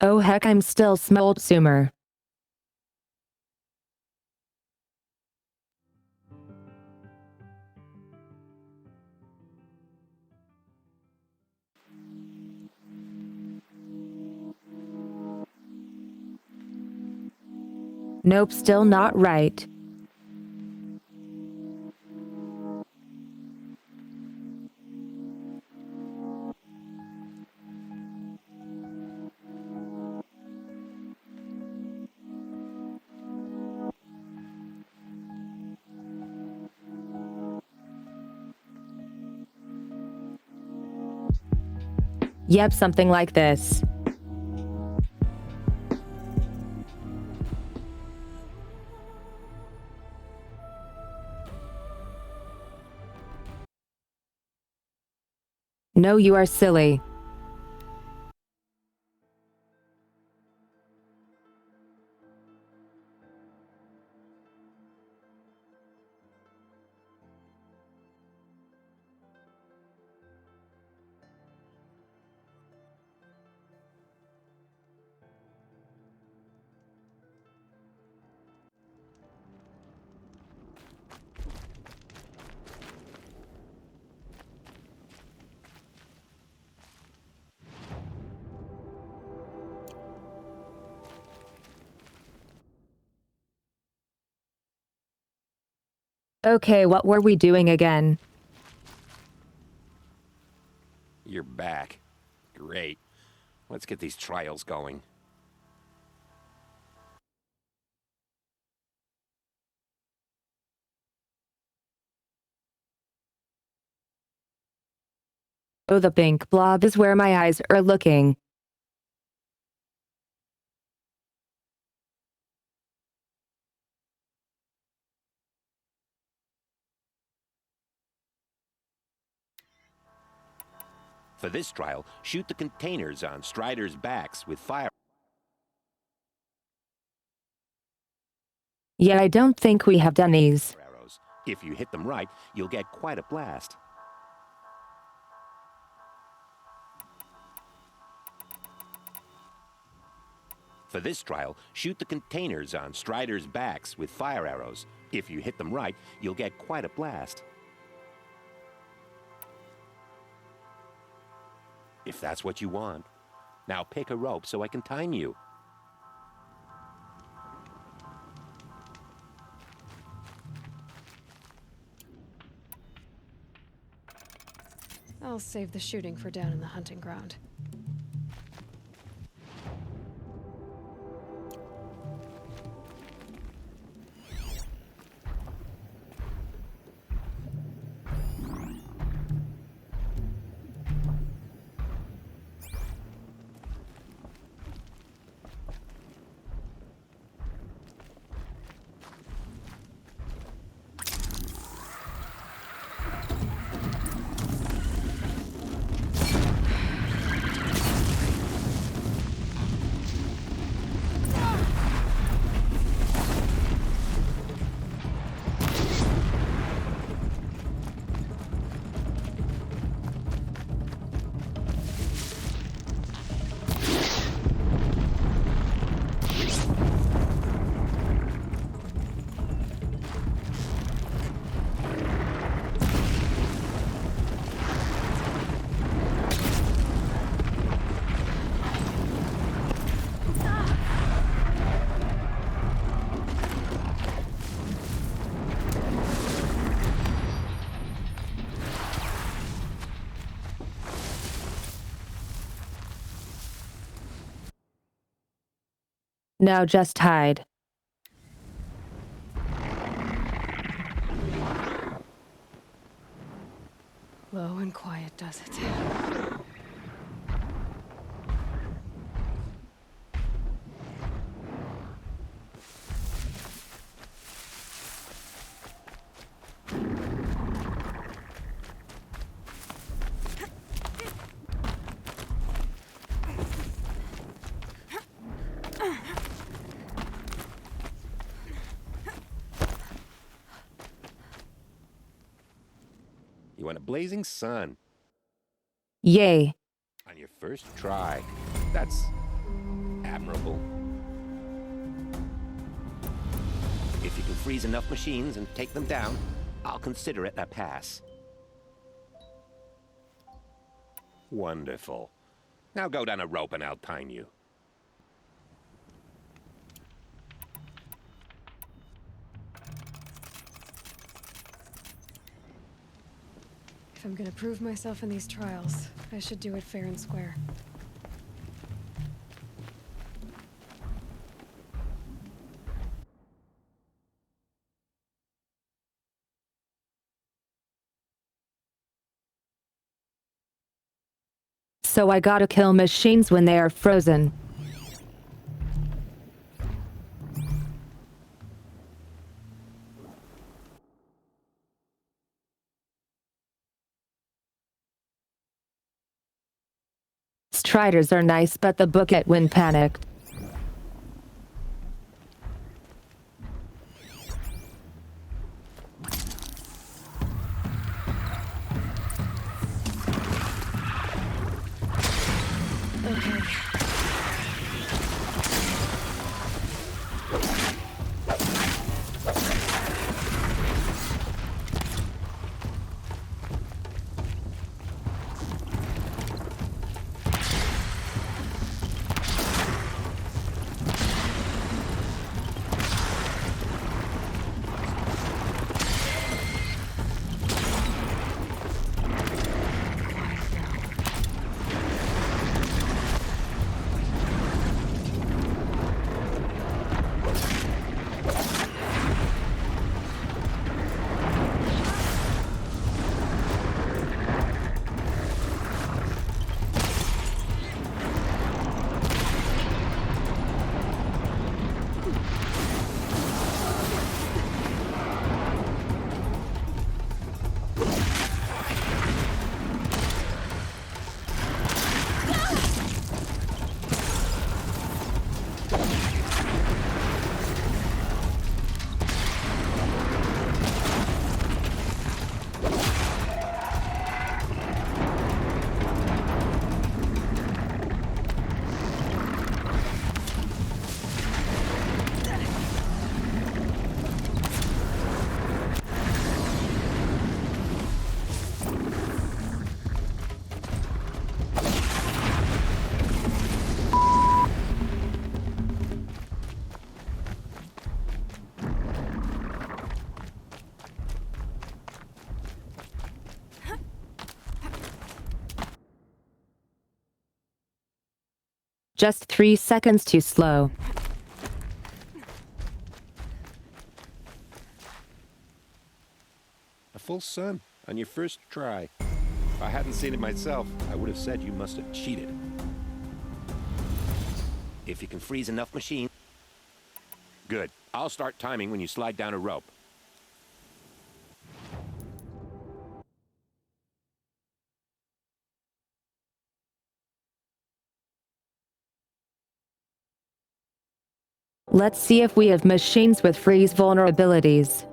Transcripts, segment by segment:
Oh heck, I'm still Smoltsumer. Nope, still not right. Yep, something like this. No, you are silly. Okay, what were we doing again? You're back. Great. Let's get these trials going. Oh, the pink blob is where my eyes are looking. For this trial, shoot the containers on Striders' backs with fire Yeah, I don't think we have done these. arrows. If you hit them right, you'll get quite a blast. For this trial, shoot the containers on Striders' backs with fire arrows. If you hit them right, you'll get quite a blast. If that's what you want. Now pick a rope so I can time you. I'll save the shooting for down in the hunting ground. Now just hide. Low and quiet does it. You want a blazing sun Yay. on your first try. That's admirable. If you can freeze enough machines and take them down, I'll consider it a pass. Wonderful. Now go down a rope and I'll time you. If I'm gonna prove myself in these trials, I should do it fair and square. So I gotta kill machines when they are frozen. Striders are nice, but the book it when panicked. Just 3 seconds too slow. A full sun on your first try. If I hadn't seen it myself, I would have said you must have cheated. If you can freeze enough machines... Good. I'll start timing when you slide down a rope. Let's see if we have machines with freeze vulnerabilities.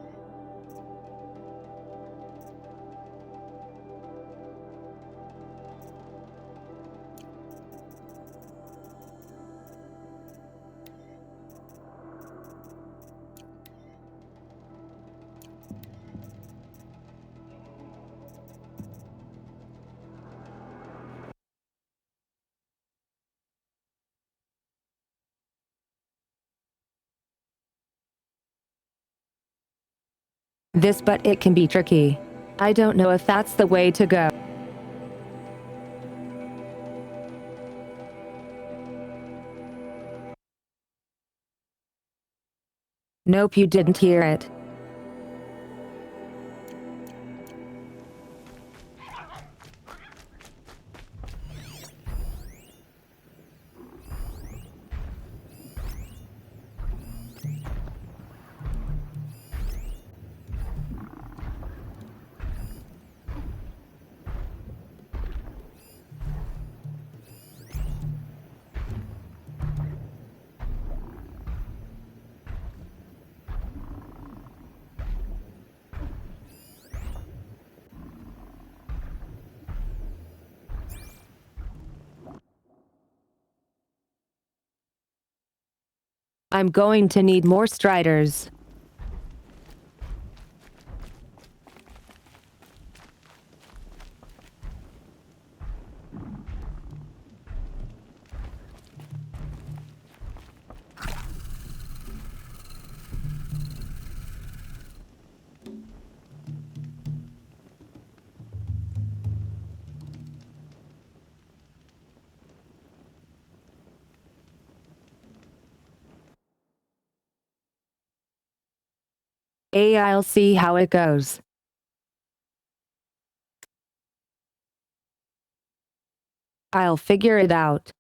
But it can be tricky. I don't know if that's the way to go. Nope, you didn't hear it. I'm going to need more striders. I'll see how it goes. I'll figure it out.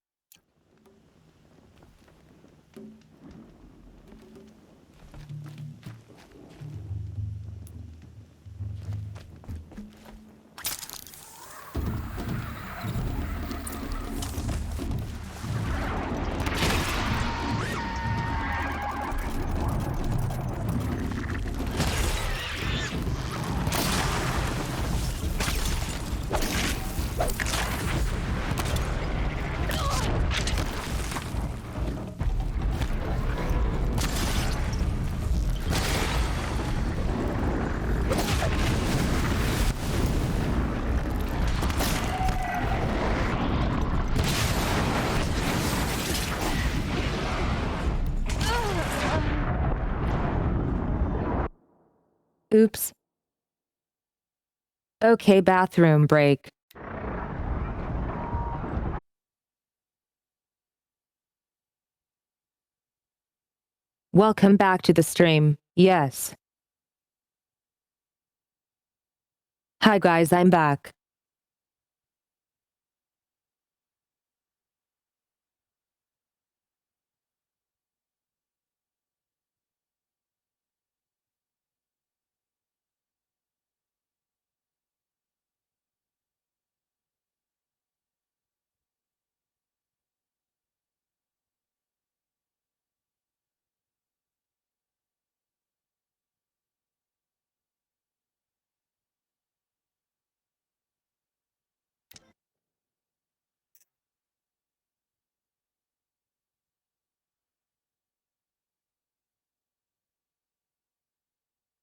Oops. Okay, bathroom break. Welcome back to the stream. Yes. Hi guys, I'm back.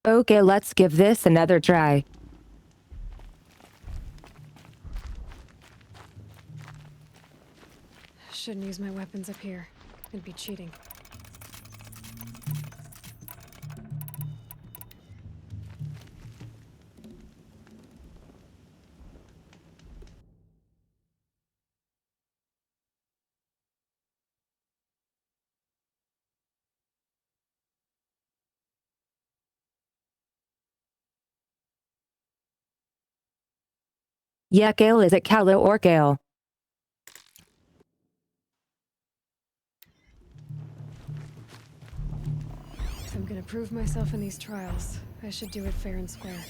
Okay, let's give this another try. Shouldn't use my weapons up here. It'd be cheating. Yeah, Gale, is it Calo or Gale? If I'm gonna prove myself in these trials, I should do it fair and square.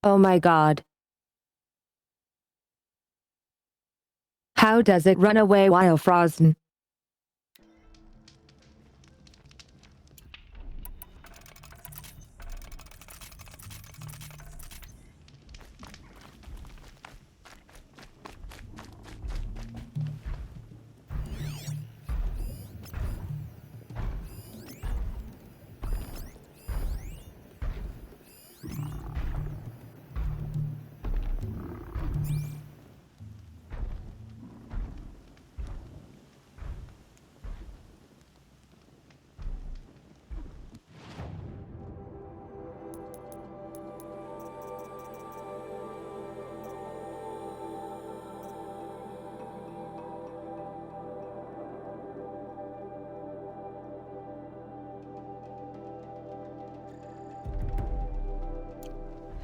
Oh my god. How does it run away while frozen?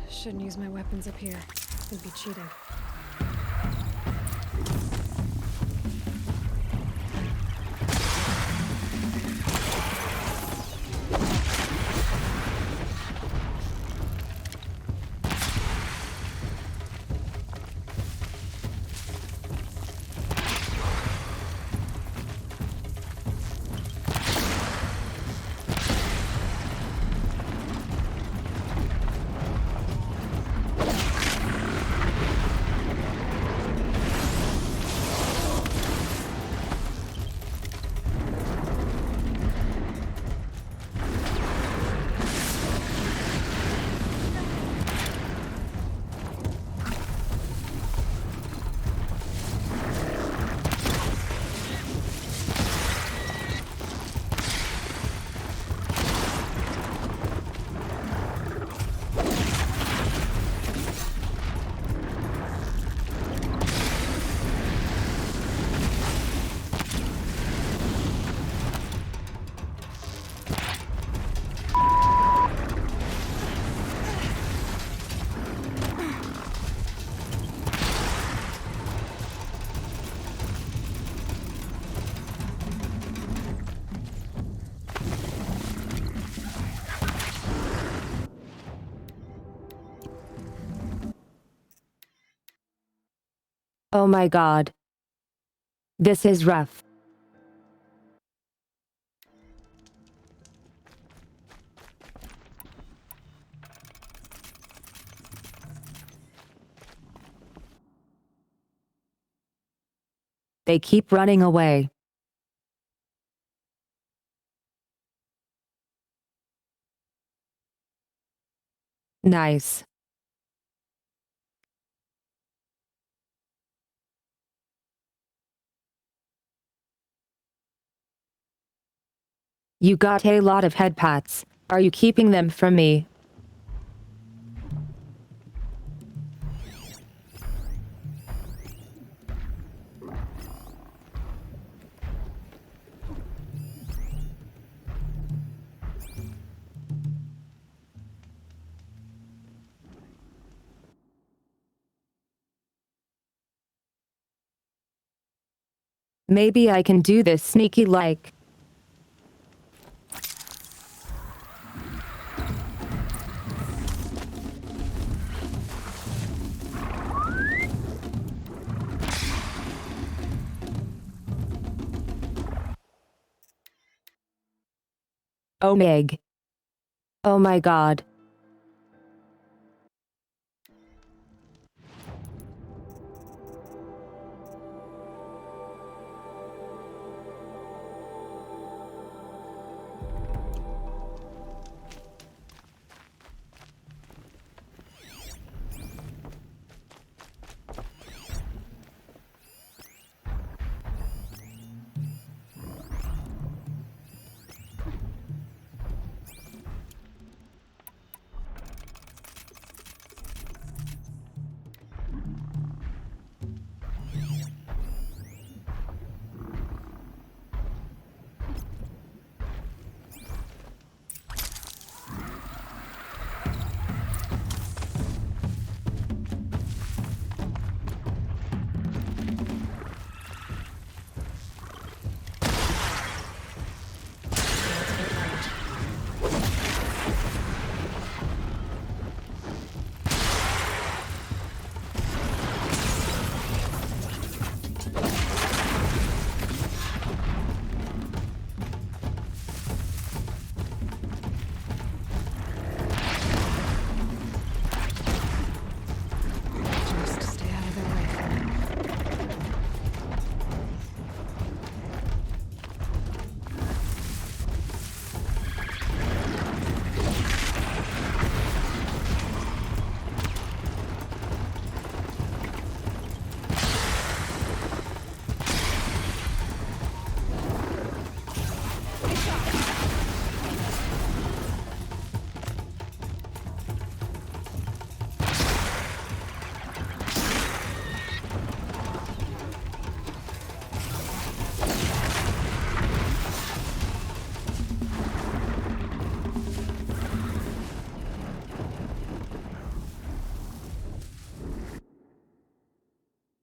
Shouldn't use my weapons up here. Would be cheating. Oh my god. This is rough. They keep running away. Nice. You got a lot of head pats. Are you keeping them from me? Maybe I can do this sneaky like. Oh Meg. Oh my god.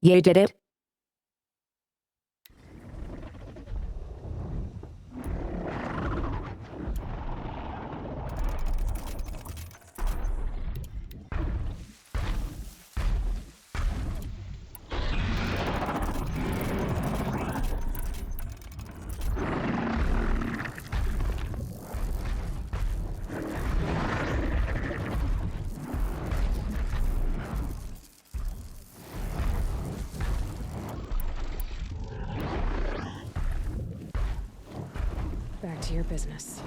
You did it? Back to your business.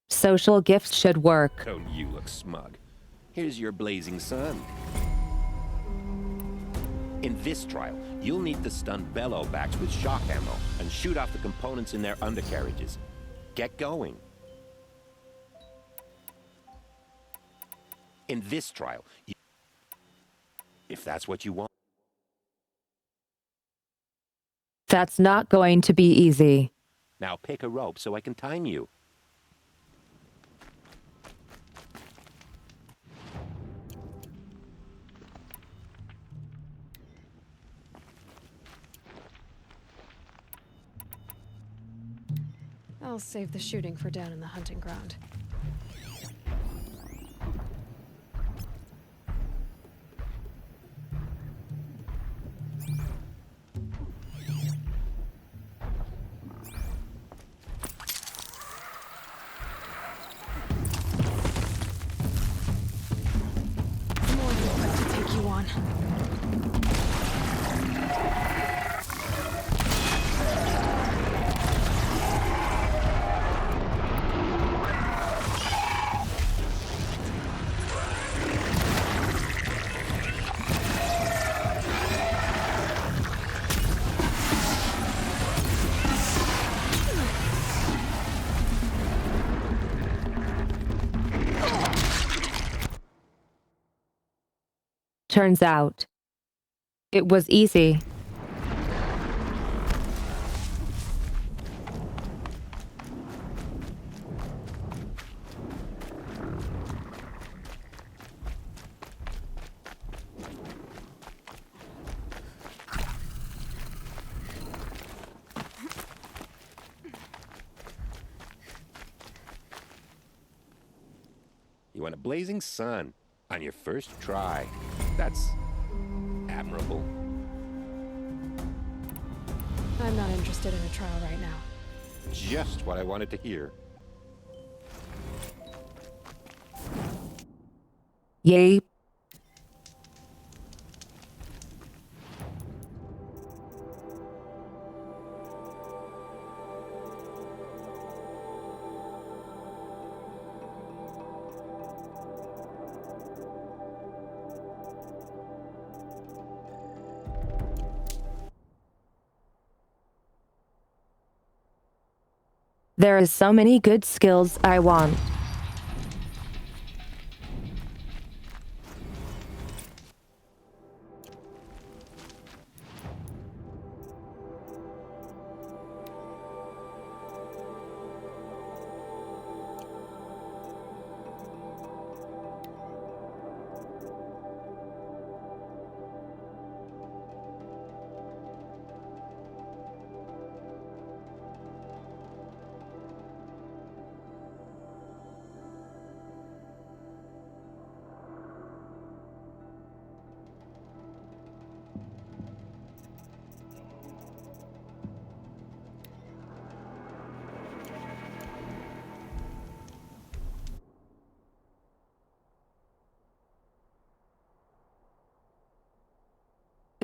Social gifts should work. Don't you look smug. Here's your blazing sun. In this trial, you'll need to stun bellowbacks with shock ammo and shoot off the components in their undercarriages. Get going. In this trial, if that's what you want. That's not going to be easy. Now pick a rope so I can time you. I'll save the shooting for down in the hunting ground. More than equipped to take you on. Turns out, it was easy. You want a blazing sun on your first try. That's admirable. I'm not interested in a trial right now. Just what I wanted to hear. Yay. There is so many good skills I want.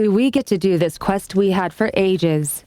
We get to do this quest we had for ages.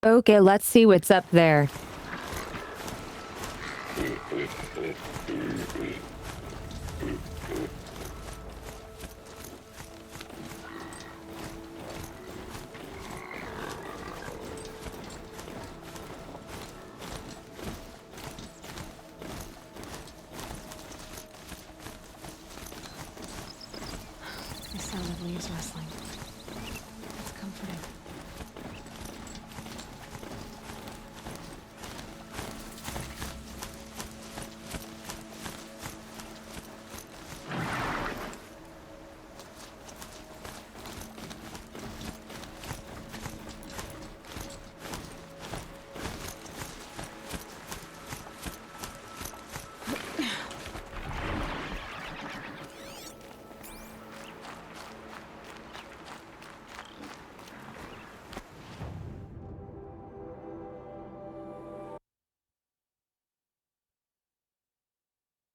Okay, let's see what's up there. The sound of leaves rustling. It's comforting.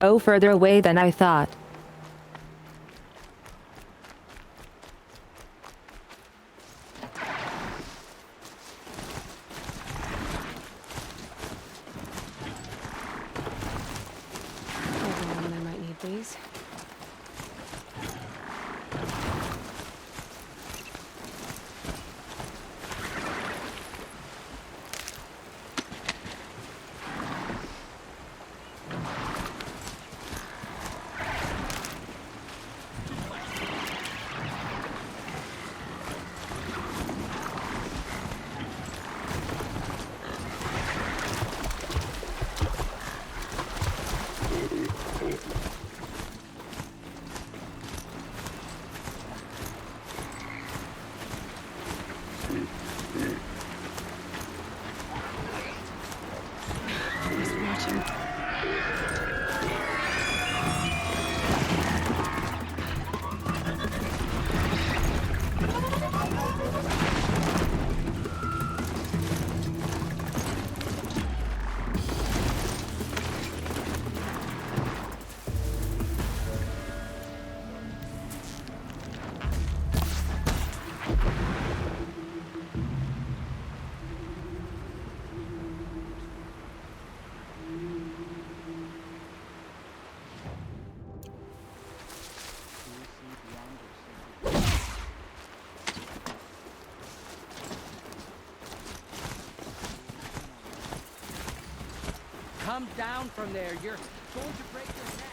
Oh, further away than I thought. Hold on, I might need these. Just watching. Come down from there. You're going to break your neck.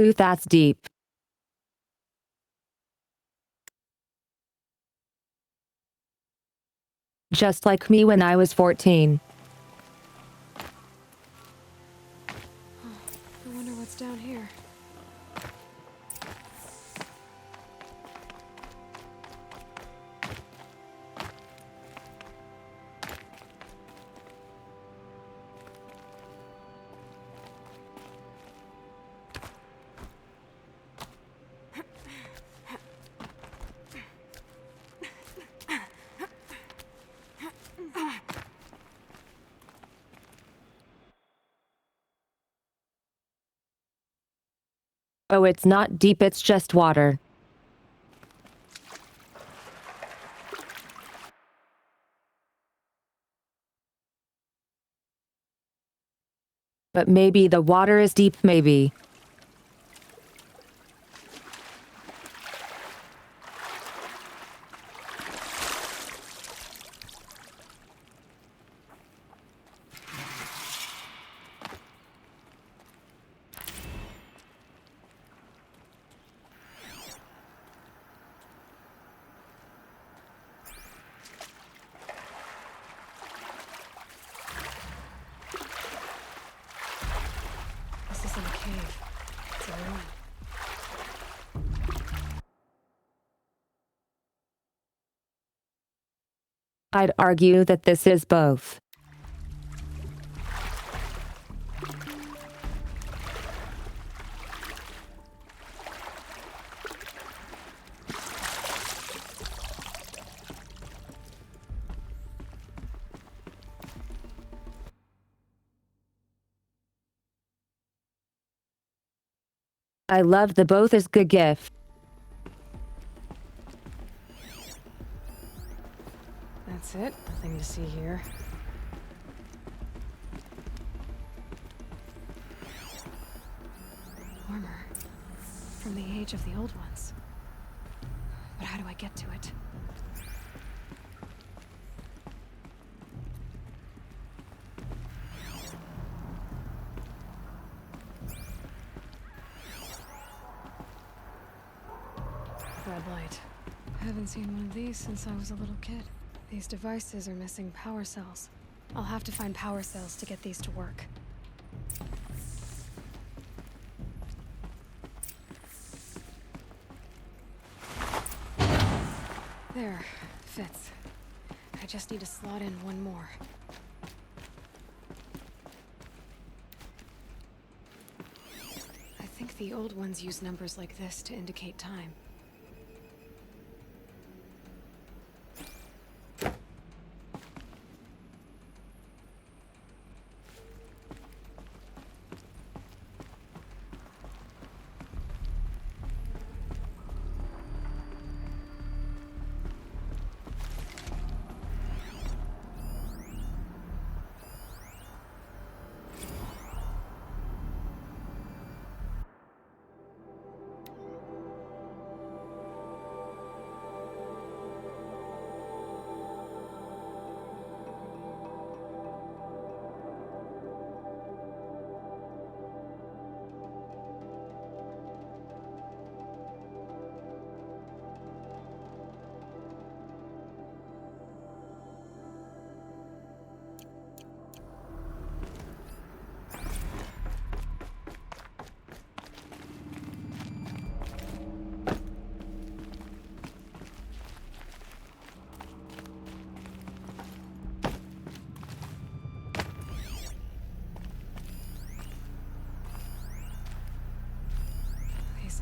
Ooh, that's deep. Just like me when I was 14. I wonder what's down here. Oh, it's not deep, it's just water. But maybe the water is deep, maybe. This isn't a cave. It's a ruin. I'd argue that this is both. I love the both is good gift. That's it. Nothing to see here. Armor. From the age of the old ones. But how do I get to it? Red light. Haven't seen one of these since I was a little kid. These devices are missing power cells. I'll have to find power cells to get these to work. There. Fits. I just need to slot in one more. I think the old ones use numbers like this to indicate time.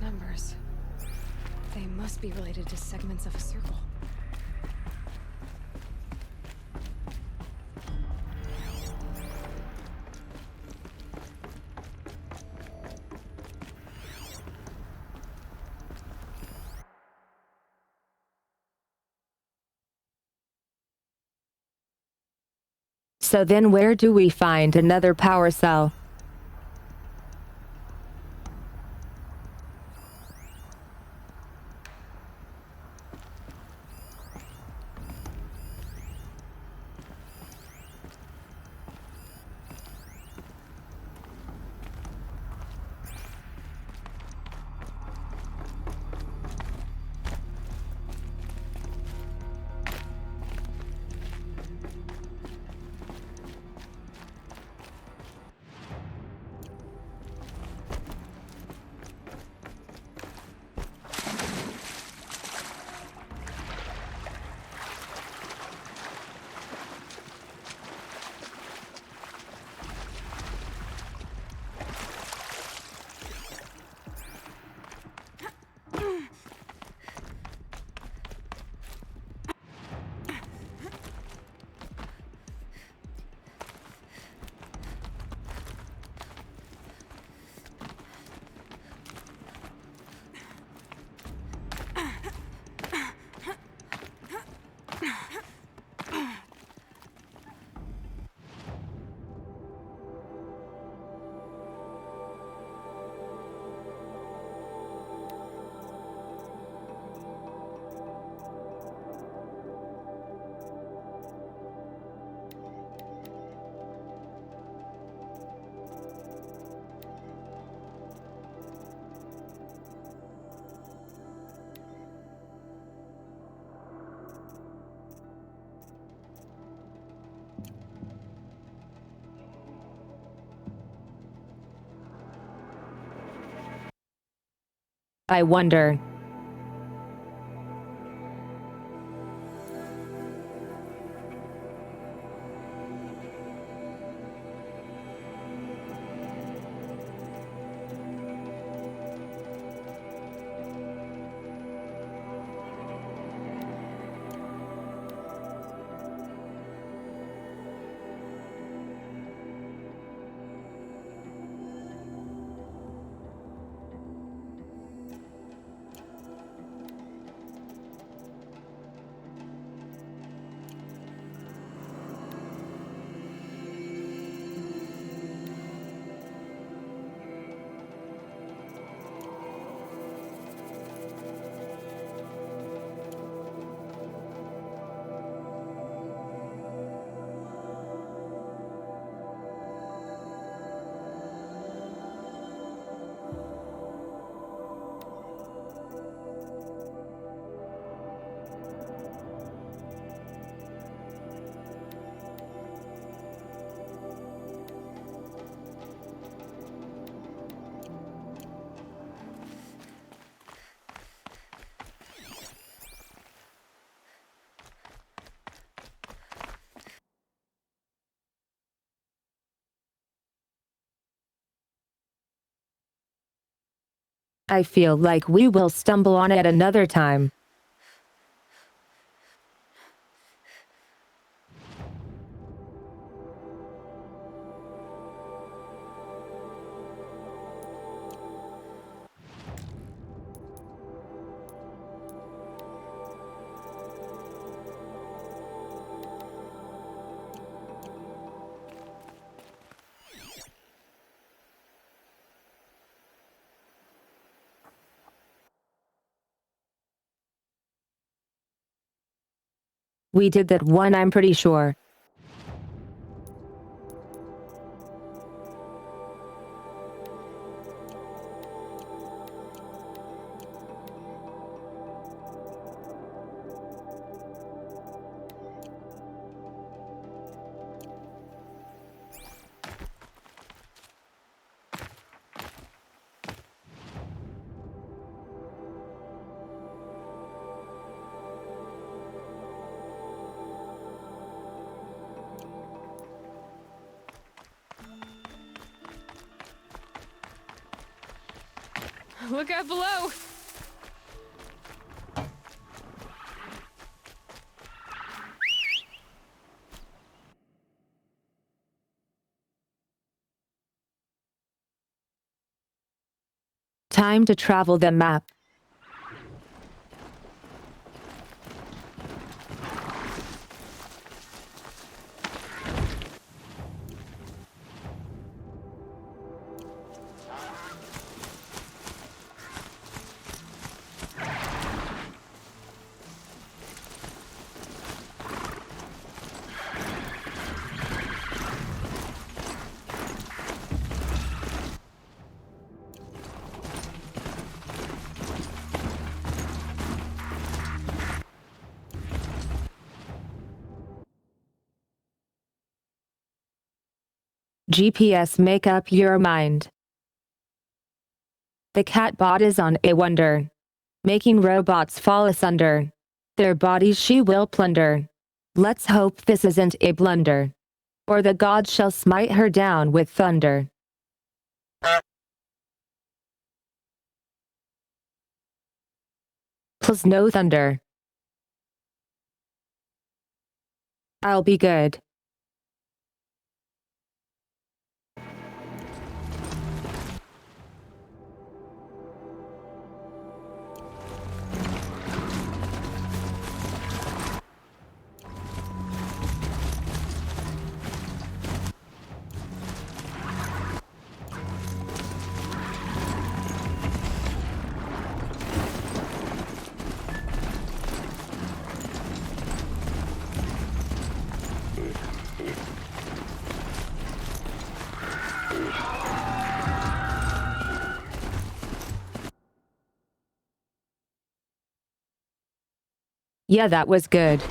Numbers. They They must be related to segments of a circle. So then where do we find another power cell? I wonder. I feel like we will stumble on it another time. We did that one, I'm pretty sure. Look out below! Time to travel the map. GPS, make up your mind. The catbot is on a wonder, making robots fall asunder. Their bodies she will plunder. Let's hope this isn't a blunder, or the gods shall smite her down with thunder. Plus no thunder. I'll be good. Yeah, that was good.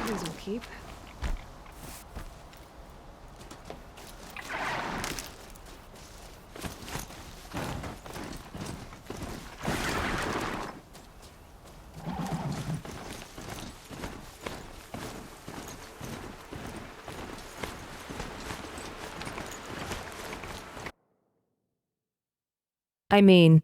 These will keep. I mean,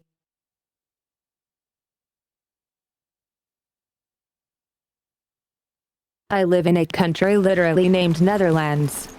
I live in a country literally named Netherlands.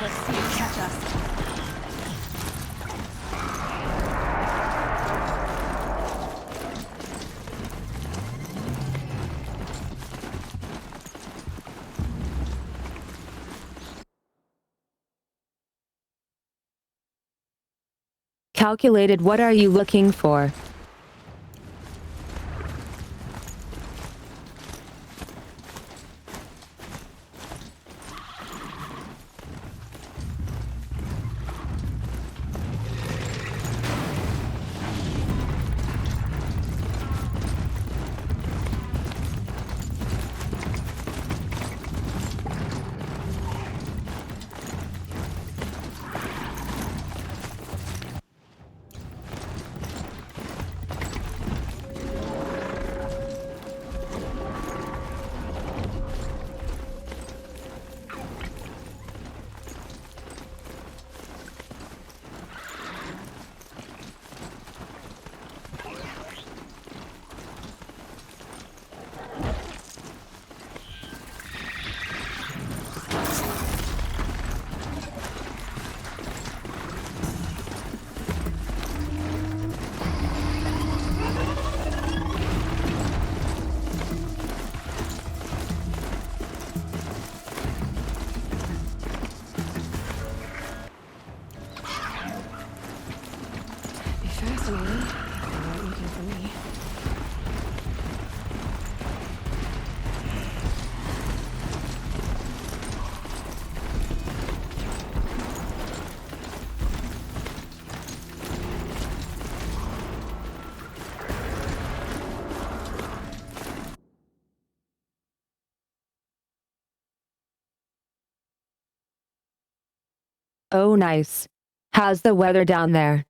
Let's see you catch us. Calculated, what are you looking for? fascinating. They weren't looking for me. Oh nice. How's the weather down there?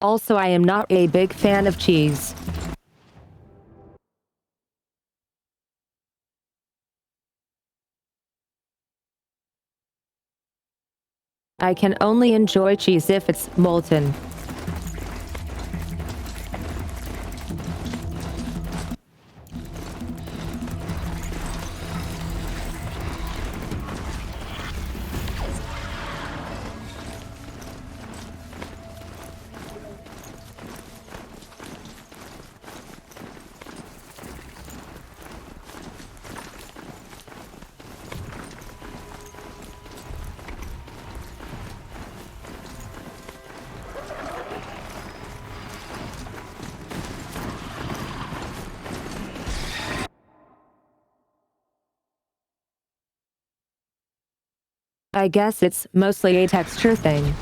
Also, I am not a big fan of cheese. I can only enjoy cheese if it's molten. I guess it's mostly a texture thing.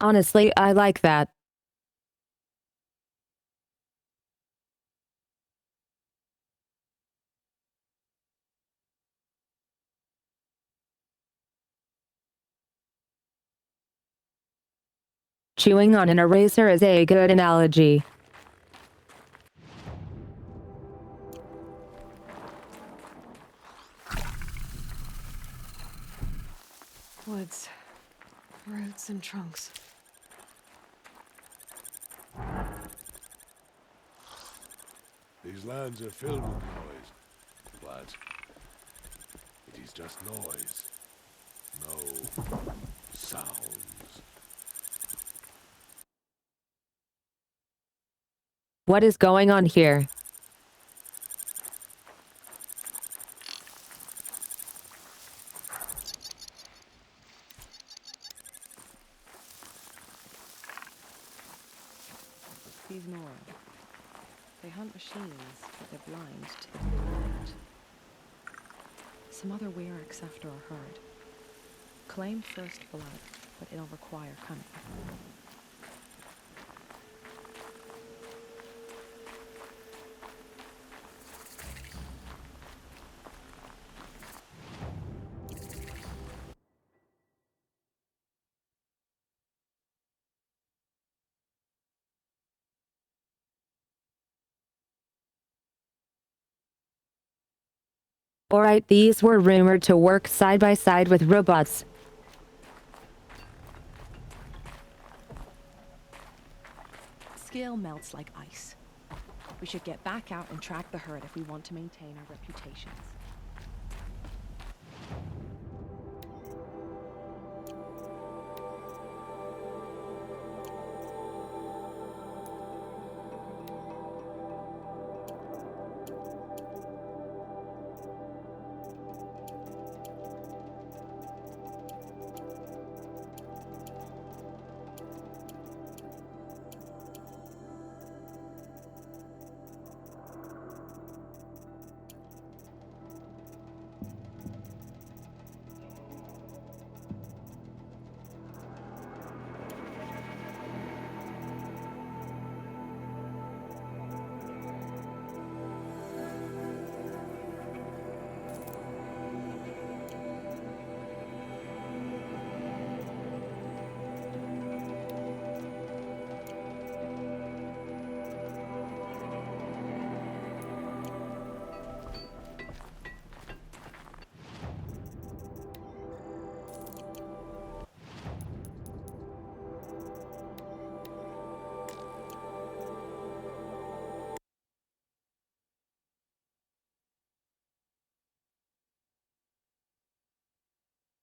Honestly, I like that. Chewing on an eraser is a good analogy. Woods. Roots and trunks. These lands are filled with noise, but it is just noise. No sounds. What is going on here? These Nora. They hunt machines, but they're blind to the movement. Some other Weirix after a herd. Claim first blood, but it'll require cunning. Alright, these were rumored to work side by side with robots. Skill melts like ice. We should get back out and track the herd if we want to maintain our reputations.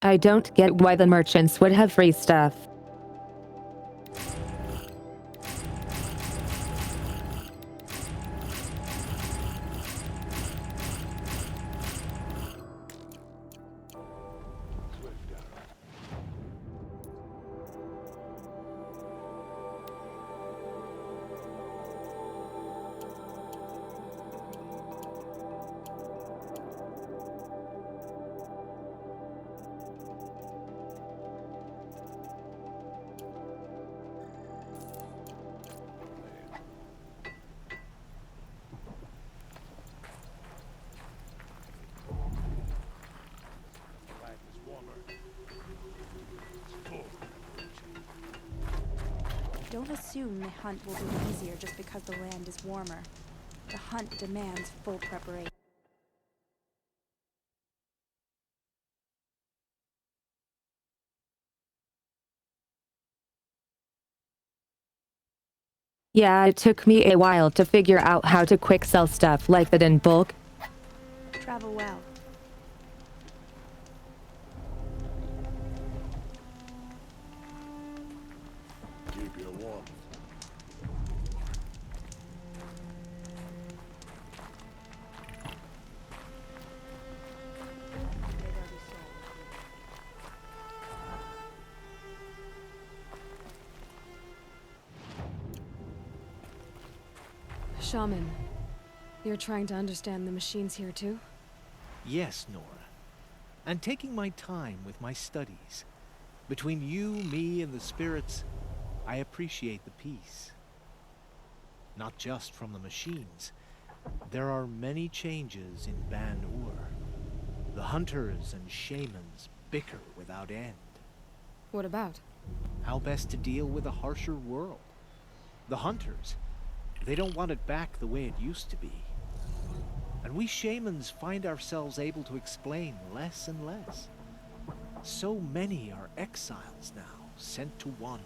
I don't get why the merchants would have free stuff. Don't assume the hunt will be easier just because the land is warmer. The hunt demands full preparation. Yeah, it took me a while to figure out how to quick sell stuff like that in bulk. Travel well. Keep you warm. Shaman, you're trying to understand the machines here too? Yes, Nora. And taking my time with my studies. Between you, me, and the spirits, I appreciate the peace. Not just from the machines. There are many changes in Ban-Ur. The hunters and shamans bicker without end. What about? How best to deal with a harsher world? The hunters, they don't want it back the way it used to be. And we shamans find ourselves able to explain less and less. So many are exiles now, sent to wander.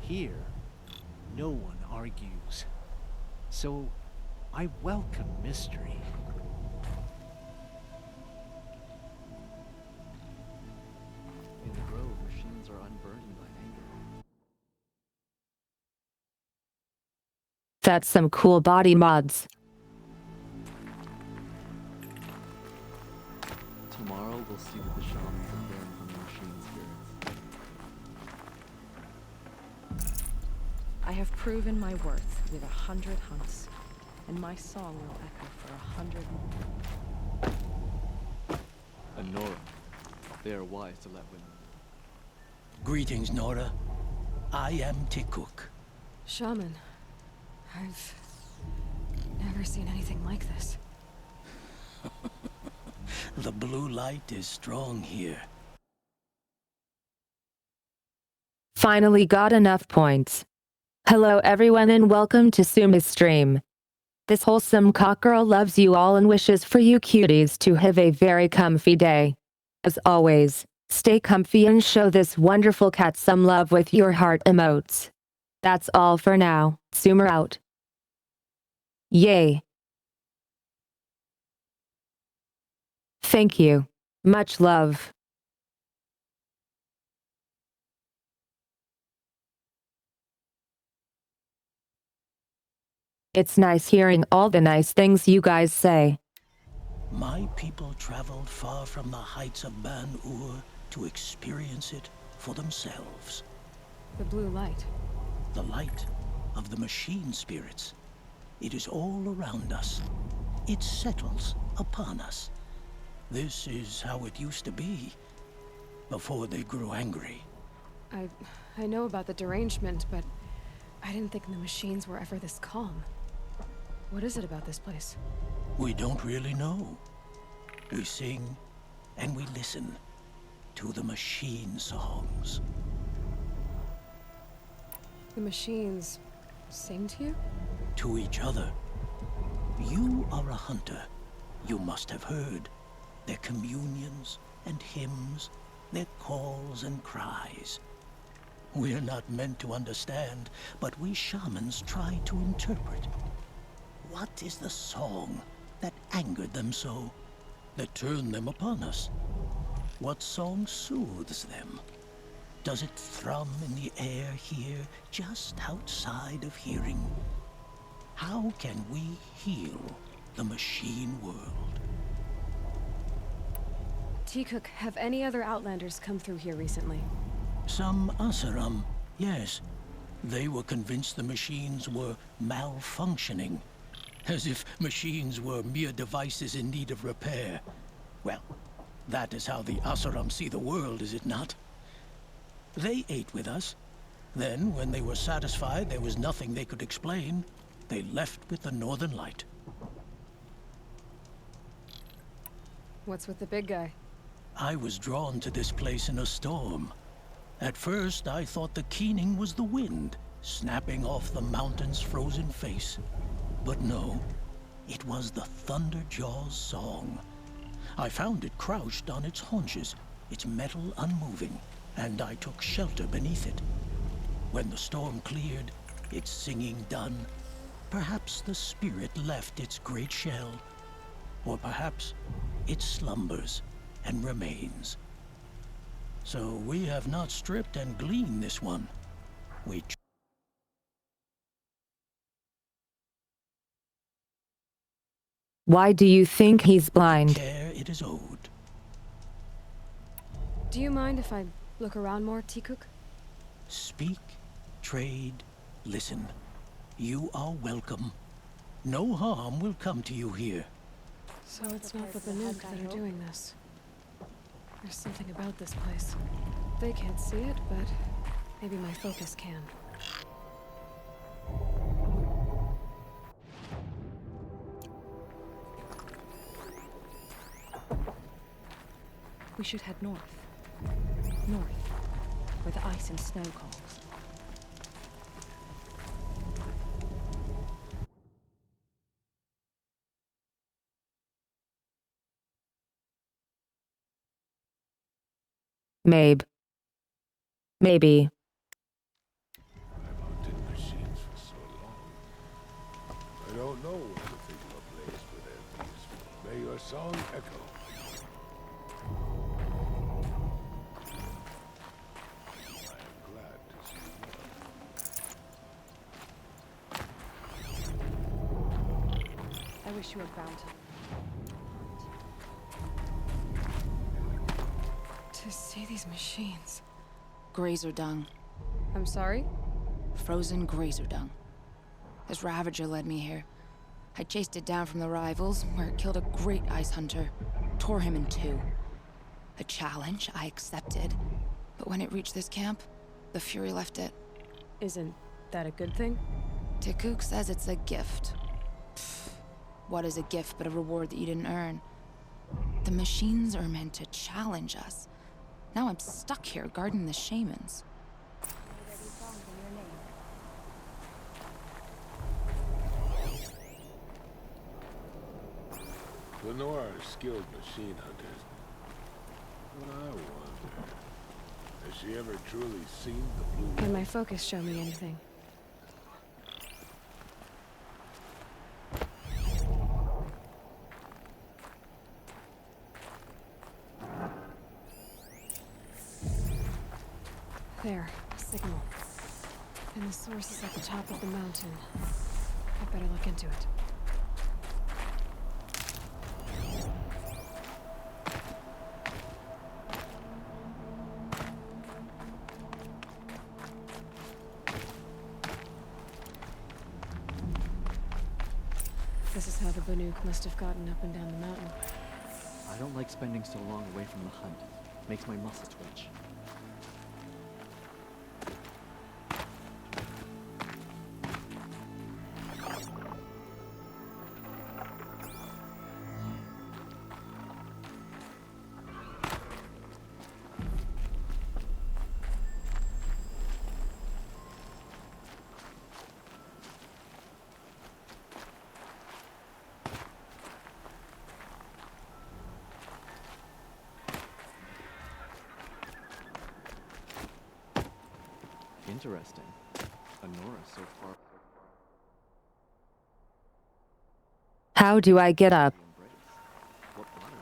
Here, no one argues. So, I welcome mystery. In the grove, machines are unburdened by anger. That's some cool body mods. Tomorrow we'll see what the shamans have learned from the machine spirits. I have proven my worth with 100 hunts, and my song will echo for 100 more. And Nora, they are wise to let women. Greetings, Nora. I am Tikuk. Shaman, I've never seen anything like this. The blue light is strong here. Finally got enough points. Hello everyone and welcome to Suma's stream. This wholesome cockgirl loves you all and wishes for you cuties to have a very comfy day. As always, stay comfy and show this wonderful cat some love with your heart emotes. That's all for now. Suma out. Yay. Thank you. Much love. It's nice hearing all the nice things you guys say. My people traveled far from the heights of Ban-Ur to experience it for themselves. The blue light. The light of the machine spirits. It is all around us. It settles upon us. This is how it used to be, before they grew angry. I know about the derangement, but I didn't think the machines were ever this calm. What is it about this place? We don't really know. We sing and we listen to the machine songs. The machines sing to you? To each other. You are a hunter. You must have heard their communions and hymns, their calls and cries. We're not meant to understand, but we shamans try to interpret. What is the song that angered them so, that turned them upon us? What song soothes them? Does it thrum in the air here, just outside of hearing? How can we heal the machine world? T-Cook, have any other Outlanders come through here recently? Some Asaram, yes. They were convinced the machines were malfunctioning. As if machines were mere devices in need of repair. Well, that is how the Asaram see the world, is it not? They ate with us. Then, when they were satisfied there was nothing they could explain, they left with the Northern Light. What's with the big guy? I was drawn to this place in a storm. At first, I thought the keening was the wind, snapping off the mountain's frozen face. But no, it was the Thunderjaw's song. I found it crouched on its haunches, its metal unmoving, and I took shelter beneath it. When the storm cleared, its singing done, perhaps the spirit left its great shell, or perhaps it slumbers and remains. So we have not stripped and gleaned this one. We Why do you think he's blind? care it is owed. Do you mind if I look around more, T-Cook? Speak, trade, listen. You are welcome. No harm will come to you here. So it's not the Banuk that are doing this. There's something about this place. They can't see it, but maybe my focus can. We should head north. North, where the ice and snow calls. Maybe. I've hunted machines for so long. I don't know when to think of a place where they're peaceful. May your song echo. I am glad to see you. I wish you were bound To see these machines. Grazer dung. I'm sorry? Frozen grazer dung. This Ravager led me here. I chased it down from the rivals, where it killed a great ice hunter. Tore him in two. A challenge I accepted. But when it reached this camp, the Fury left it. Isn't that a good thing? Tikuk says it's a gift. Pfft, what is a gift but a reward that you didn't earn? The machines are meant to challenge us. Now I'm stuck here guarding the shamans. Lenore are skilled machine hunters. But I wonder, has she ever truly seen the blue? Can my focus show me anything? There, a signal. And the source is at the top of the mountain. I better look into it. This is how the Banuk must have gotten up and down the mountain. I don't like spending so long away from the hunt. Makes my muscles twitch. Interesting. Honora so far. How do I get up? Embrace. What brought her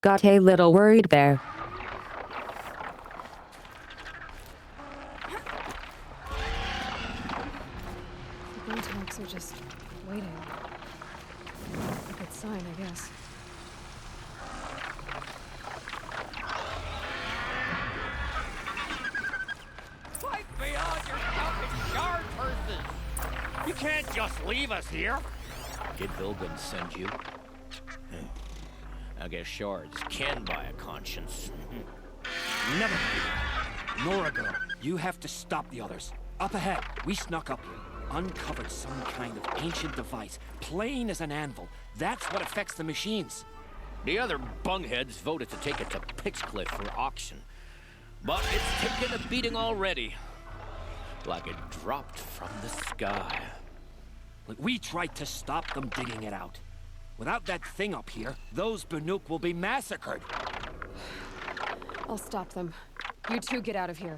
Got a little worried there. The Gruntalks are just waiting. A good sign, I guess. Fight beyond your fucking shard purses! You can't just leave us here! Did Vilgun send you? I guess shards can buy a conscience. Never mind. Nora girl, you have to stop the others. Up ahead, we snuck up here. Uncovered some kind of ancient device, plain as an anvil. That's what affects the machines. The other bungheads voted to take it to Pixcliff for auction. But it's taken a beating already. Like it dropped from the sky. Look, we tried to stop them digging it out. Without that thing up here, those Banuk will be massacred. I'll stop them. You two get out of here.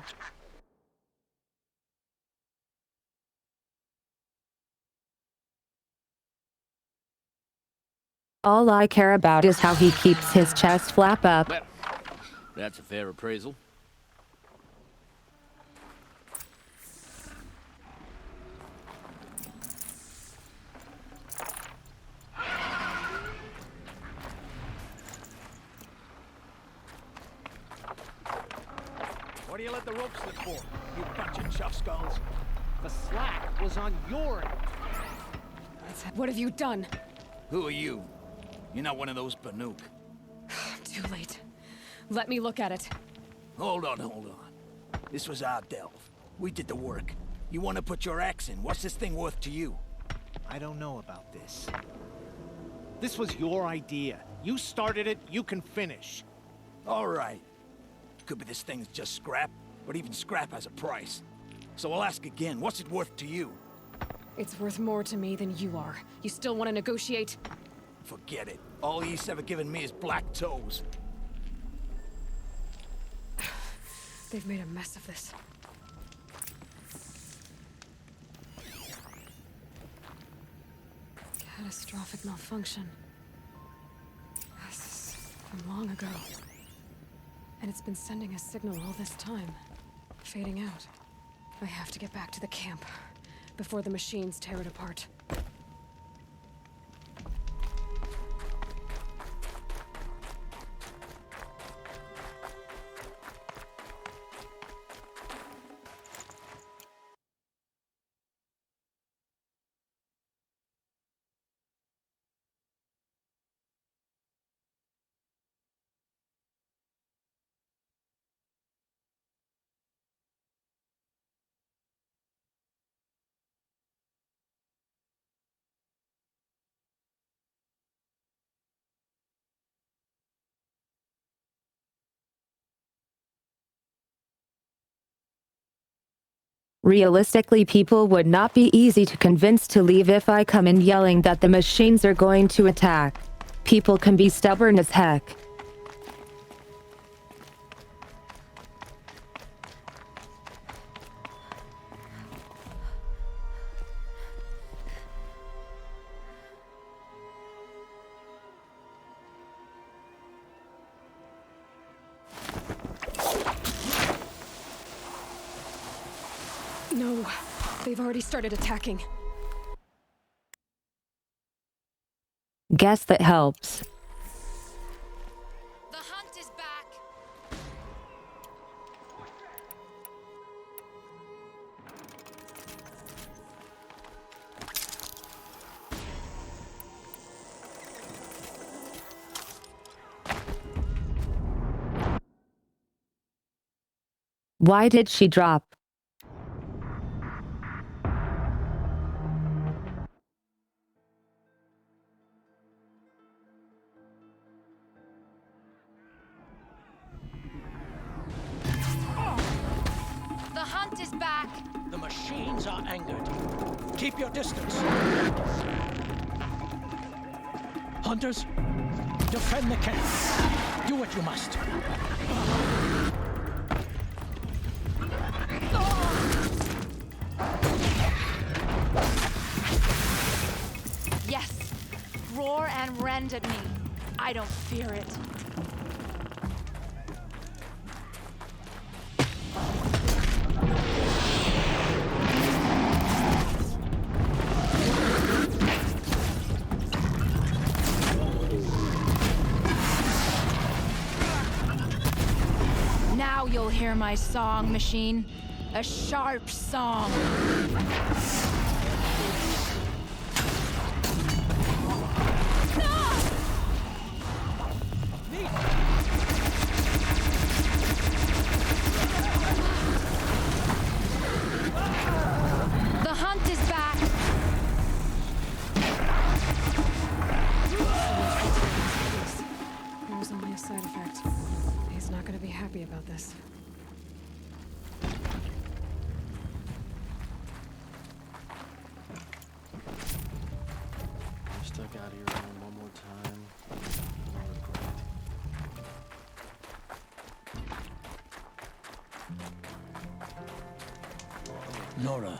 All I care about is how he keeps his chest flap up. Well, that's a fair appraisal. What do you let the rope slip for, you bunch of chuff skulls? The slack was on your end. What have you done? Who are you? You're not one of those Banuk. Too late. Let me look at it. Hold on. This was our delve. We did the work. You want to put your axe in? What's this thing worth to you? I don't know about this. This was your idea. You started it, you can finish. All right. Could be this thing's just scrap, but even scrap has a price. So I'll ask again, what's it worth to you? It's worth more to me than you are. You still want to negotiate? Forget it. All he's ever given me is black toes. They've made a mess of this. Catastrophic malfunction. This is from long ago. And it's been sending a signal all this time. Fading out. I have to get back to the camp before the machines tear it apart. Realistically, people would not be easy to convince to leave if I come in yelling that the machines are going to attack. People can be stubborn as heck. No, they've already started attacking. Guess that helps. The hunt is back. Why did she drop? The hunt is back. The machines are angered. Keep your distance. Hunters, defend the camp. Do what you must. Yes. Roar and rend at me. I don't fear it. my song, machine. A sharp song. The hunt is back. It was only a side effect. He's not going to be happy about this. We're stuck out here alone one more time. No regret. Nora,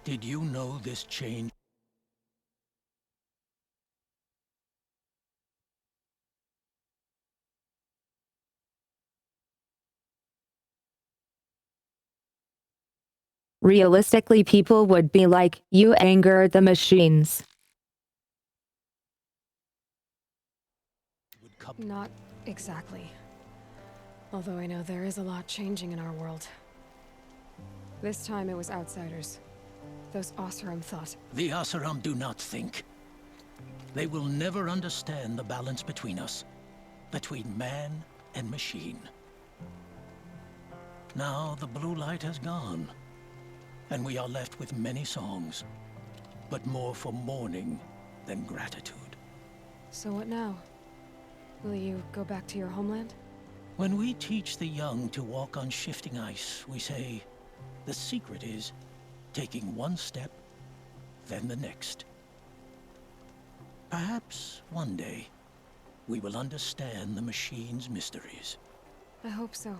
did you know this change? Realistically, people would be like, you anger the machines. Not exactly. Although I know there is a lot changing in our world. This time it was outsiders. Those Oseram thought. The Oseram do not think. They will never understand the balance between us, between man and machine. Now the blue light has gone, and we are left with many songs, but more for mourning than gratitude. So what now? Will you go back to your homeland? When we teach the young to walk on shifting ice, we say, the secret is taking one step, then the next. Perhaps one day, we will understand the machine's mysteries. I hope so.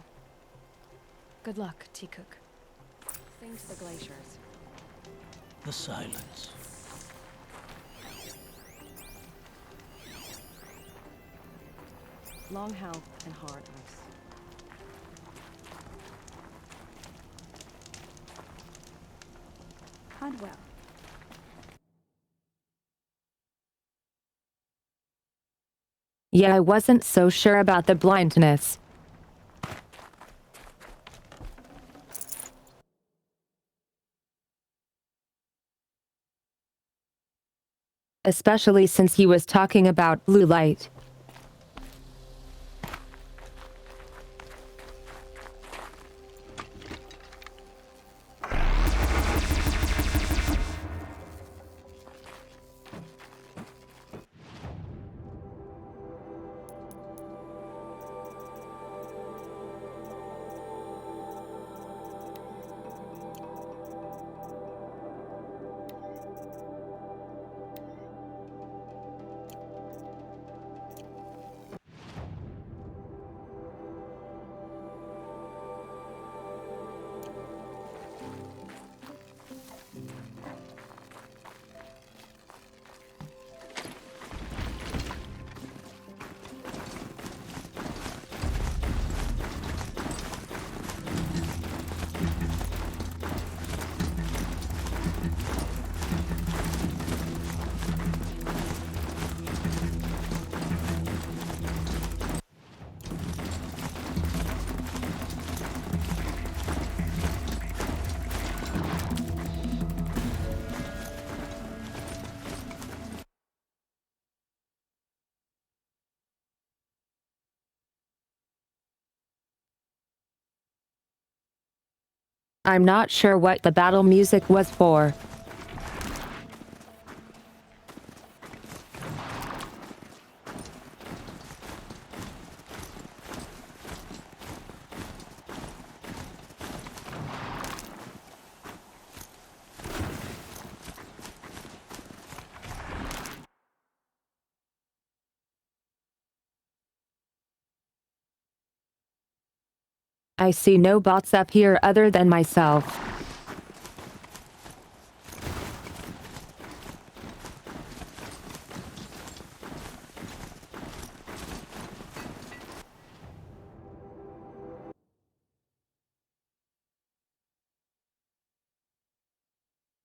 Good luck, T-Cook. Thanks the glaciers. The silence. Long health and hard ice. Hunt well. Yeah, I wasn't so sure about the blindness. Especially since he was talking about blue light. I'm not sure what the battle music was for. I see no bots up here other than myself.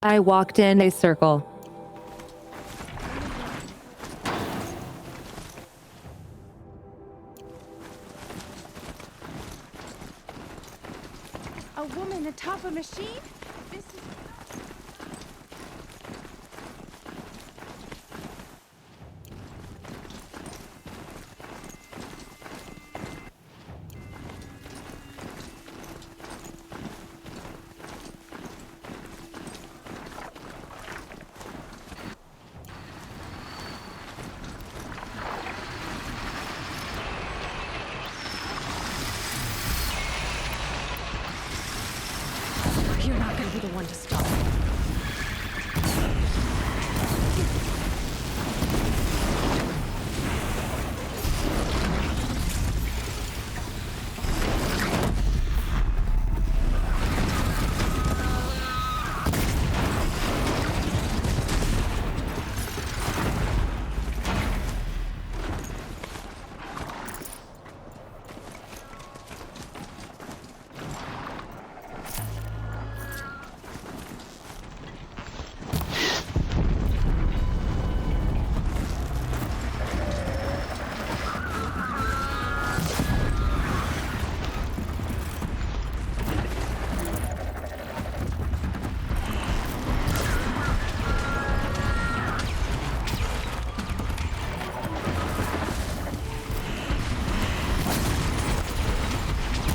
I walked in a circle. atop a machine? This is... You're not gonna be the one to stop me.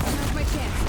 Now's my chance.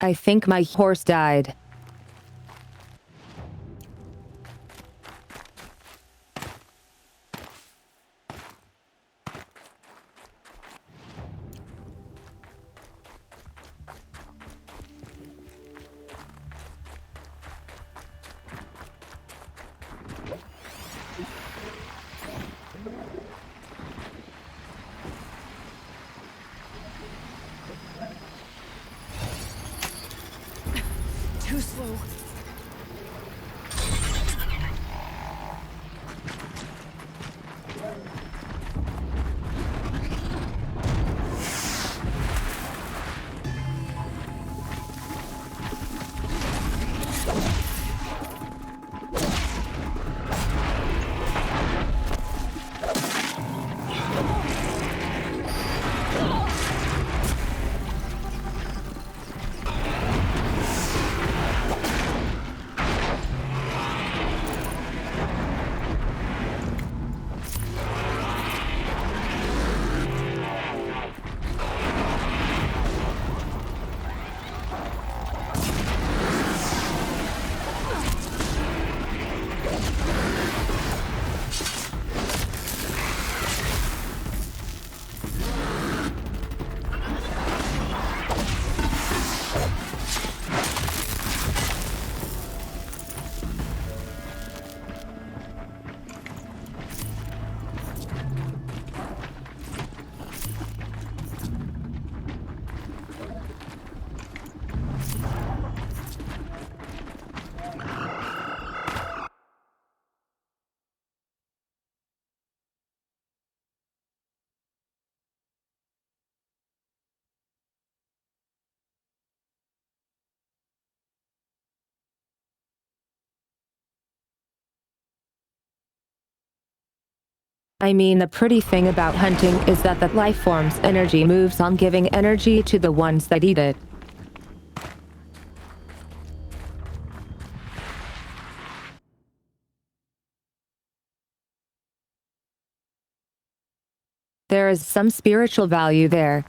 I think my horse died. Too slow. I mean, the pretty thing about hunting is that the life form's energy moves on, giving energy to the ones that eat it. There is some spiritual value there.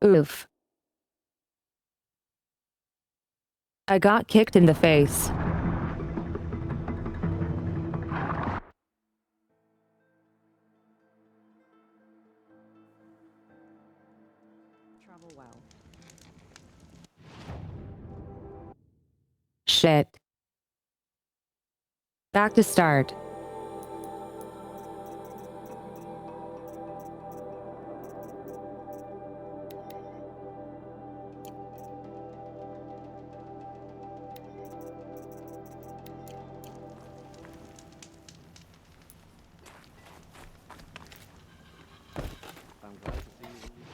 Oof. I got kicked in the face. Travel well. Shit. Back to start. I'm glad to see you.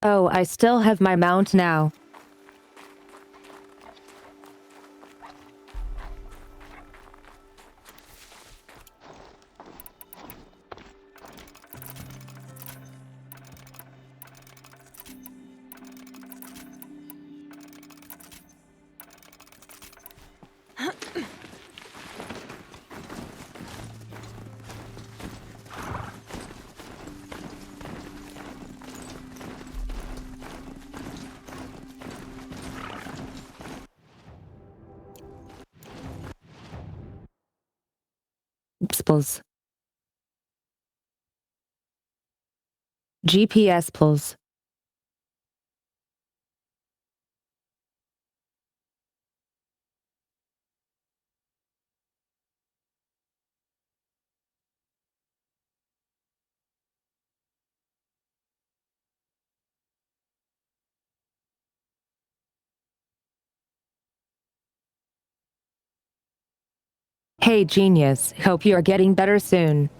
Oh, I still have my mount now. Pulls. GPS pulls. Hey genius, hope you're getting better soon.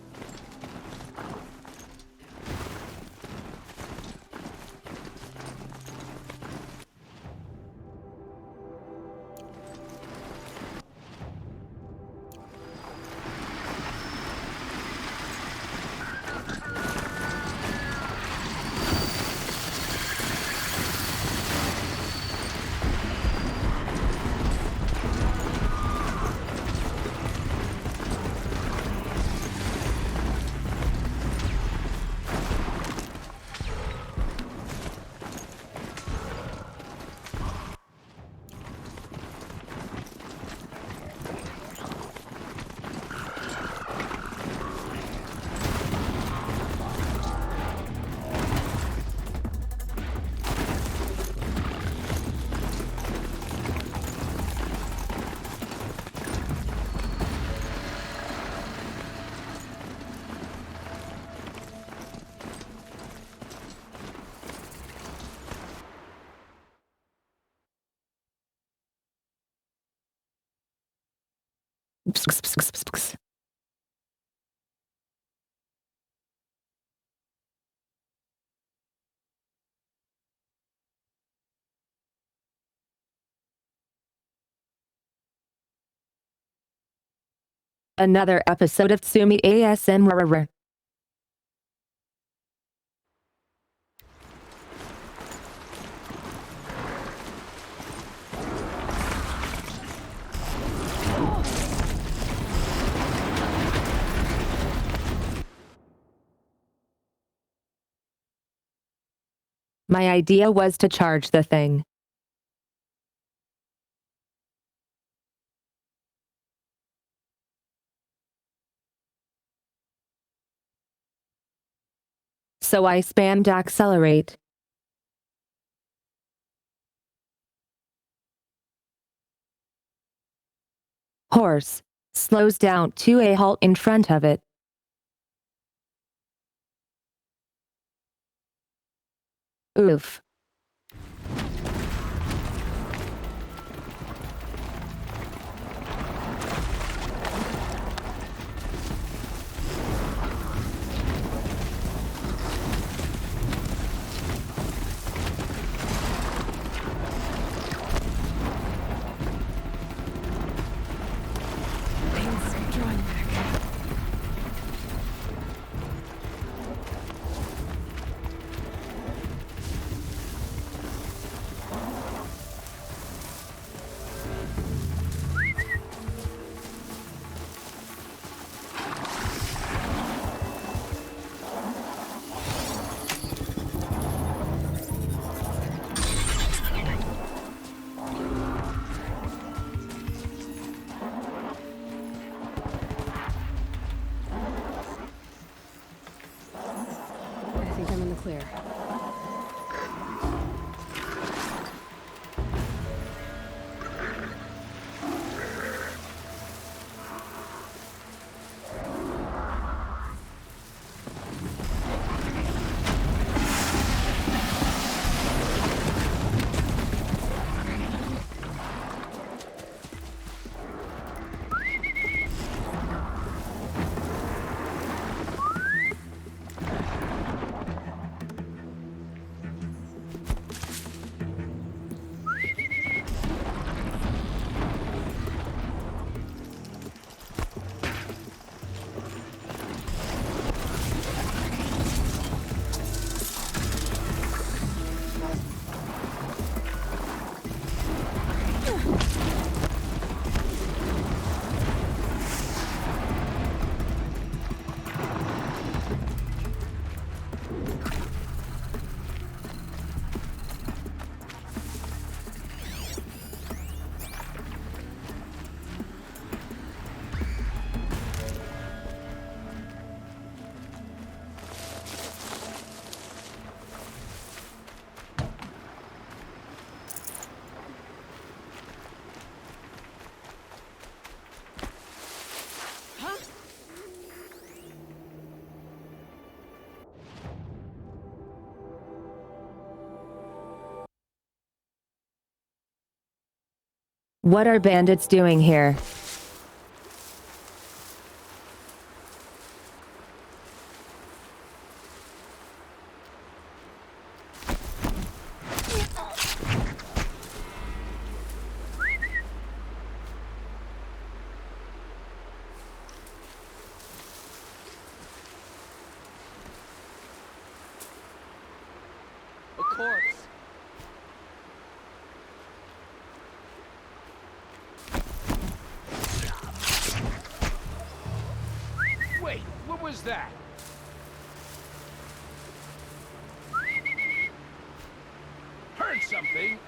Another episode of Tsumi ASMR. My idea was to charge the thing. So I spammed accelerate. Horse slows down to a halt in front of it. Oof. I think I'm in the clear. What are bandits doing here? A corpse. Wait, what was that? Heard something.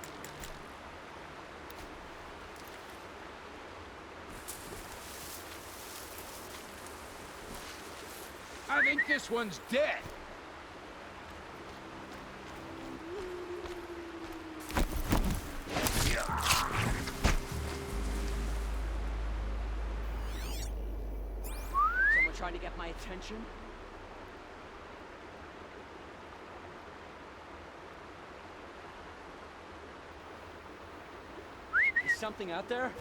I think this one's dead. Someone trying to get my attention? Is something out there?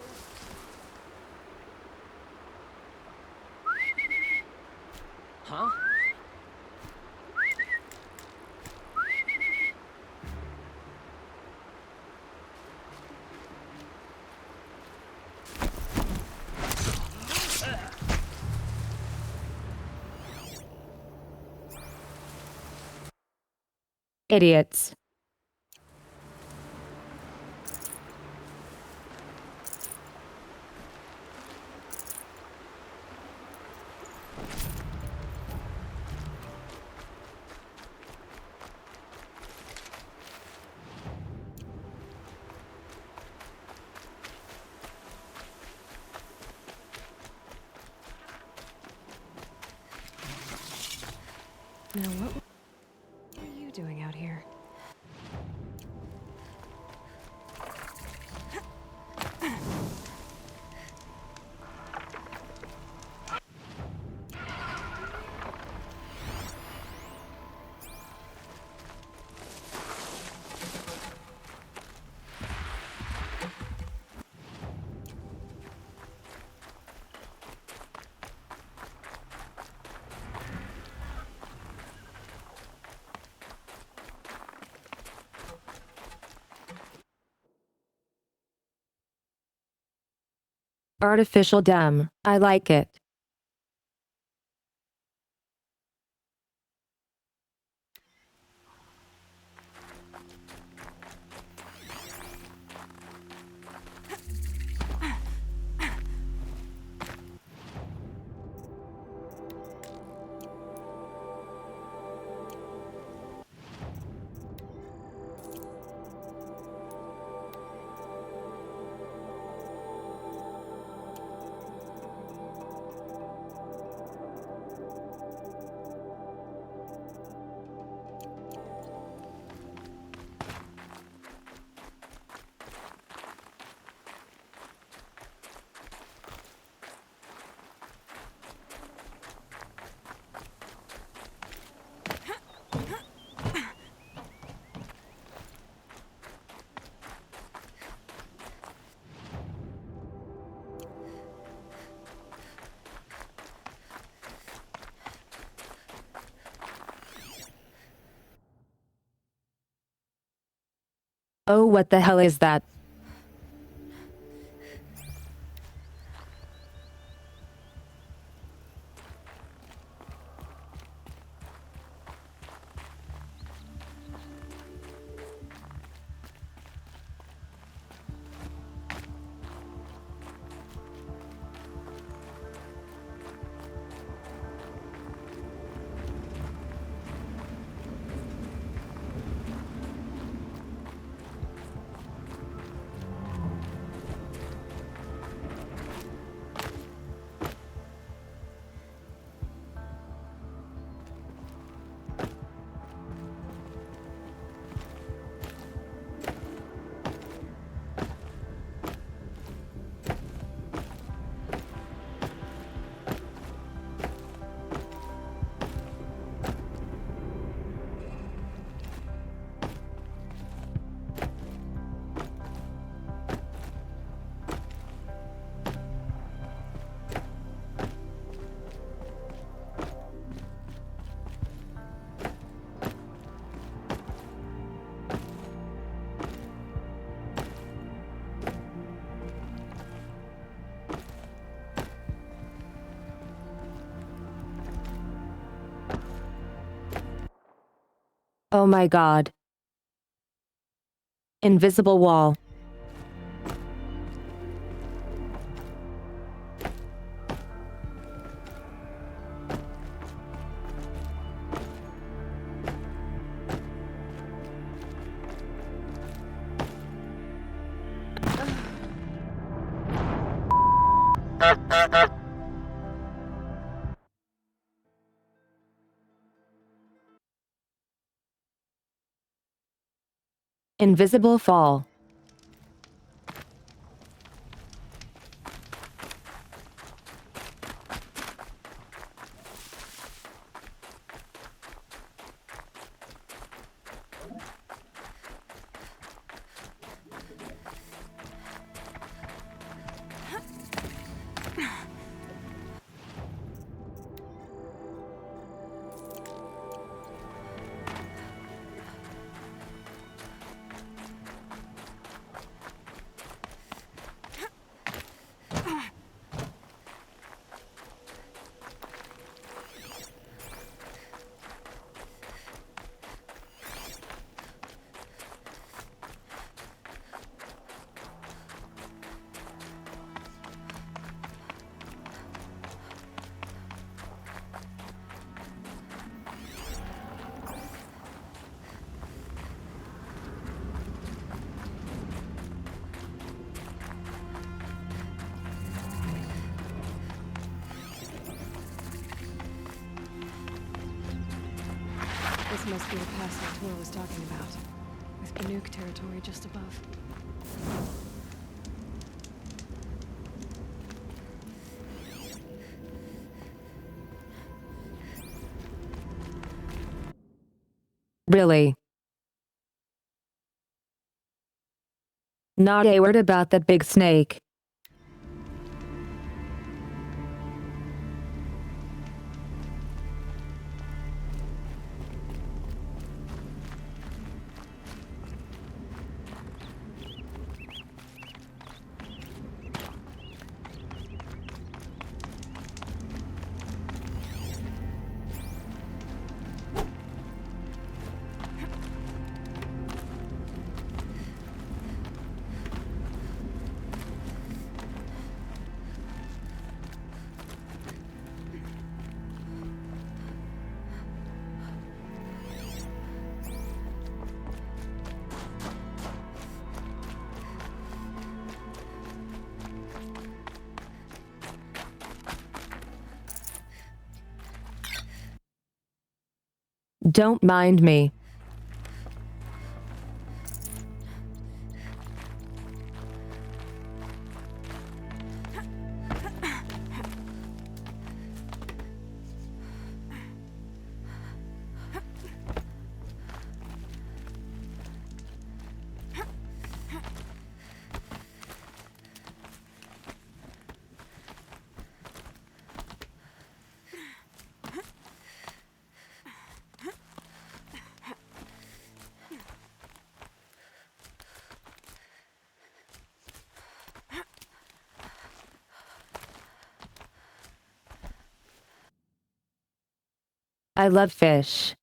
Huh? Idiots. Now what are you doing out here? Artificial dumb. I like it. Oh, what the hell is that? Oh my god. Invisible wall. Invisible fall. must be the pass that Tor was talking about, with Banuk territory just above. Really? Not a word about that big snake. Don't mind me. I love fish.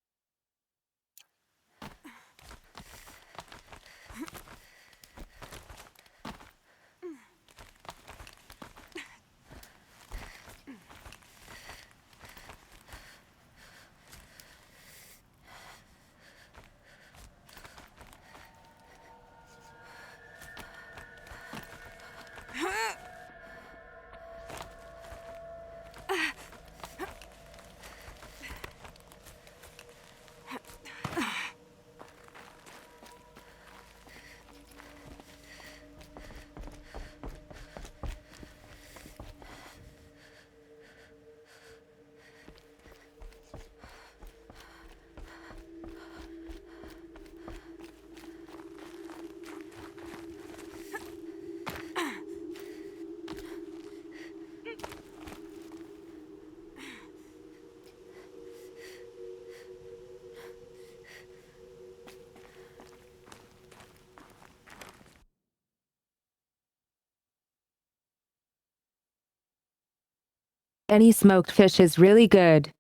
Any smoked fish is really good.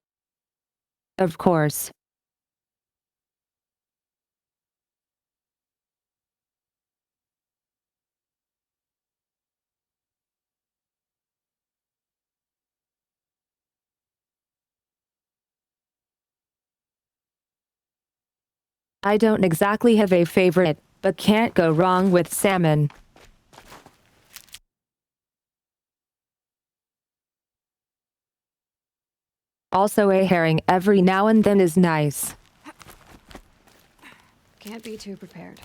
Of course. I don't exactly have a favorite, but can't go wrong with salmon. Also, a herring every now and then is nice. Can't be too prepared.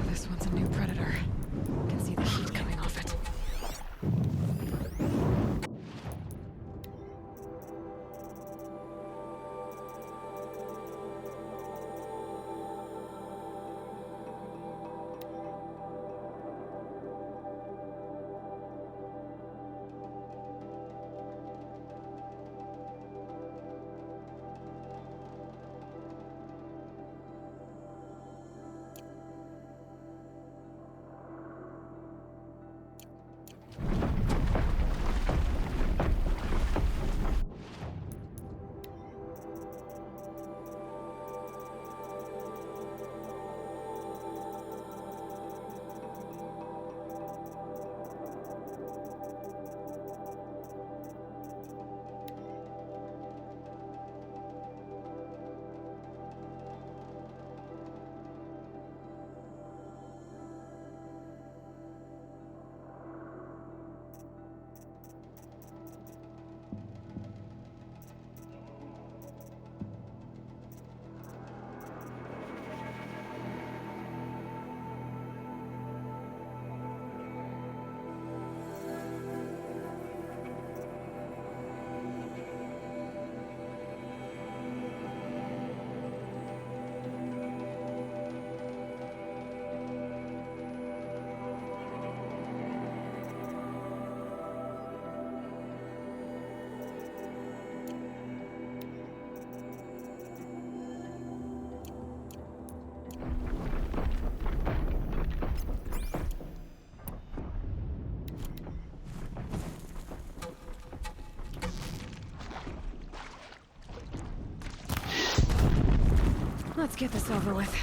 This one's a new present. Let's get this over with.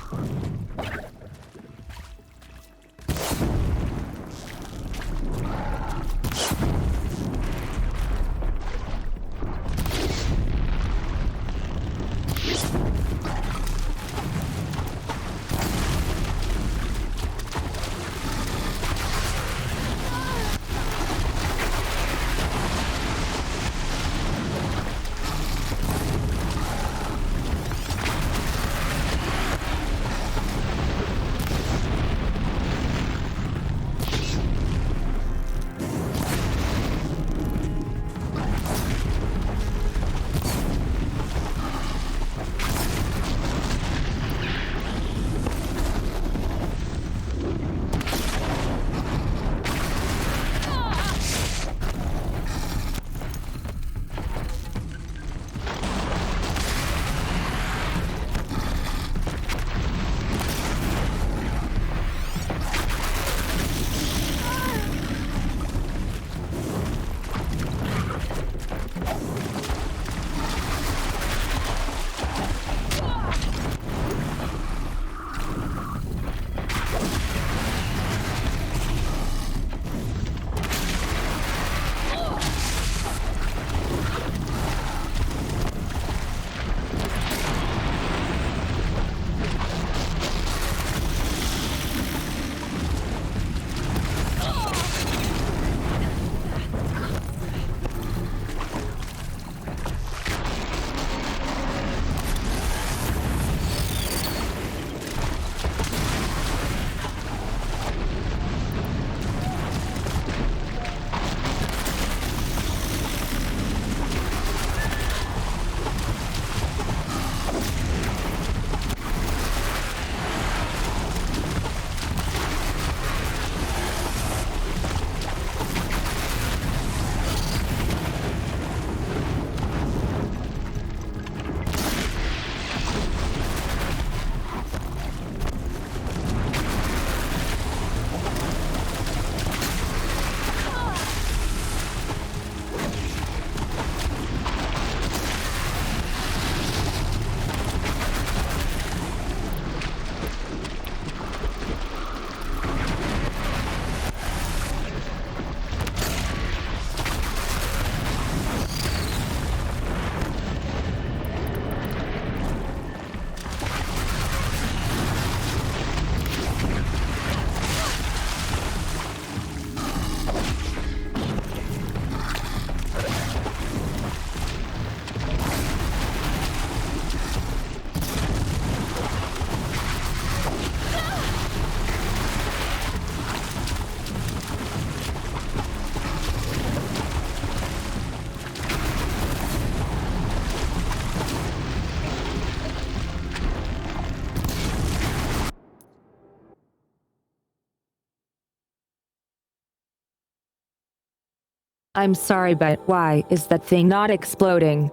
I'm sorry, but why is that thing not exploding?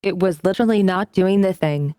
It was literally not doing the thing.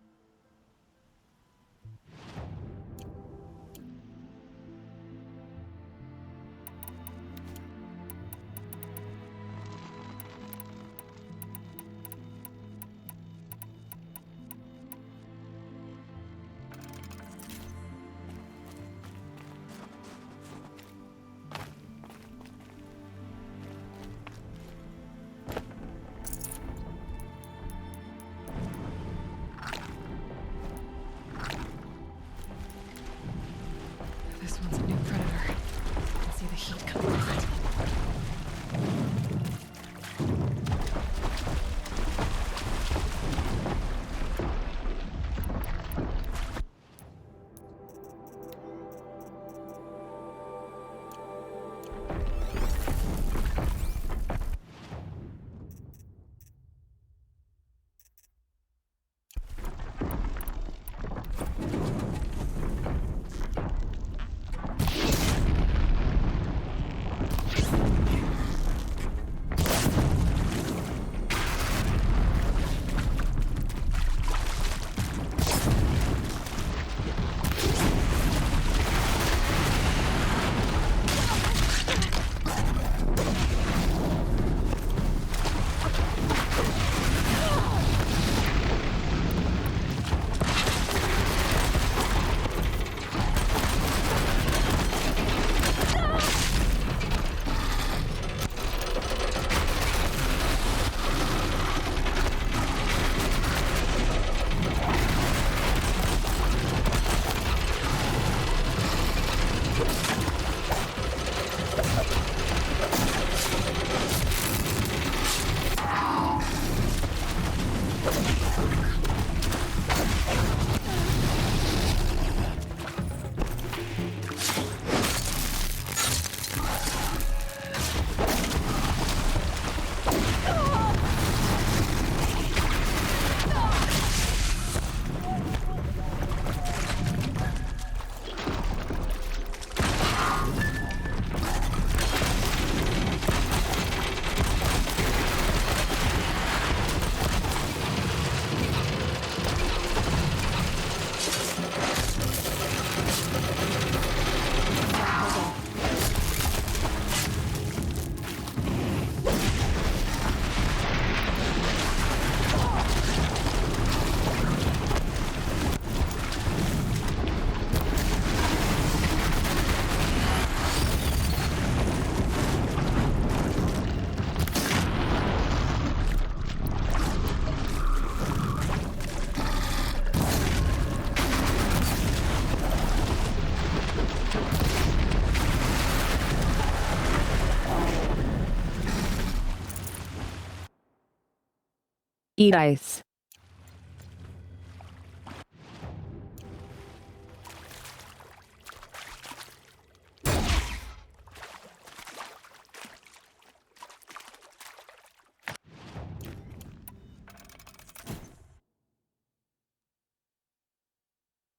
Eat ice.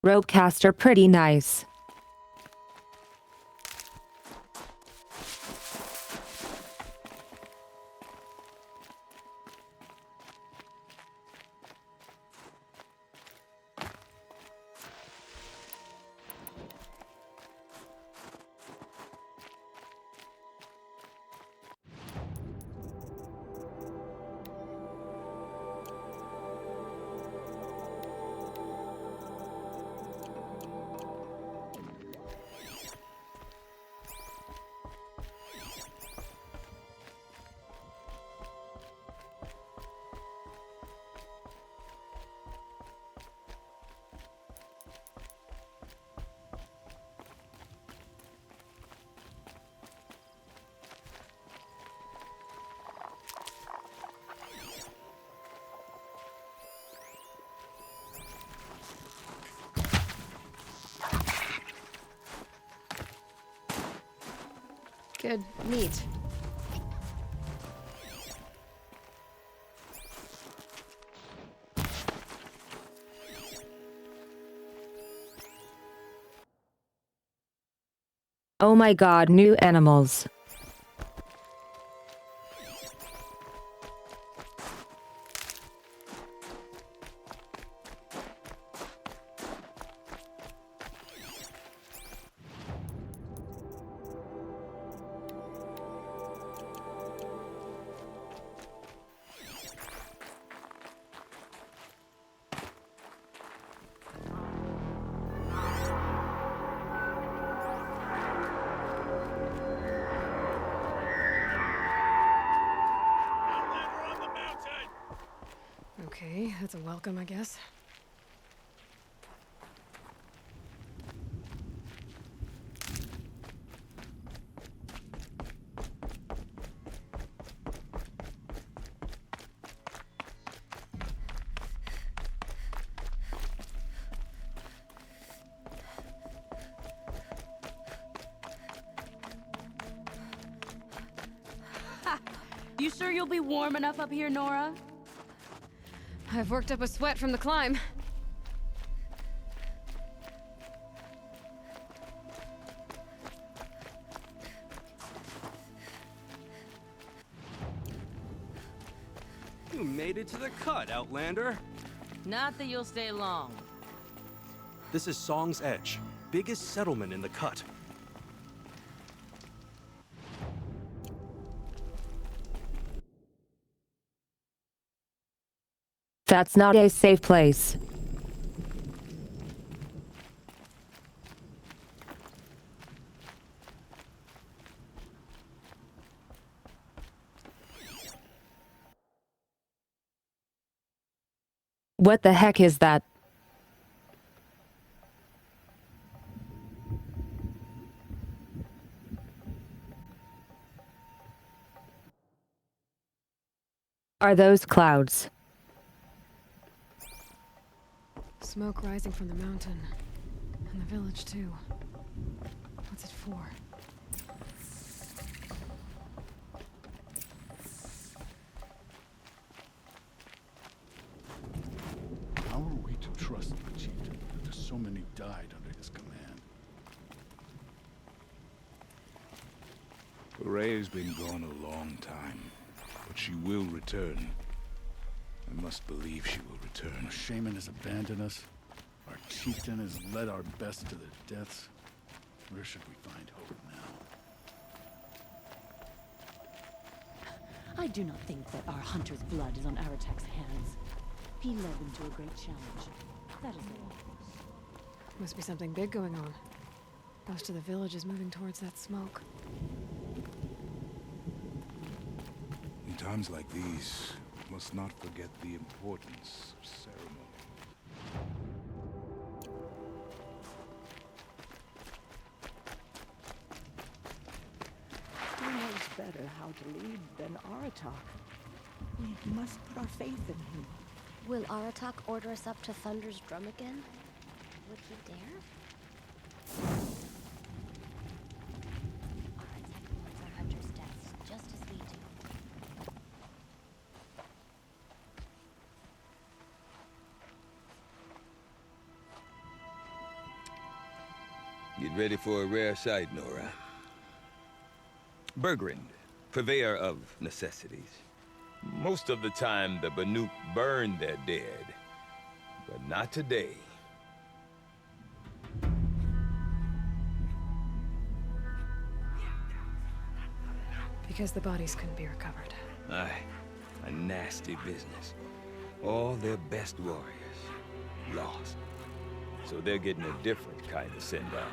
Ropecaster pretty nice. Good. Neat. Oh my god, new animals. Okay, that's a welcome, I guess. You sure you'll be warm enough up here, Nora? I've worked up a sweat from the climb. You made it to the cut, Outlander. Not that you'll stay long. This is Song's Edge, biggest settlement in the cut. That's not a safe place. What the heck is that? Are those clouds? Smoke rising from the mountain. And the village, too. What's it for? How are we to trust the chieftain after so many died under his command? Ray's been gone a long time, but she will return. I must believe she will return. Our shaman has abandoned us. Our chieftain has led our best to their deaths. Where should we find hope now? I do not think that our hunter's blood is on Aratek's hands. He led them to a great challenge. That is all. Must be something big going on. Most of the village is moving towards that smoke. In times like these, we must not forget the importance of ceremony. Who knows better how to lead than Aratak? We must put our faith in him. Will Aratak order us up to Thunder's drum again? Would he dare? Aratak wants our hunters' deaths, just as we do. Get ready for a rare sight, Nora. Bergrand, purveyor of necessities. Most of the time, the Banuk burn their dead. But not today. Because the bodies couldn't be recovered. Aye, a nasty business. All their best warriors lost. So they're getting a different kind of send-off.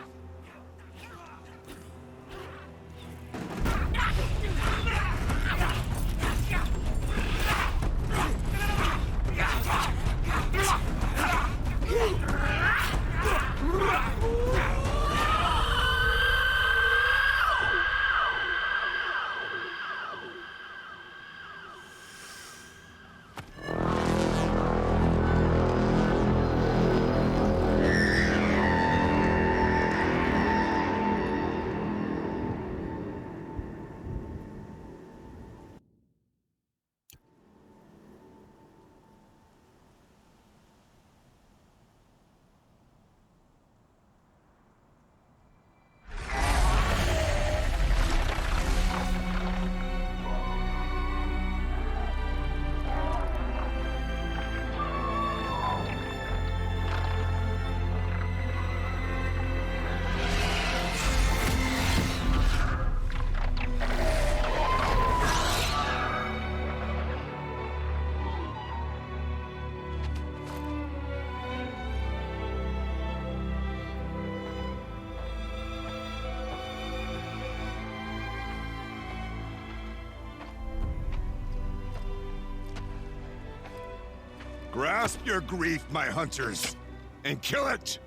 Grasp your grief, my hunters, and kill it!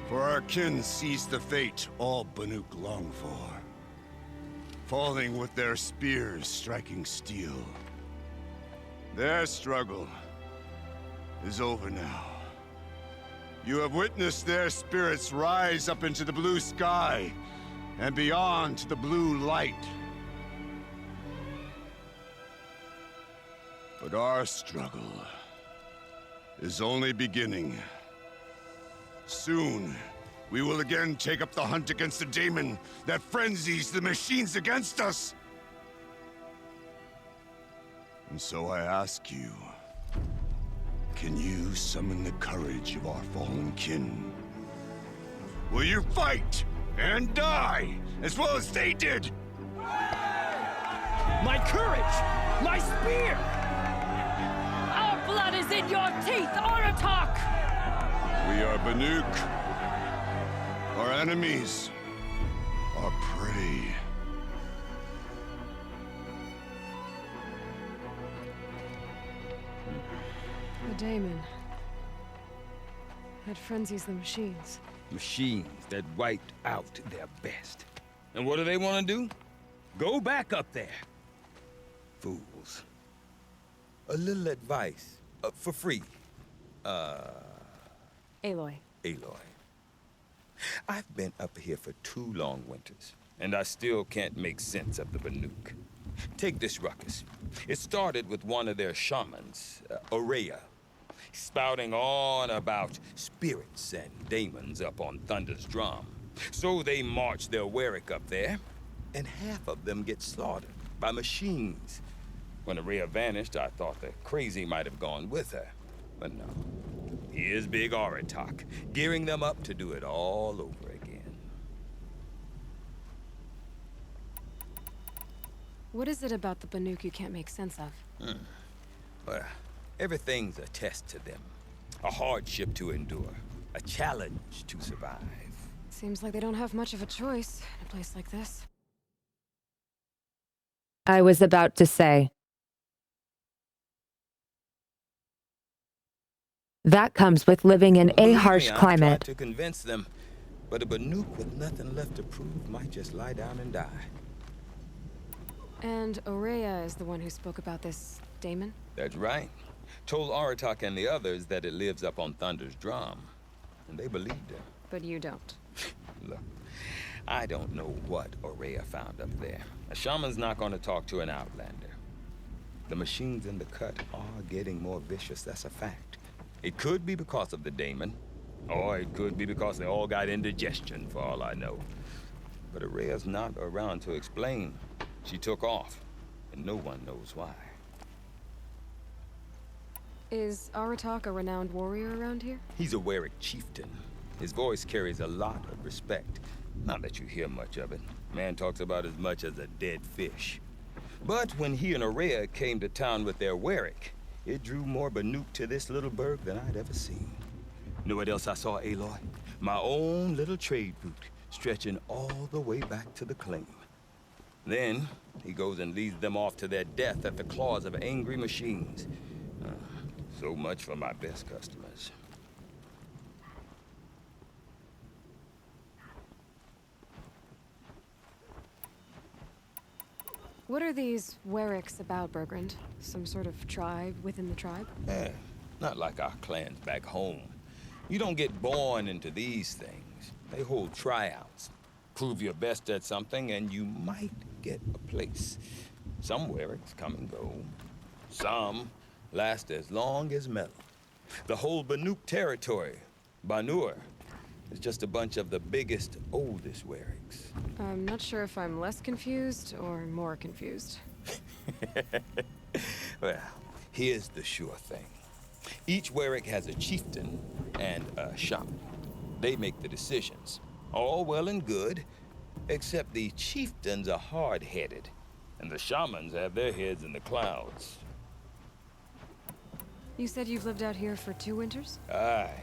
For our kin sees the fate all Banuk long for. Falling with their spears striking steel. Their struggle is over now. You have witnessed their spirits rise up into the blue sky and beyond to the blue light. But our struggle is only beginning. Soon, we will again take up the hunt against the demon that frenzies the machines against us. And so I ask you, can you summon the courage of our fallen kin? Will you fight and die as well as they did? My courage! My spear! Our blood is in your teeth, Aratak! We are Banuk. Our enemies are prey. The daemon. That frenzies the machines. Machines that wiped out their best. And what do they want to do? Go back up there. Fools. A little advice. For free. Aloy. Aloy. I've been up here for 2 long winters, and I still can't make sense of the Banuk. Take this ruckus. It started with one of their shamans, Aurea, spouting on about spirits and demons up on Thunder's drum. So they march their Warwick up there, and half of them get slaughtered by machines. When Aurea vanished, I thought the crazy might have gone with her. But no. Here's Big Aratak, gearing them up to do it all over again. What is it about the Banuk you can't make sense of? Well, everything's a test to them. A hardship to endure. A challenge to survive. Seems like they don't have much of a choice in a place like this. I was about to say. That comes with living in a harsh I've climate. tried to convince them, but a Banuk with nothing left to prove might just lie down and die. And Aurea is the one who spoke about this daemon? That's right. Told Aratak and the others that it lives up on Thunder's drum. And they believed him. But you don't. Look, I don't know what Aurea found up there. A shaman's not going to talk to an outlander. The machines in the cut are getting more vicious, that's a fact. It could be because of the daemon, or it could be because they all got indigestion, for all I know. But Aurea's not around to explain. She took off, and no one knows why. Is Aratak a renowned warrior around here? He's a Warwick chieftain. His voice carries a lot of respect. Not that you hear much of it. Man talks about as much as a dead fish. But when he and Aurea came to town with their Warwick, it drew more Banuk to this little burg than I'd ever seen. Know what else I saw, Aloy? My own little trade route, stretching all the way back to the claim. Then, he goes and leads them off to their death at the claws of angry machines. So much for my best customers. What are these Warwicks about, Bergrand? Some sort of tribe within the tribe? Not like our clans back home. You don't get born into these things. They hold tryouts. Prove your best at something and you might get a place. Some Warwicks come and go. Some last as long as metal. The whole Banuk territory, Banur, is just a bunch of the biggest, oldest Warwicks. I'm not sure if I'm less confused or more confused. Well, here's the sure thing. Each Warwick has a chieftain and a shaman. They make the decisions. All well and good, except the chieftains are hard-headed, and the shamans have their heads in the clouds. You said you've lived out here for 2 winters? Aye.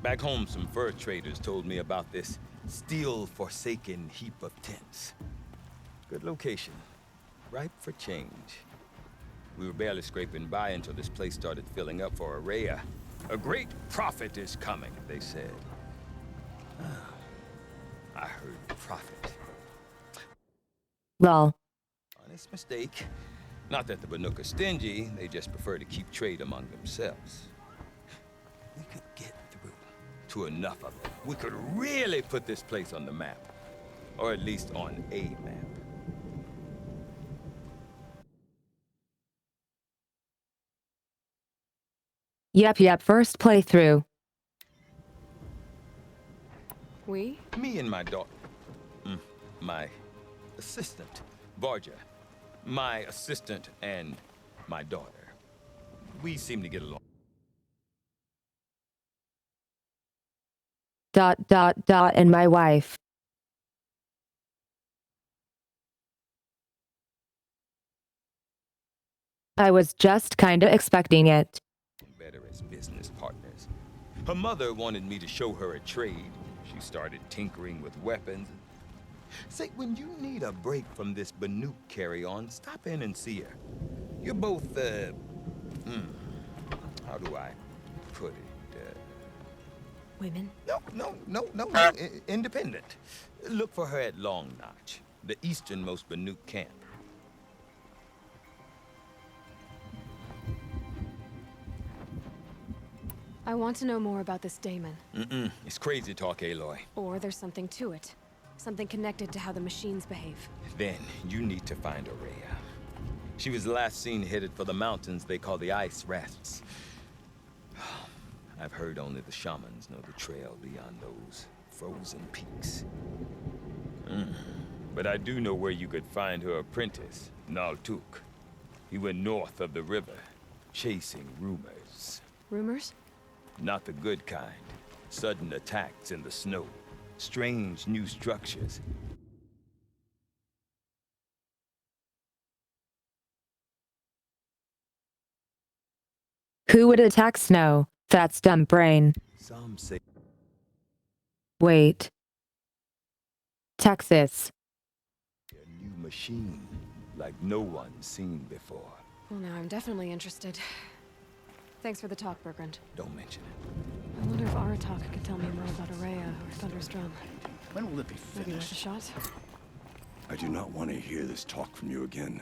Back home, some fur traders told me about this steel-forsaken heap of tents. Good location. Ripe for change. We were barely scraping by until this place started filling up for Aurea. A great prophet is coming, they said. I heard prophet. Lol. Honest mistake. Not that the Banuk are stingy, they just prefer to keep trade among themselves. We could get through to enough of them. We could really put this place on the map. Or at least on a map. Yep, first playthrough. We? Me and my daughter. My assistant, Varja. My assistant and my daughter. We seem to get along. ... and my wife. I was just kinda expecting it. Better as business partners. Her mother wanted me to show her a trade. She started tinkering with weapons. Say, when you need a break from this Banuk carry-on, stop in and see her. You're both, how do I put it? Women? No. Independent. Look for her at Long Notch, the easternmost Banuk camp. I want to know more about this daemon. It's crazy talk, Aloy. Or there's something to it. Something connected to how the machines behave. Then you need to find Aurea. She was last seen headed for the mountains they call the Ice Rafts. I've heard only the shamans know the trail beyond those frozen peaks. But I do know where you could find her apprentice, Naltuk. He went north of the river, chasing rumors. Rumors? Not the good kind. Sudden attacks in the snow. Strange new structures. Who would attack snow? That's dumb brain. Some say... Wait. Texas. A new machine, like no one's seen before. Well, now I'm definitely interested. Thanks for the talk, Bergrand. Don't mention it. I wonder if Aratak could tell me more about Aurea or Thunder's Drum. When will it be Maybe worth finished? a shot? I do not want to hear this talk from you again.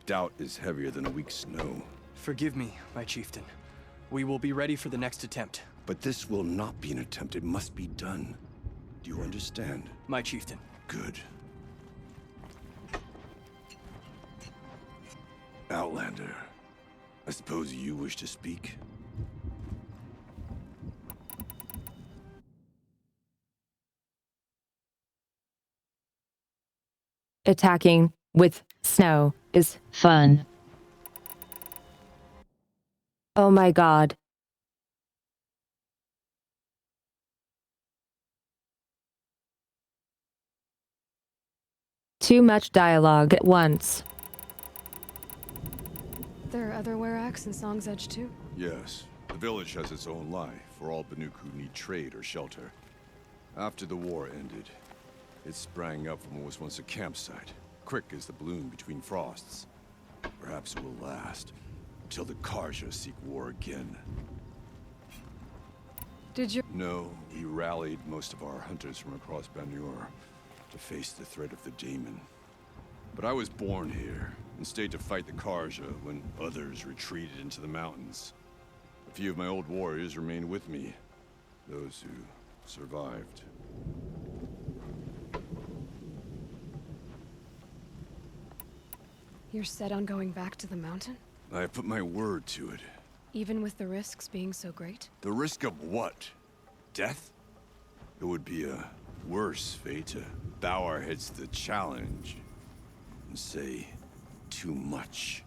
Doubt is heavier than a week's snow. Forgive me, my chieftain. We will be ready for the next attempt. But this will not be an attempt. It must be done. Do you understand? My chieftain. Good. Outlander, I suppose you wish to speak? Attacking with snow is fun. Oh my god. Too much dialogue at once. There are other Weraks in Song's Edge too? Yes. The village has its own life for all Banuk who need trade or shelter. After the war ended, it sprang up from what was once a campsite, quick as the bloom between frosts. Perhaps it will last, until the Karja seek war again. Did you— No, we rallied most of our hunters from across Banur to face the threat of the Daemon. But I was born here, and stayed to fight the Karja when others retreated into the mountains. A few of my old warriors remained with me, those who survived. You're set on going back to the mountain? I have put my word to it. Even with the risks being so great? The risk of what? Death? It would be a worse fate to bow our heads to the challenge and say too much.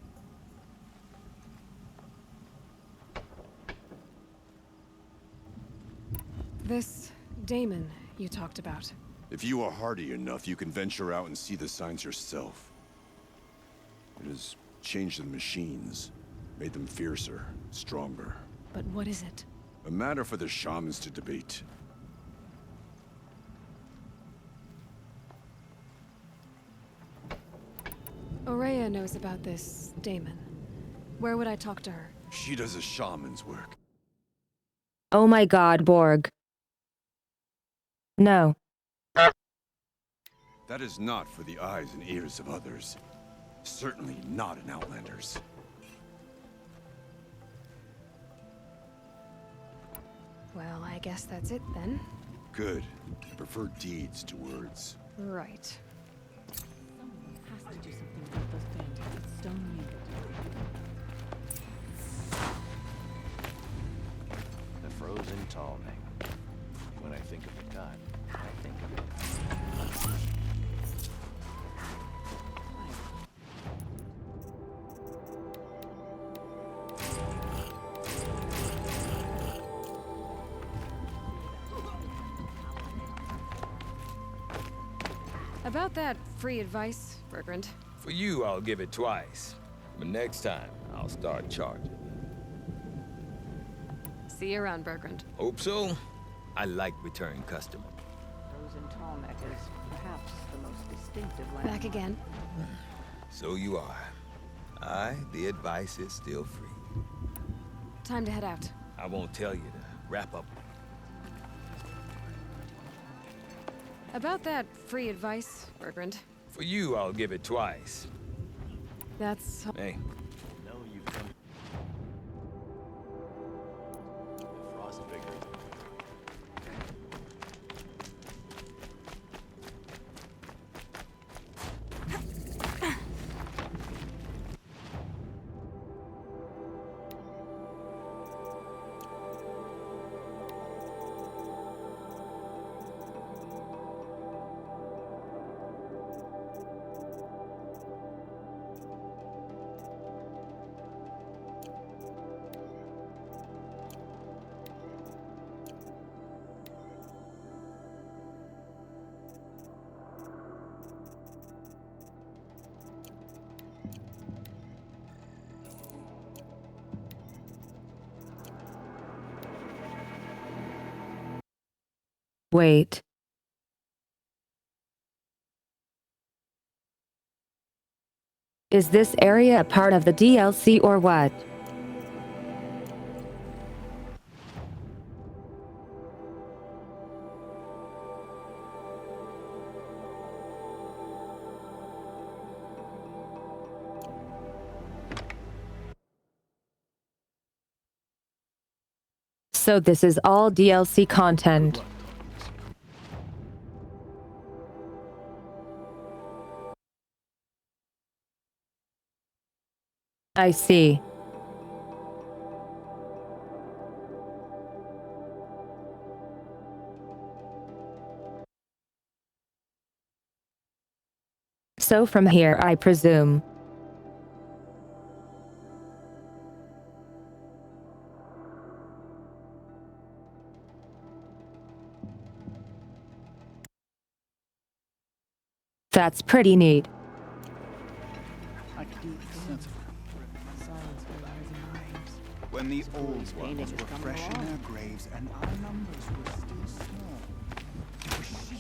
This Daemon you talked about. If you are hardy enough, you can venture out and see the signs yourself. It has changed the machines, made them fiercer, stronger. But what is it? A matter for the shamans to debate. Aurea knows about this Daemon. Where would I talk to her? She does a shaman's work. Oh my god, Borg. No. That is not for the eyes and ears of others. Certainly not an Outlander's. Well, I guess that's it then. Good. I prefer deeds to words. Right. Someone has to do something about those bandits at Stone Muir. The frozen Tallneck. When I think of the cut, I think of it. About that free advice, Bergrand. For you, I'll give it twice. But next time, I'll start charging. See you around, Bergrand. Hope so. I like return customers. Frozen Tallneck is perhaps the most distinctive landmark. Back again. So you are. The advice is still free. Time to head out. I won't tell you to wrap up. About that free advice, Bergrand. For you, I'll give it twice. That's... Hey. No, you've come. The frost vigor. Wait. Is this area a part of the DLC or what? So this is all DLC content. I see. So from here, I presume. That's pretty neat. I can deep sense of When the old ones were fresh in their graves and our numbers were still small, it was she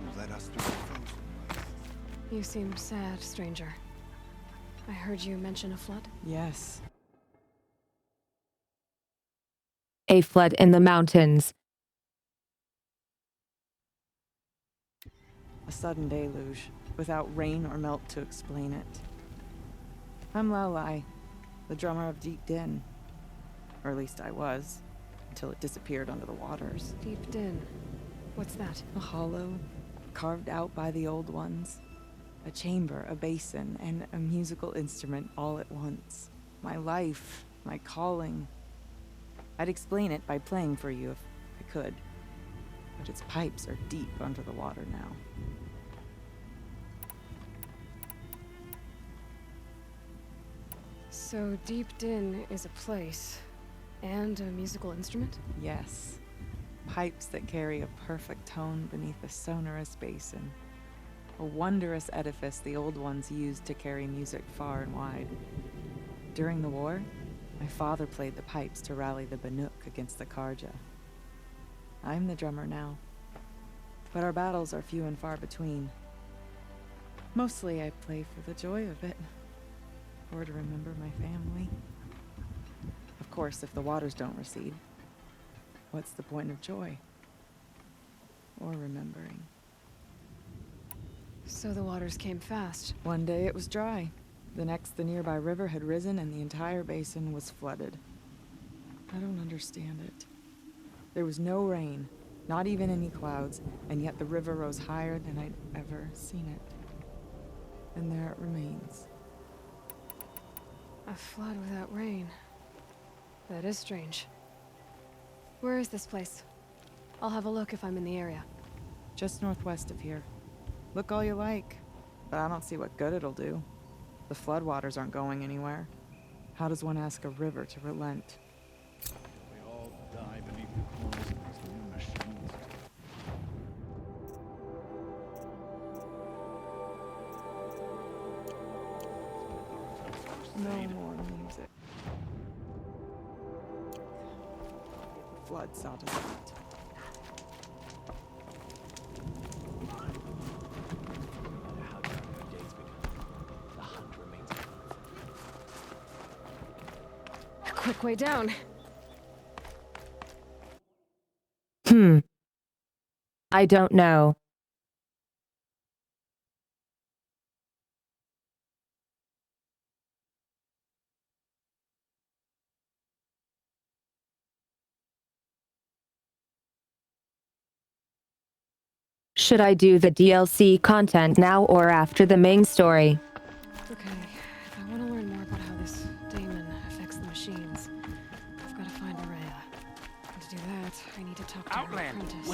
who led us through the frozen waste. You seem sad, stranger. I heard you mention a flood? Yes. A flood in the mountains. A sudden deluge, without rain or melt to explain it. I'm Laolai, the drummer of Deep Din. Or at least I was, until it disappeared under the waters. Deep Din. What's that? A hollow, carved out by the old ones. A chamber, a basin, and a musical instrument all at once. My life, my calling. I'd explain it by playing for you if I could. But its pipes are deep under the water now. So Deep Din is a place, and a musical instrument? Yes. Pipes that carry a perfect tone beneath a sonorous basin. A wondrous edifice the old ones used to carry music far and wide. During the war, my father played the pipes to rally the Banuk against the Karja. I'm the drummer now, but our battles are few and far between. Mostly I play for the joy of it, or to remember my family. Of course, if the waters don't recede, what's the point of joy? Or remembering? So the waters came fast. One day it was dry. The next, the nearby river had risen and the entire basin was flooded. I don't understand it. There was no rain, not even any clouds, and yet the river rose higher than I'd ever seen it. And there it remains. A flood without rain. That is strange. Where is this place? I'll have a look if I'm in the area. Just northwest of here. Look all you like, but I don't see what good it'll do. The floodwaters aren't going anywhere. How does one ask a river to relent? They all die beneath the corners of these new machines. No more music. The flood saw to that. How dark your days become. The hunt remains A quick way down. I don't know. Should I do the DLC content now or after the main story? Okay, if I want to learn more about how this daemon affects the machines, I've got to find Araya. And to do that, I need to talk to Outlander, her apprentice.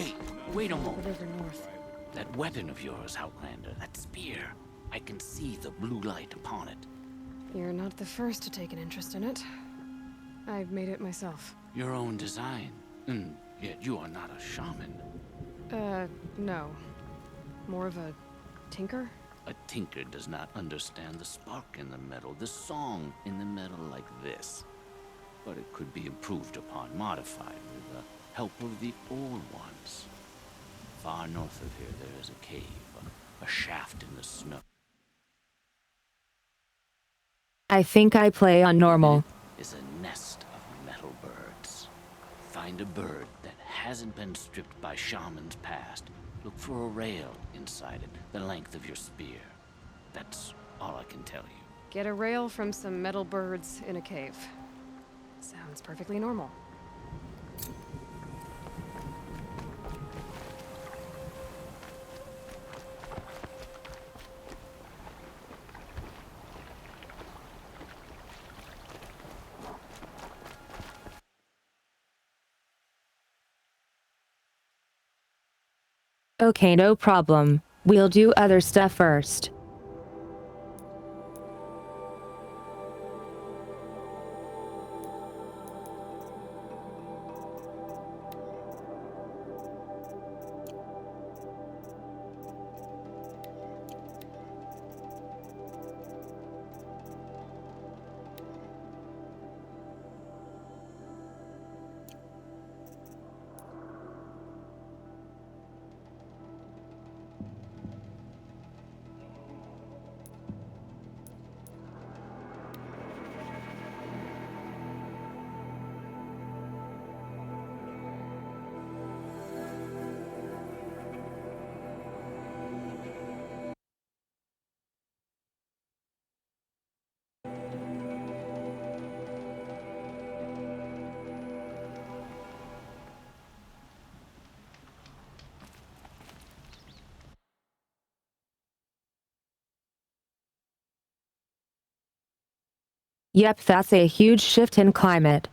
wait a Follow moment. the river north. That weapon of yours, Outlander, that spear. I can see the blue light upon it. You're not the first to take an interest in it. I've made it myself. Your own design. And yet you are not a shaman. No. More of a tinker? A tinker does not understand the spark in the metal, the song in the metal like this. But it could be improved upon, modified with the help of the old ones. Far north of here there is a cave, a shaft in the snow. I think I play on normal. Is a nest of metal birds. Find a bird that hasn't been stripped by shamans past. Look for a rail inside it, the length of your spear. That's all I can tell you. Get a rail from some metal birds in a cave. Sounds perfectly normal. Okay, no problem. We'll do other stuff first. Yep, that's a huge shift in climate.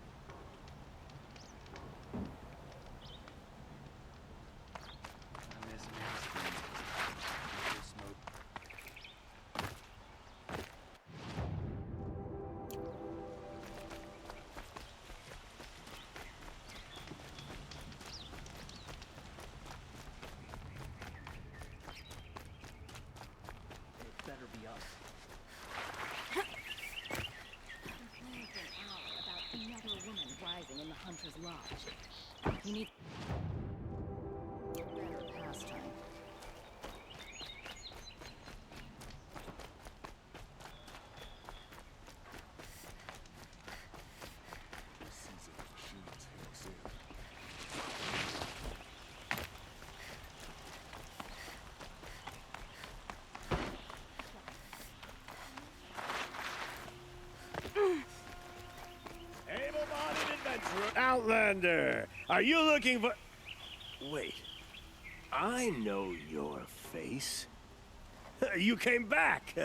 It better be us. About another woman rising in the Hunter's Lodge. You need better pastime. Able-bodied adventurer Outlander, are you looking for... Wait, I know your face. You came back.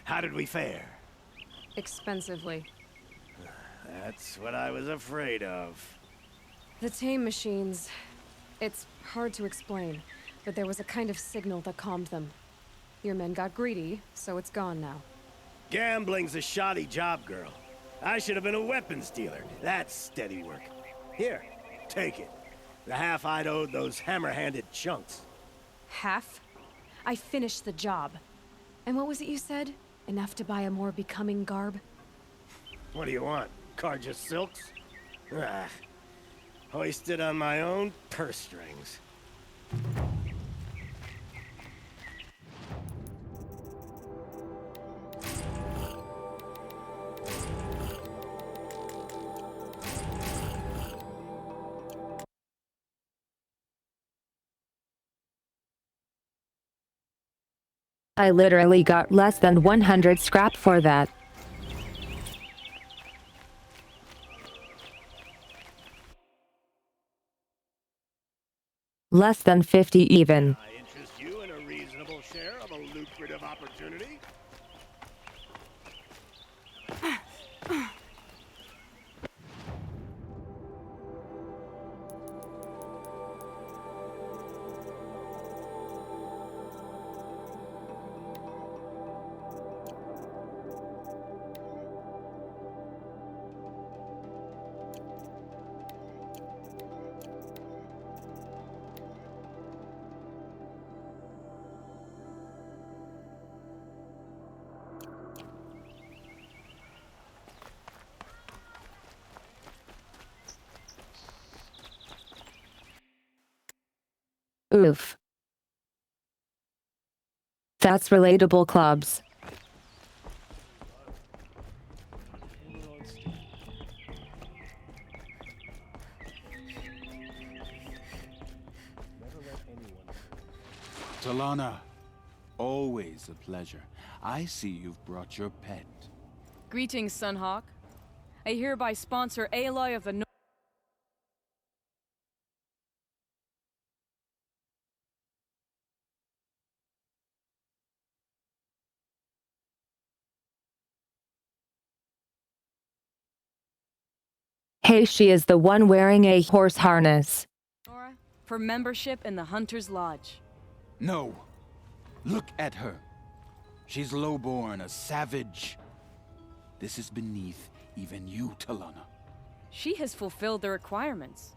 How did we fare? Expensively. That's what I was afraid of. The tame machines. It's hard to explain, but there was a kind of signal that calmed them. Your men got greedy, so it's gone now. Gambling's a shoddy job, girl. I should have been a weapons dealer. That's steady work. Here, take it. The half I'd owed those hammer-handed chunks. Half? I finished the job. And what was it you said? Enough to buy a more becoming garb? What do you want? Carja silks? Ah, hoisted on my own purse strings. I literally got less than 100 scrap for that. Less than 50 even. I interest you in a reasonable share of a lucrative opportunity? Oof. That's relatable clubs. Talana, always a pleasure. I see you've brought your pet. Greetings, Sunhawk. I hereby sponsor Aloy of the North. Hey, she is the one wearing a horse harness. For membership in the Hunter's Lodge. No. Look at her. She's lowborn, a savage. This is beneath even you, Talana. She has fulfilled the requirements.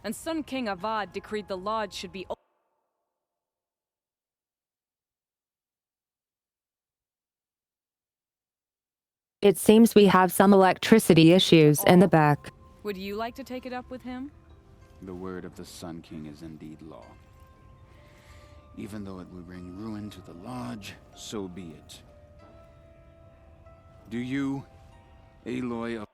And Sun King Avad decreed the lodge should be It seems we have some electricity issues in the back. Would you like to take it up with him? The word of the Sun King is indeed law. Even though it will bring ruin to the lodge, so be it. Do you, Aloy of...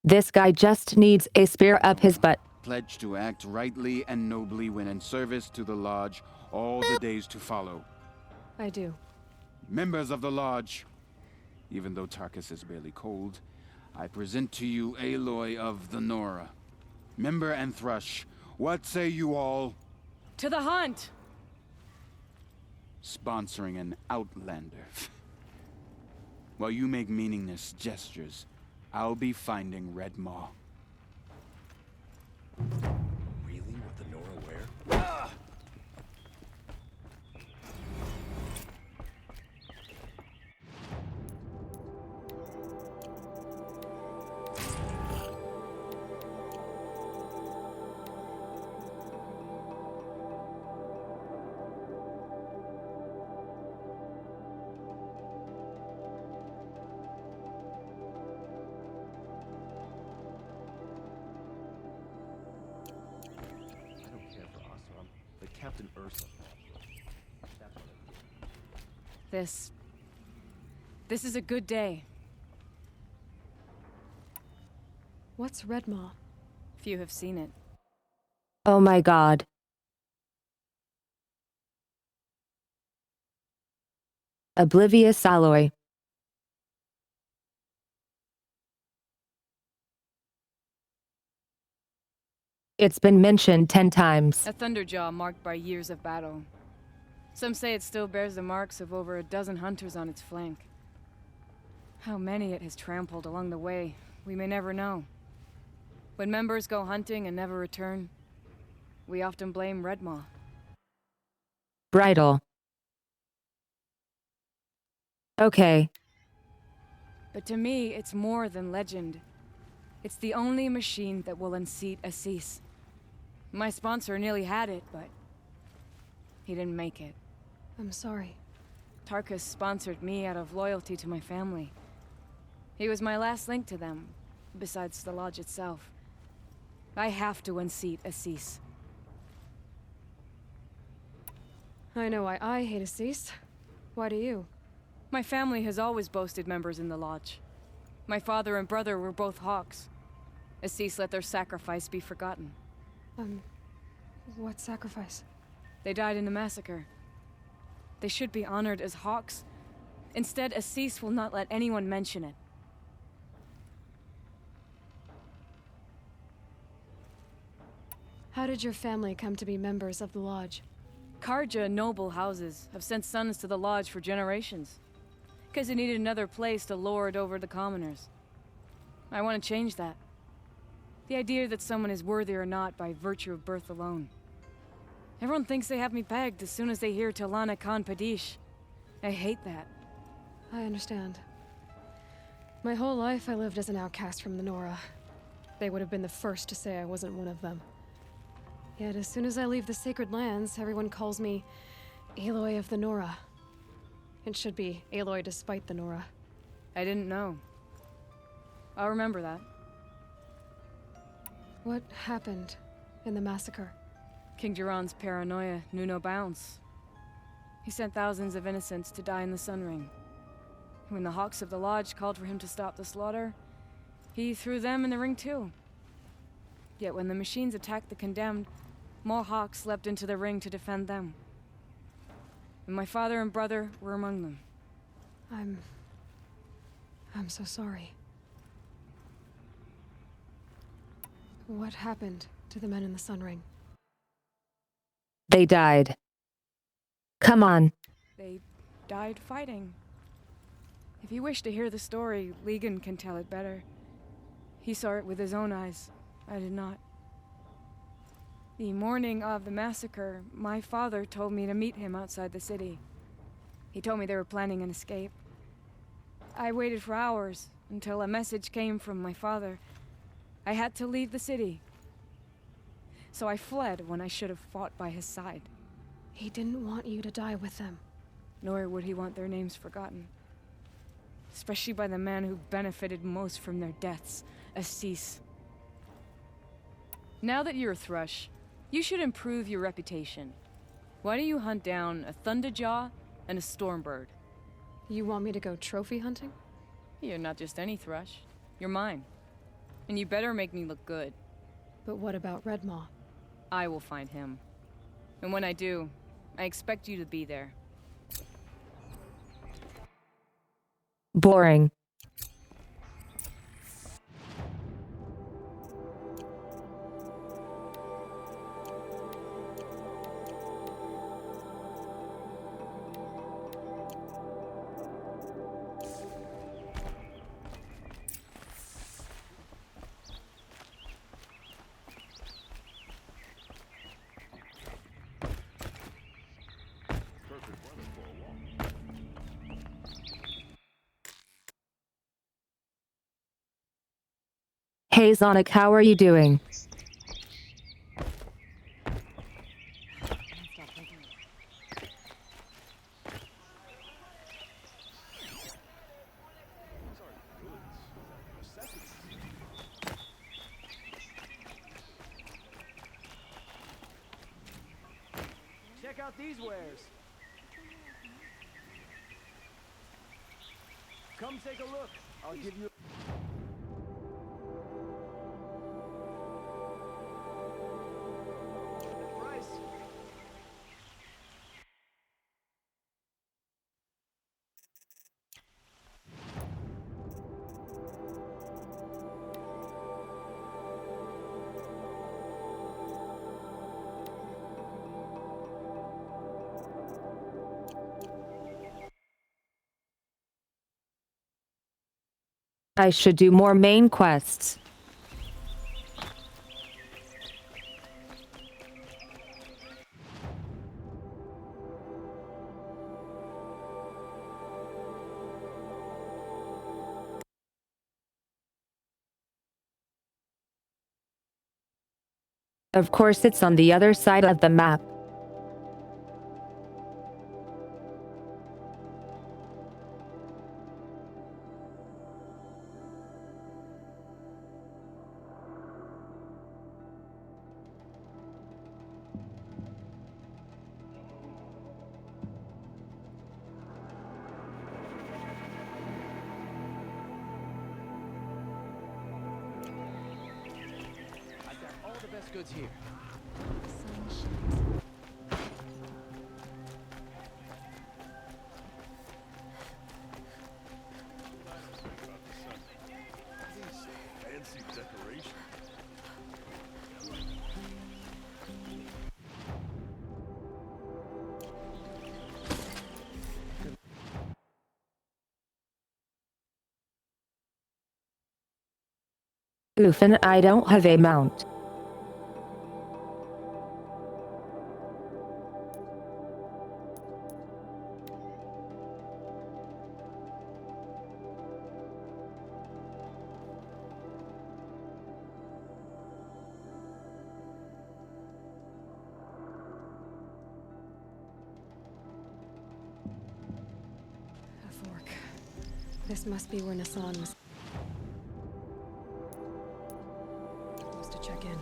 This guy just needs a spear up his butt. Pledge to act rightly and nobly when in service to the lodge all the days to follow? I do. Members of the lodge, even though Tarkus is barely cold, I present to you Aloy of the Nora. Member and Thrush, what say you all? To the hunt! Sponsoring an outlander. While you make meaningless gestures, I'll be finding Red Maw. Really? What the Nora wear? Captain Ursa. This is a good day. What's Red Maw? Few have seen it. Oh my god. Oblivious Alloy. It's been mentioned 10 times. A thunderjaw marked by years of battle. Some say it still bears the marks of over a dozen hunters on its flank. How many it has trampled along the way, we may never know. When members go hunting and never return, we often blame Red Maw. Bridal. Okay. But to me, it's more than legend. It's the only machine that will unseat Assis. My sponsor nearly had it, but he didn't make it. I'm sorry. Tarkus sponsored me out of loyalty to my family. He was my last link to them, besides the lodge itself. I have to unseat Assis. I know why I hate Assis. Why do you? My family has always boasted members in the lodge. My father and brother were both hawks. Assis let their sacrifice be forgotten. What sacrifice? They died in a massacre. They should be honored as hawks. Instead, Assis will not let anyone mention it. How did your family come to be members of the lodge? Karja noble houses have sent sons to the lodge for generations. Because they needed another place to lord over the commoners. I want to change that. The idea that someone is worthy or not by virtue of birth alone. Everyone thinks they have me pegged as soon as they hear Talana Khan Padish. I hate that. I understand. My whole life I lived as an outcast from the Nora. They would have been the first to say I wasn't one of them. Yet as soon as I leave the sacred lands, everyone calls me Aloy of the Nora. It should be Aloy despite the Nora. I didn't know. I'll remember that. What happened in the massacre? King Jiran's paranoia knew no bounds. He sent thousands of innocents to die in the Sun Ring. When the Hawks of the Lodge called for him to stop the slaughter, he threw them in the ring too. Yet when the machines attacked the condemned, more Hawks leapt into the ring to defend them. And my father and brother were among them. I'm so sorry. What happened to the men in the Sun Ring? They died. Come on. They died fighting. If you wish to hear the story, Legan can tell it better. He saw it with his own eyes. I did not. The morning of the massacre, my father told me to meet him outside the city. He told me they were planning an escape. I waited for hours until a message came from my father. I had to leave the city. So I fled when I should have fought by his side. He didn't want you to die with them. Nor would he want their names forgotten. Especially by the man who benefited most from their deaths, Assis. Now that you're a Thrush, you should improve your reputation. Why don't you hunt down a Thunderjaw and a Stormbird? You want me to go trophy hunting? You're not just any Thrush. You're mine. And you better make me look good. But what about Redmaw? I will find him. And when I do, I expect you to be there. Boring. Hey Zonic, how are you doing? Check out these wares. Come take a look. I'll give you. Price. I should do more main quests. Of course, it's on the other side of the map. I've got all the best goods here. Fancy decoration. Oof, and I don't have a mount. A fork. This must be where Nassan was. Supposed to check in.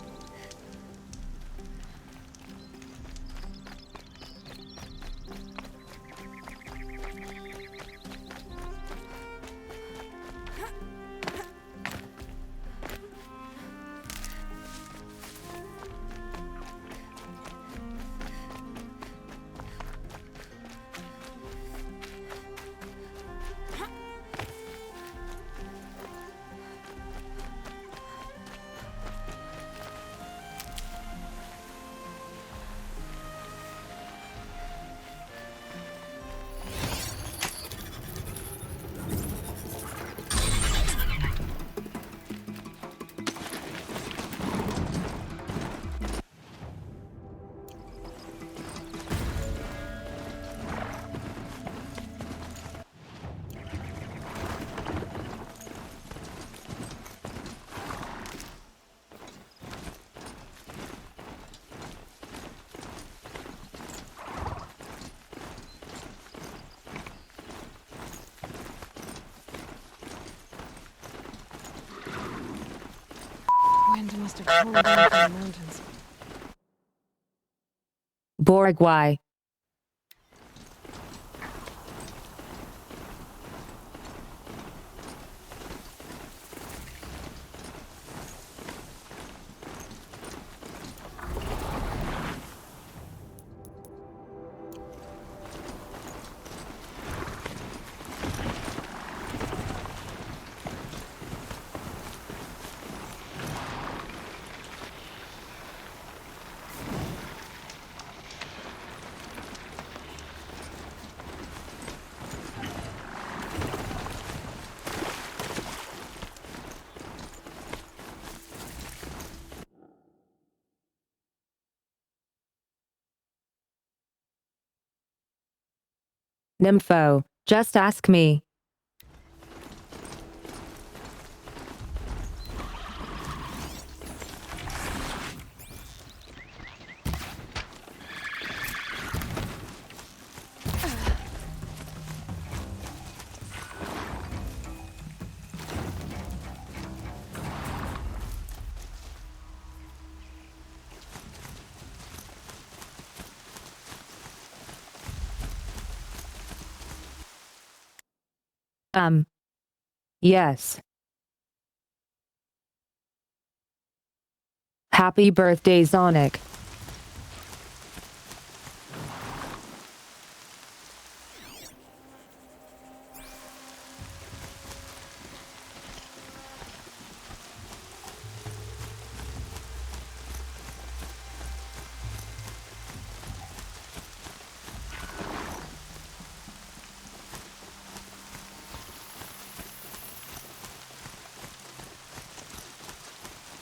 must have torn down from the mountains. Borgwai. Nympho, just ask me. Yes. Happy birthday, Sonic.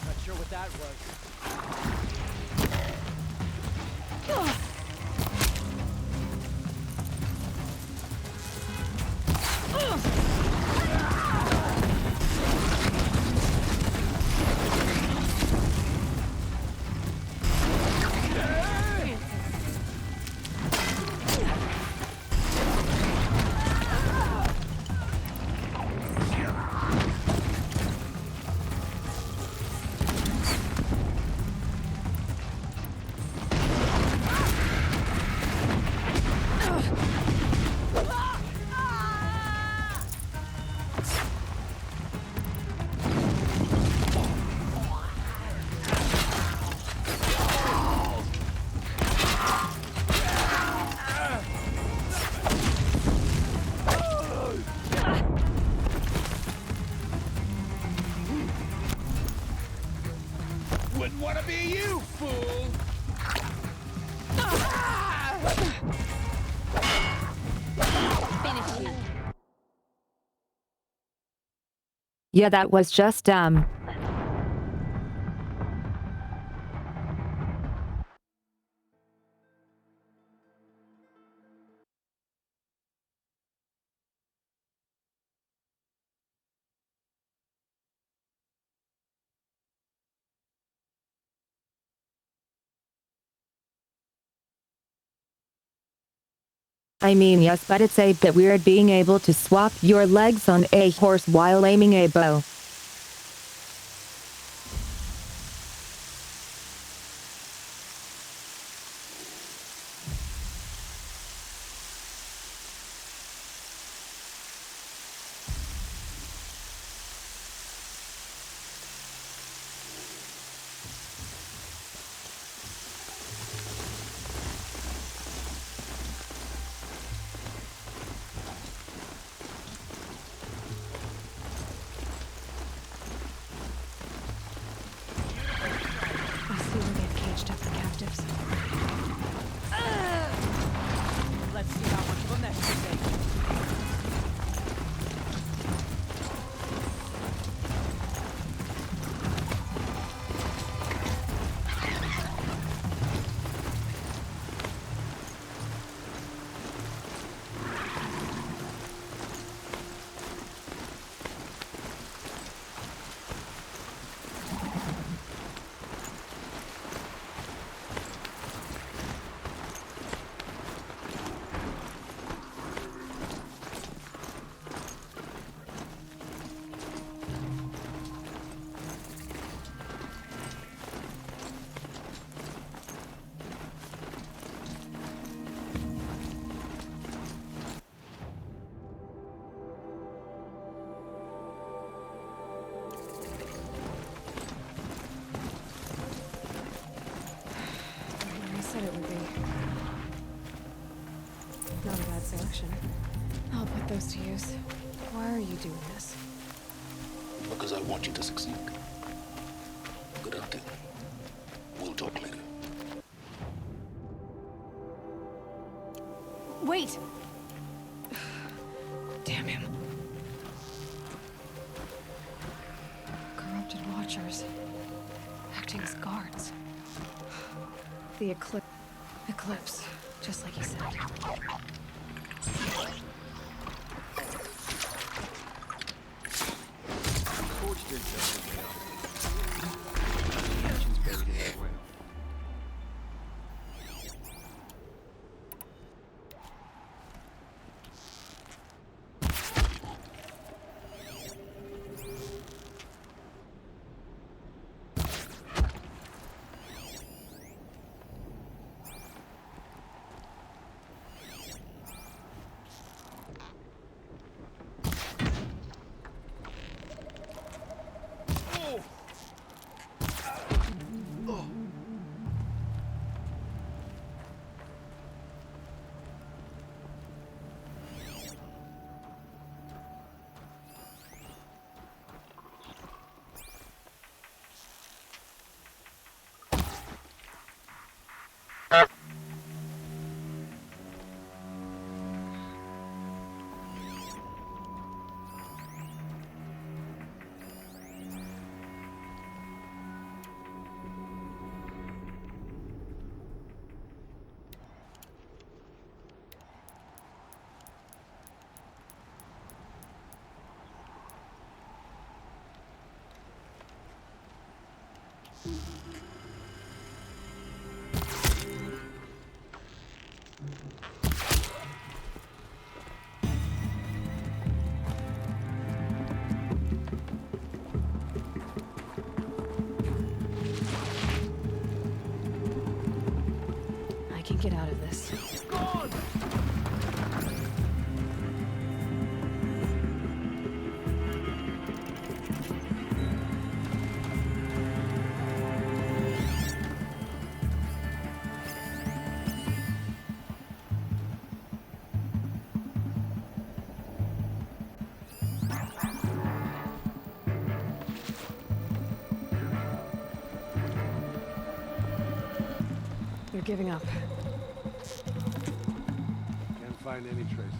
Not sure what that was. Wouldn't want to be you, fool! Finish him. Yeah, that was just I mean, yes, but it's a bit weird being able to swap your legs on a horse while aiming a bow. bad selection. I'll put those to use. Why are you doing this? Because I want you to succeed. Good hunting. We'll talk later. Wait! Damn him. Corrupted watchers. Acting as guards. The eclipse, just like he said. Forge did something else. The ancients buried it that way. I can get out of this. They're giving up. Can't find any traces.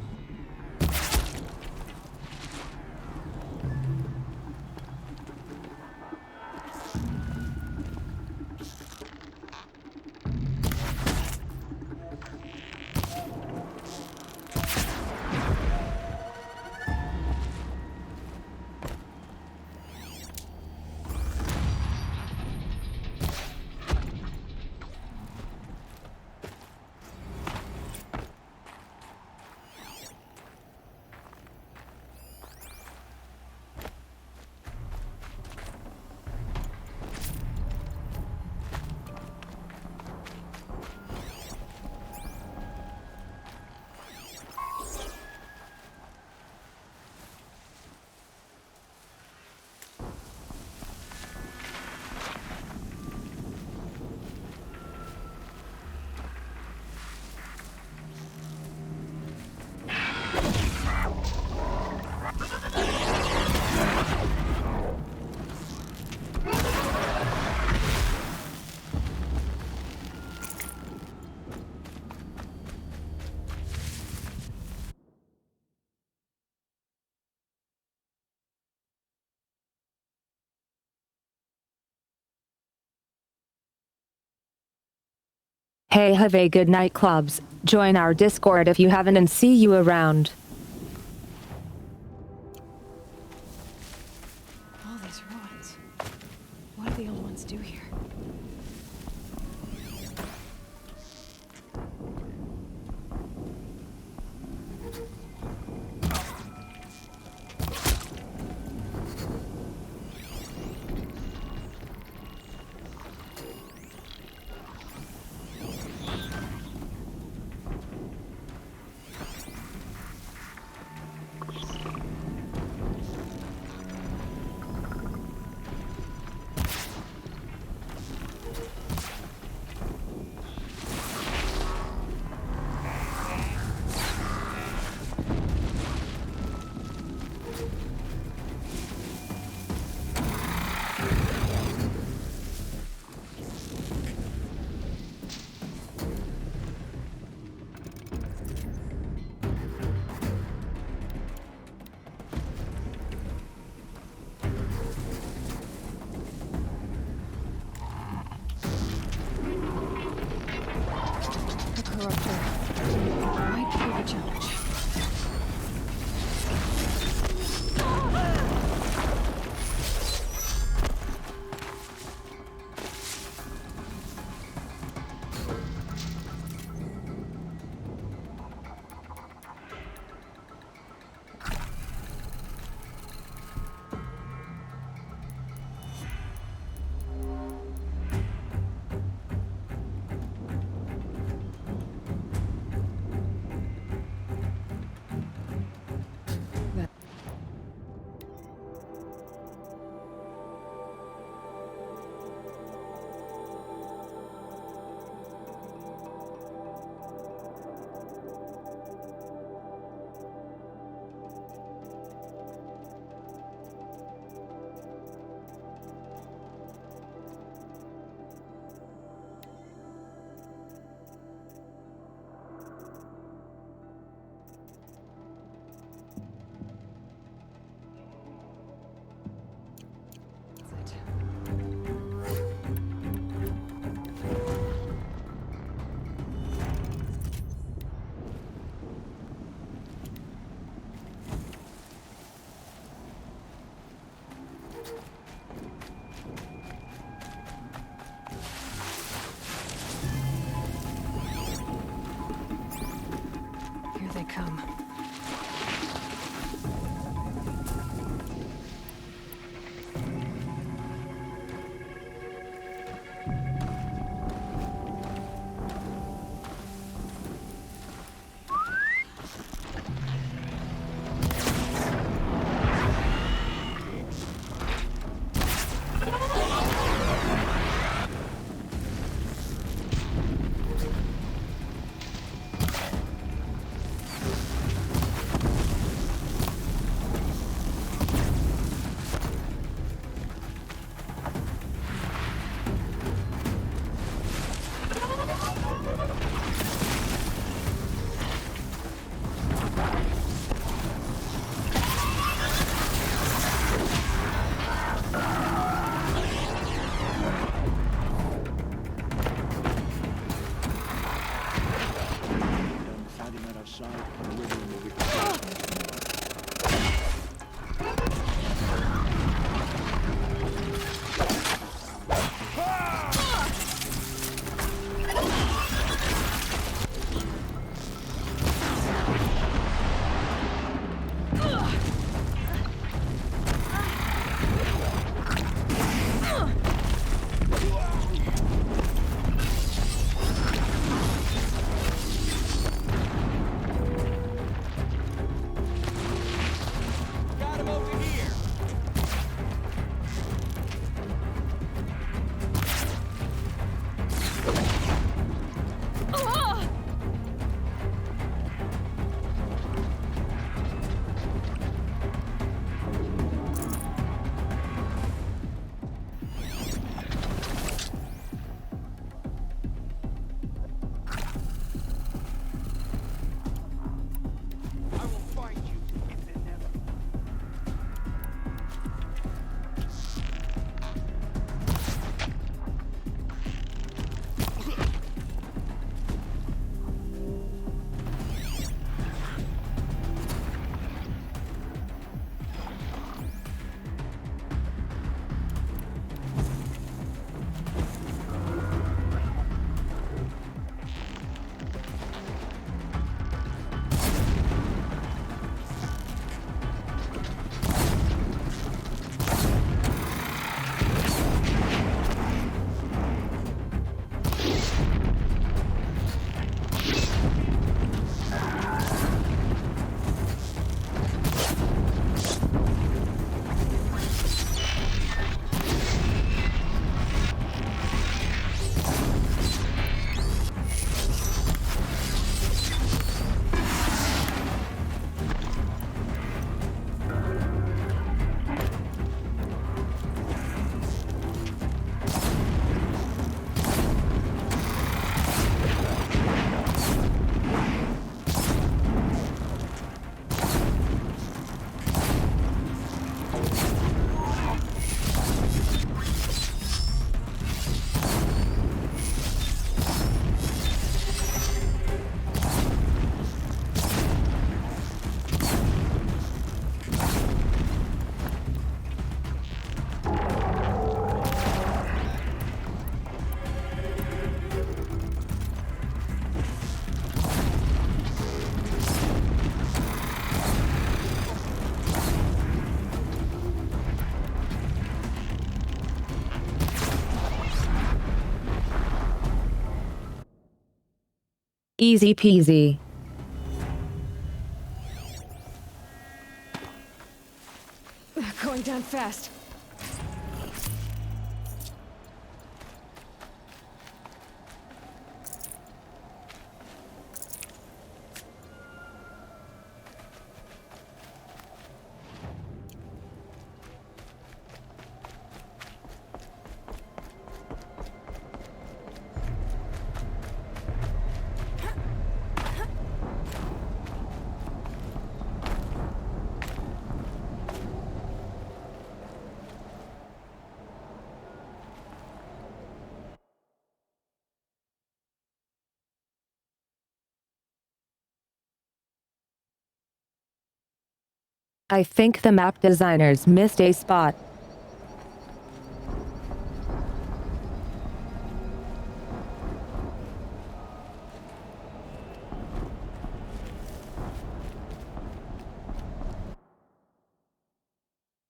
Hey, have a good night, clubs. Join our Discord if you haven't and see you around. All these ruins. What do the old ones do here? interrupter might prove a challenge. Here they come. Easy peasy. Going down fast. I think the map designers missed a spot.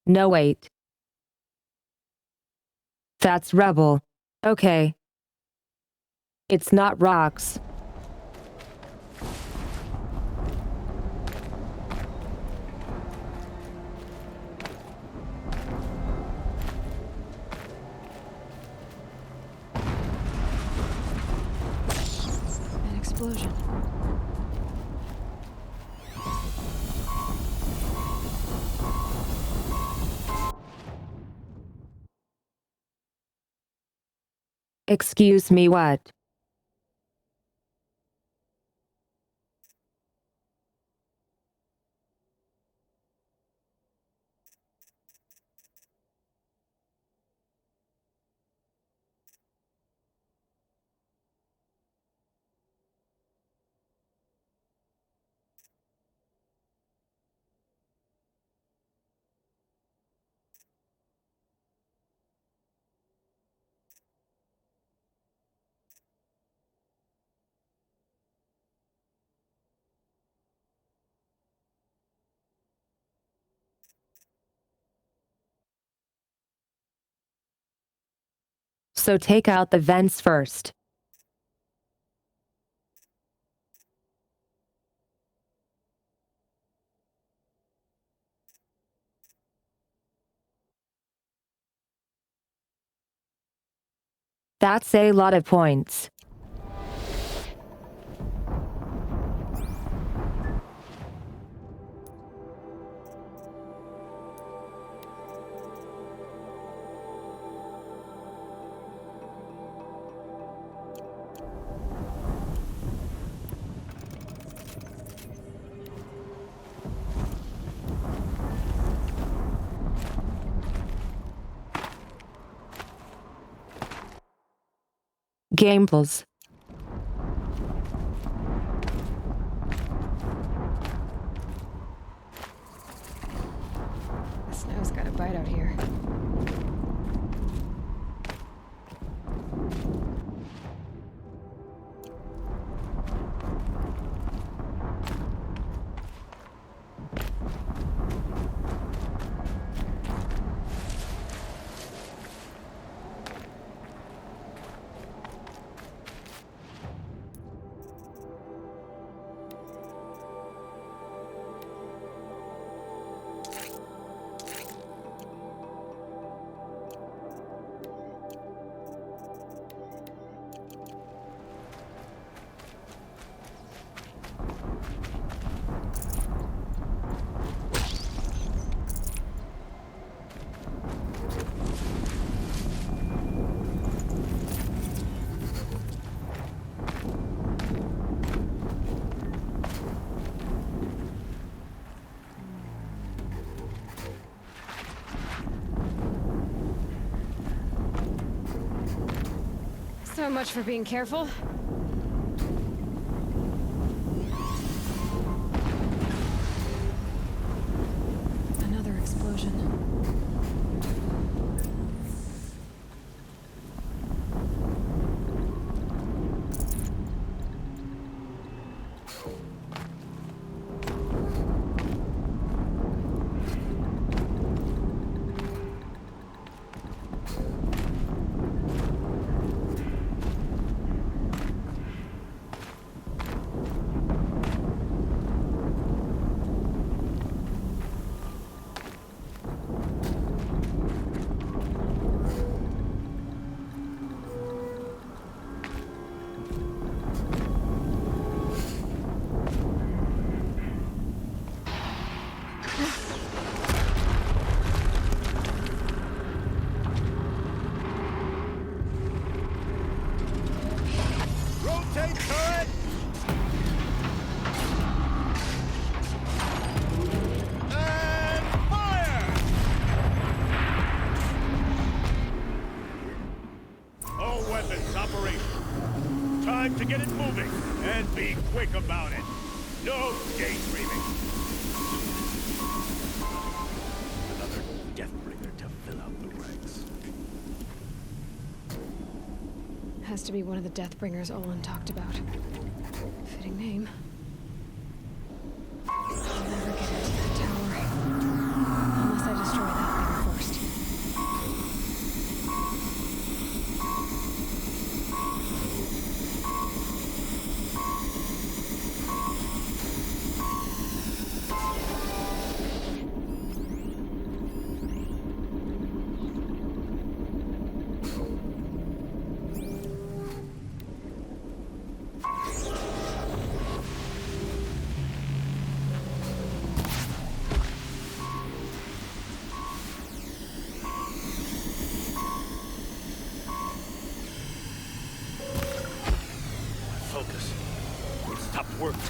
No, wait. That's rubble. Okay. It's not rocks. An explosion. Excuse me, what? So take out the vents first. That's a lot of points. Gamebles. The snow's got a bite out here. So much for being careful. Another explosion. get it moving, and be quick about it. No daydreaming. Another Deathbringer to fill out the ranks. Has to be one of the Deathbringers Olin talked about. Fitting name. I'll never get into that tower. Unless I destroy that thing first. Focus. It stopped working.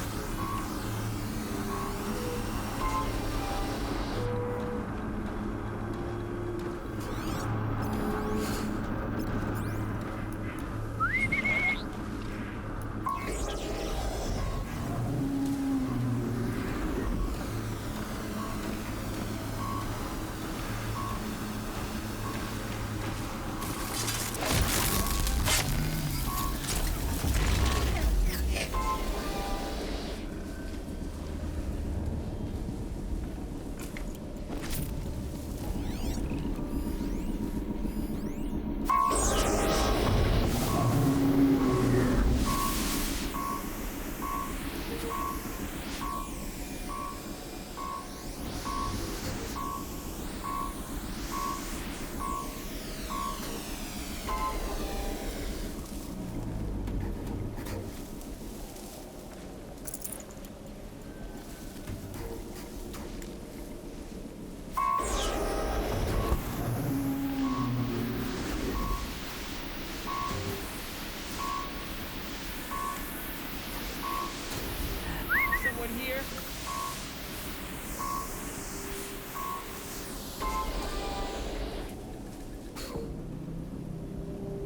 Someone here?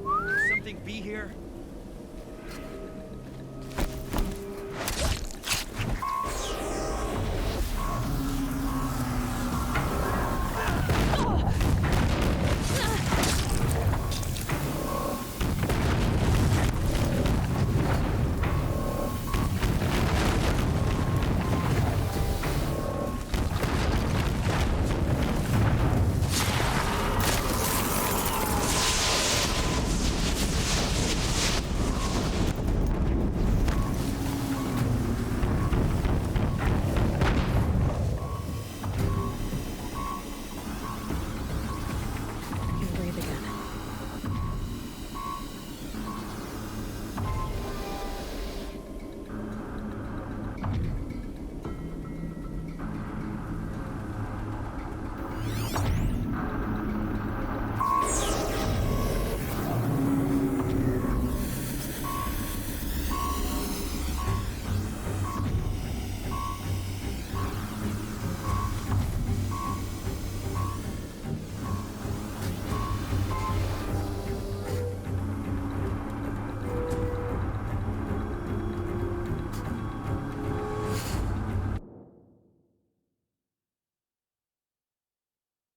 Could something be here? I can breathe again.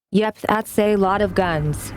Yep, that's a lot of guns.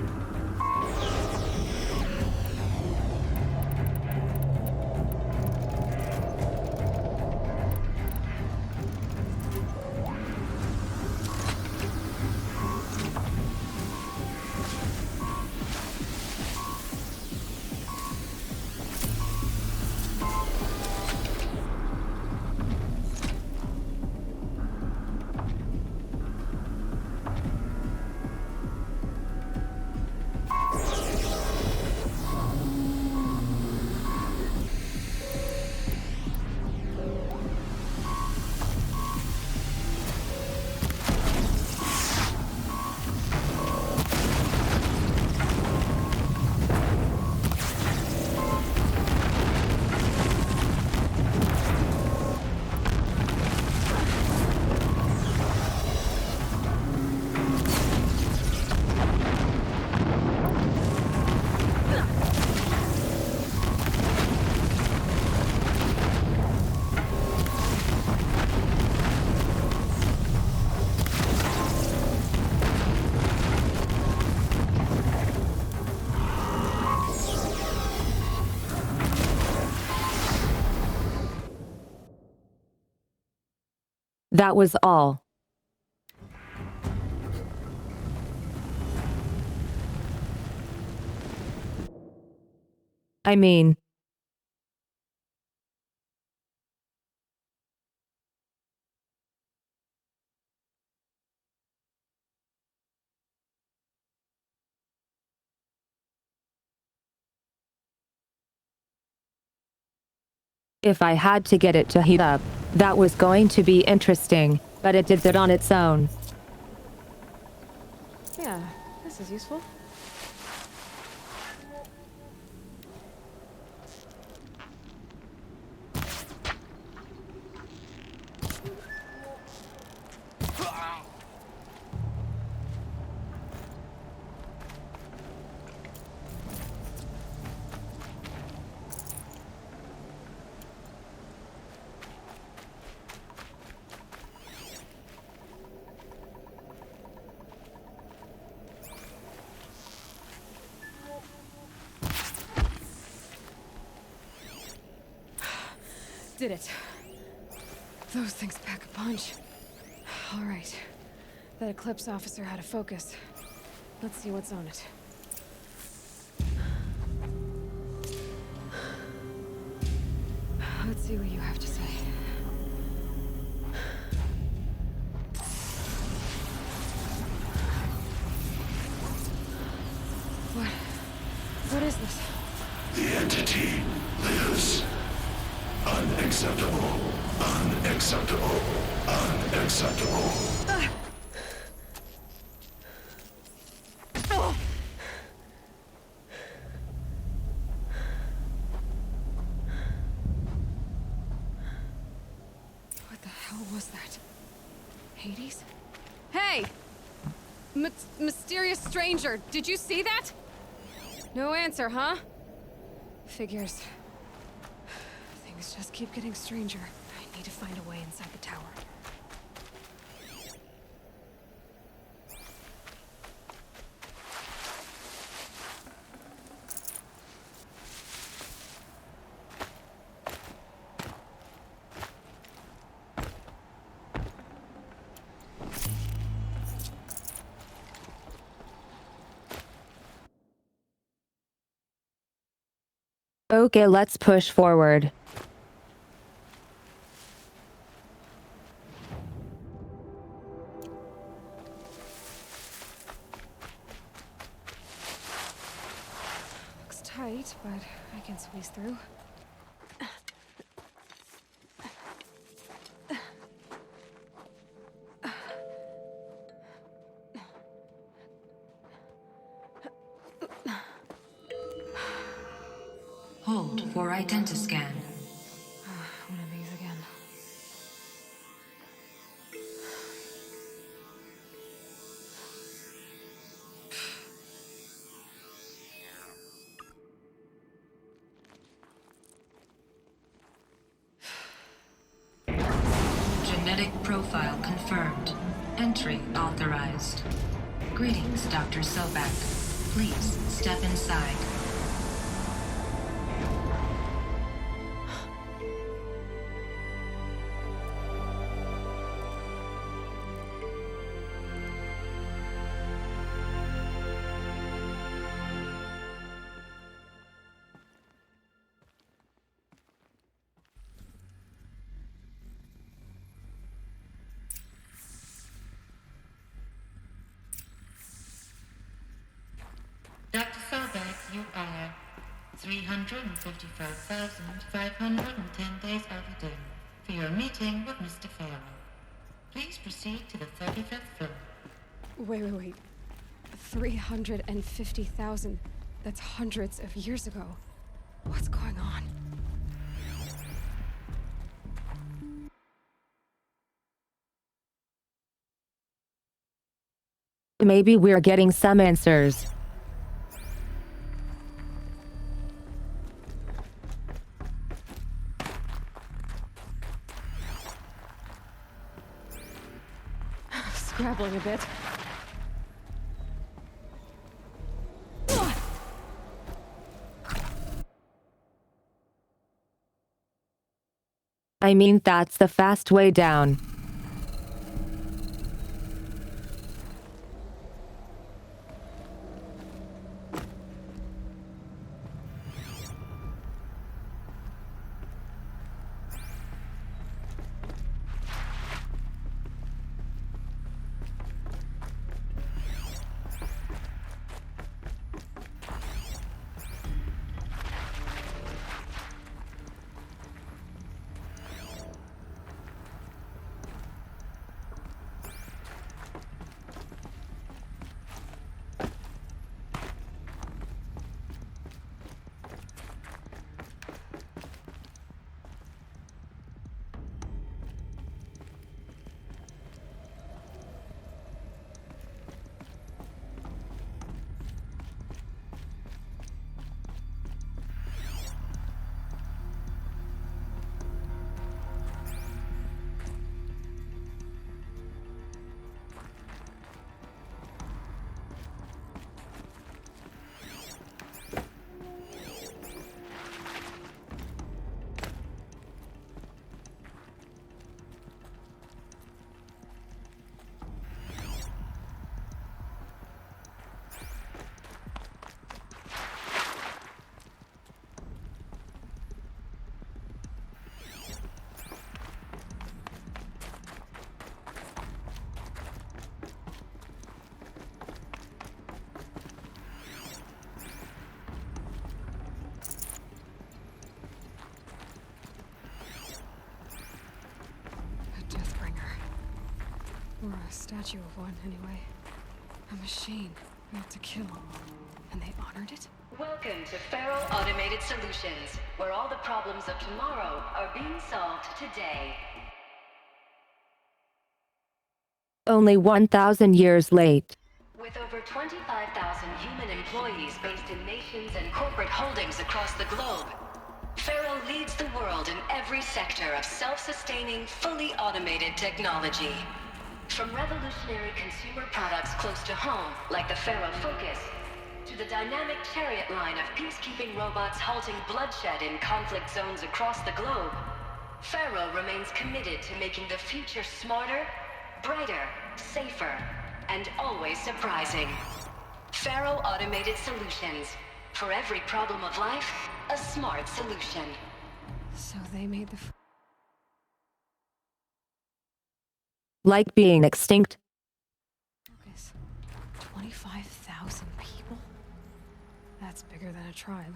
That was all. I mean, if I had to get it to heat up, that was going to be interesting, but it did that on its own. Yeah, this is useful. Did it. Those things pack a punch. All right. That Eclipse officer had a focus. Let's see what's on it. Let's see what you have to say. What is this? The entity lives. Unacceptable. Unacceptable. Unacceptable. What the hell was that? Hades? Hey! Mysterious stranger, did you see that? No answer, huh? Figures. Things just keep getting stranger. I need to find a way inside the tower. Okay, let's push forward. Looks tight, but I can squeeze through. Hold for identiscan. One of these again. Genetic profile confirmed. Entry authorized. Greetings, Dr. Sobek. Please step inside. Dr. Sobek, you are 355,510 days overdue for your meeting with Mr. Farrell. Please proceed to the 35th floor. Wait. 350,000. That's hundreds of years ago. What's going on? Maybe we're getting some answers. Scrabbling a bit. I mean, that's the fast way down. Or a statue of one, anyway. A machine meant to kill. And they honored it? Welcome to Faro Automated Solutions, where all the problems of tomorrow are being solved today. Only 1,000 years late. With over 25,000 human employees based in nations and corporate holdings across the globe, Faro leads the world in every sector of self-sustaining, fully automated technology. From revolutionary consumer products close to home, like the Faro Focus, to the dynamic chariot line of peacekeeping robots halting bloodshed in conflict zones across the globe, Faro remains committed to making the future smarter, brighter, safer, and always surprising. Faro Automated Solutions. For every problem of life, a smart solution. So they made the... Like being extinct. Focus. 25,000 people? That's bigger than a tribe.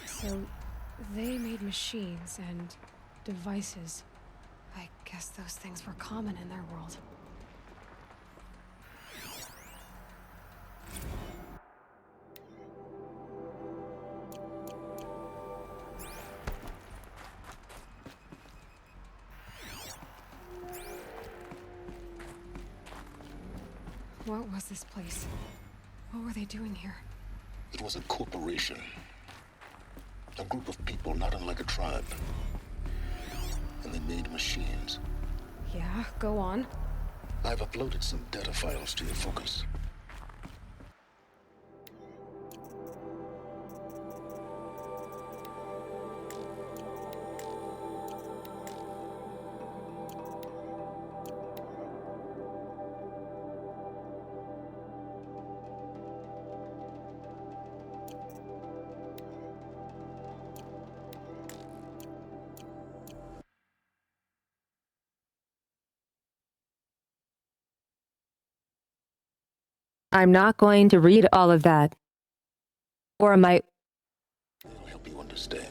So they made machines and devices. I guess those things were common in their world. What was this place? What were they doing here? It was a corporation. A group of people not unlike a tribe. And they made machines. Yeah, go on. I've uploaded some data files to your Focus. I'm not going to read all of that. Or am I? It'll help you understand.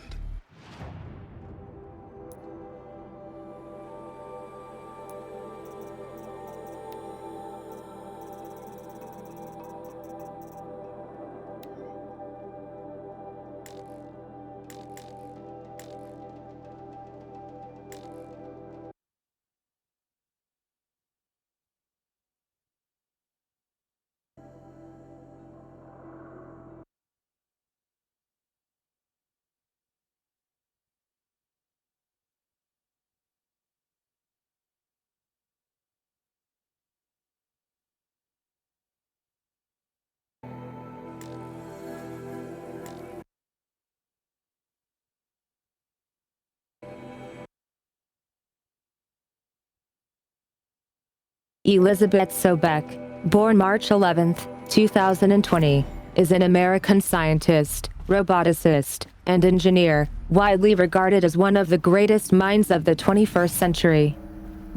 Elizabeth Sobeck, born March 11, 2020, is an American scientist, roboticist, and engineer, widely regarded as one of the greatest minds of the 21st century.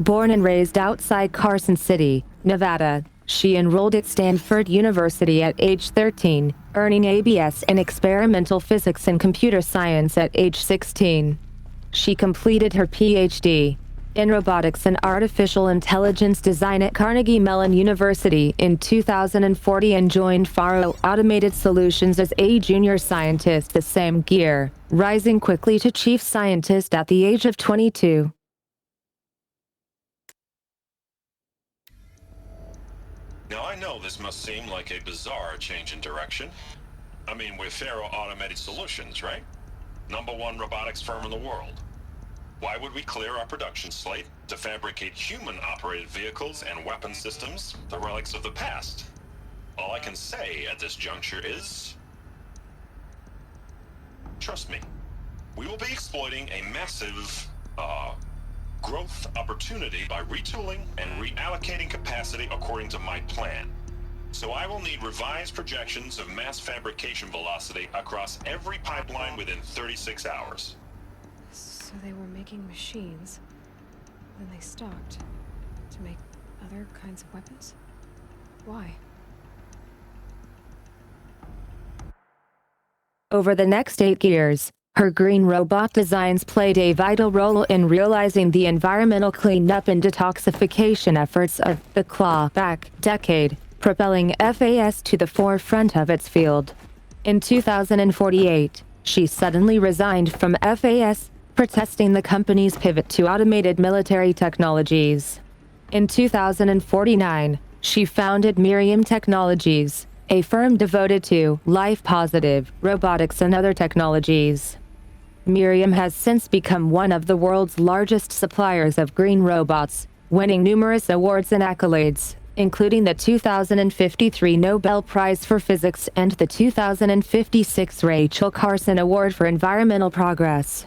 Born and raised outside Carson City, Nevada, she enrolled at Stanford University at age 13, earning ABS in experimental physics and computer science at age 16. She completed her PhD in robotics and artificial intelligence design at Carnegie Mellon University in 2040 and joined Faro Automated Solutions as a junior scientist the same year, rising quickly to chief scientist at the age of 22. Now I know this must seem like a bizarre change in direction. I mean, we're Faro Automated Solutions, right? #1 robotics firm in the world. Why would we clear our production slate to fabricate human-operated vehicles and weapon systems, the relics of the past? All I can say at this juncture is... trust me, we will be exploiting a massive, growth opportunity by retooling and reallocating capacity according to my plan. So I will need revised projections of mass fabrication velocity across every pipeline within 36 hours. So they were making machines, then they stopped to make other kinds of weapons? Why? Over the next 8 years, Her green robot designs played a vital role in realizing the environmental cleanup and detoxification efforts of the clawback decade, propelling FAS to the forefront of its field. In 2048, she suddenly resigned from FAS, protesting the company's pivot to automated military technologies. In 2049, she founded Miriam Technologies, a firm devoted to life-positive robotics and other technologies. Miriam has since become one of the world's largest suppliers of green robots, winning numerous awards and accolades, including the 2053 Nobel Prize for Physics and the 2056 Rachel Carson Award for Environmental Progress.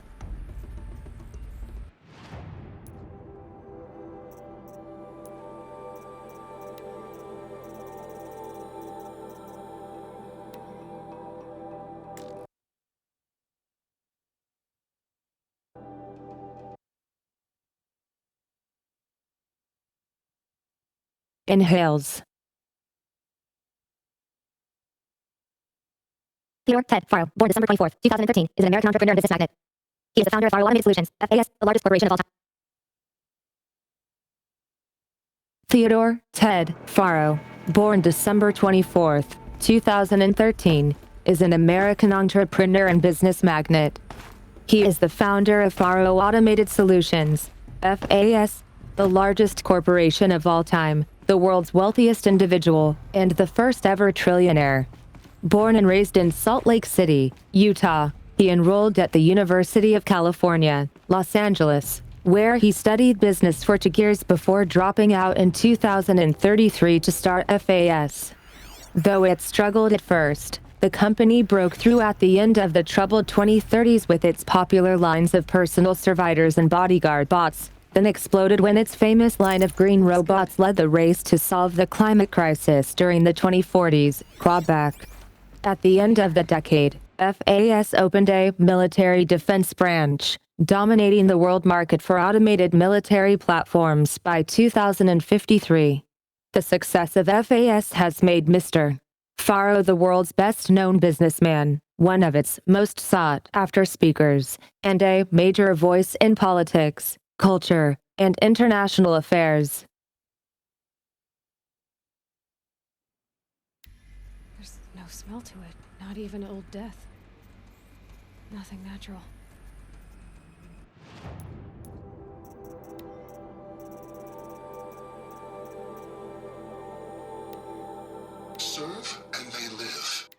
Inhales. Theodore Ted Faro, born December 24th, 2013, is an American entrepreneur and business magnate. He is the founder of Faro Automated Solutions, FAS, the largest corporation of all time. Theodore Ted Faro, born December 24th, 2013, is an American entrepreneur and business magnate. He is the founder of Faro Automated Solutions, FAS, the largest corporation of all time, the world's wealthiest individual, and the first ever trillionaire. Born and raised in Salt Lake City, Utah, he enrolled at the University of California, Los Angeles, where he studied business for 2 years before dropping out in 2033 to start FAS. Though it struggled at first, the company broke through at the end of the troubled 2030s with its popular lines of personal servitors and bodyguard bots, then exploded when its famous line of green robots led the race to solve the climate crisis during the 2040s, clawback. At the end of the decade, FAS opened a military defense branch, dominating the world market for automated military platforms by 2053. The success of FAS has made Mr. Faro the world's best-known businessman, one of its most sought-after speakers, and a major voice in politics, culture, and international affairs. There's no smell to it, not even old death. Nothing natural. Serve and they live.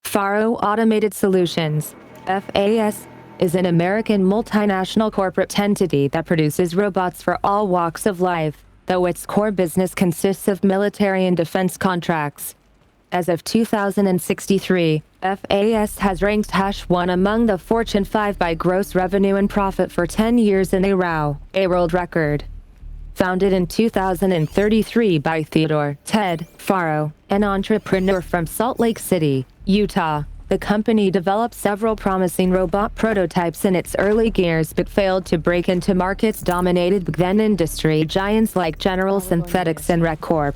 Faro Automated Solutions, FAS, is an American multinational corporate entity that produces robots for all walks of life, though its core business consists of military and defense contracts. As of 2063, FAS has ranked #1 among the Fortune 5 by gross revenue and profit for 10 years in a row, a world record. Founded in 2033 by Theodore Ted Faro, an entrepreneur from Salt Lake City, Utah, the company developed several promising robot prototypes in its early years but failed to break into markets dominated by then industry giants like General Synthetics and RecCorp.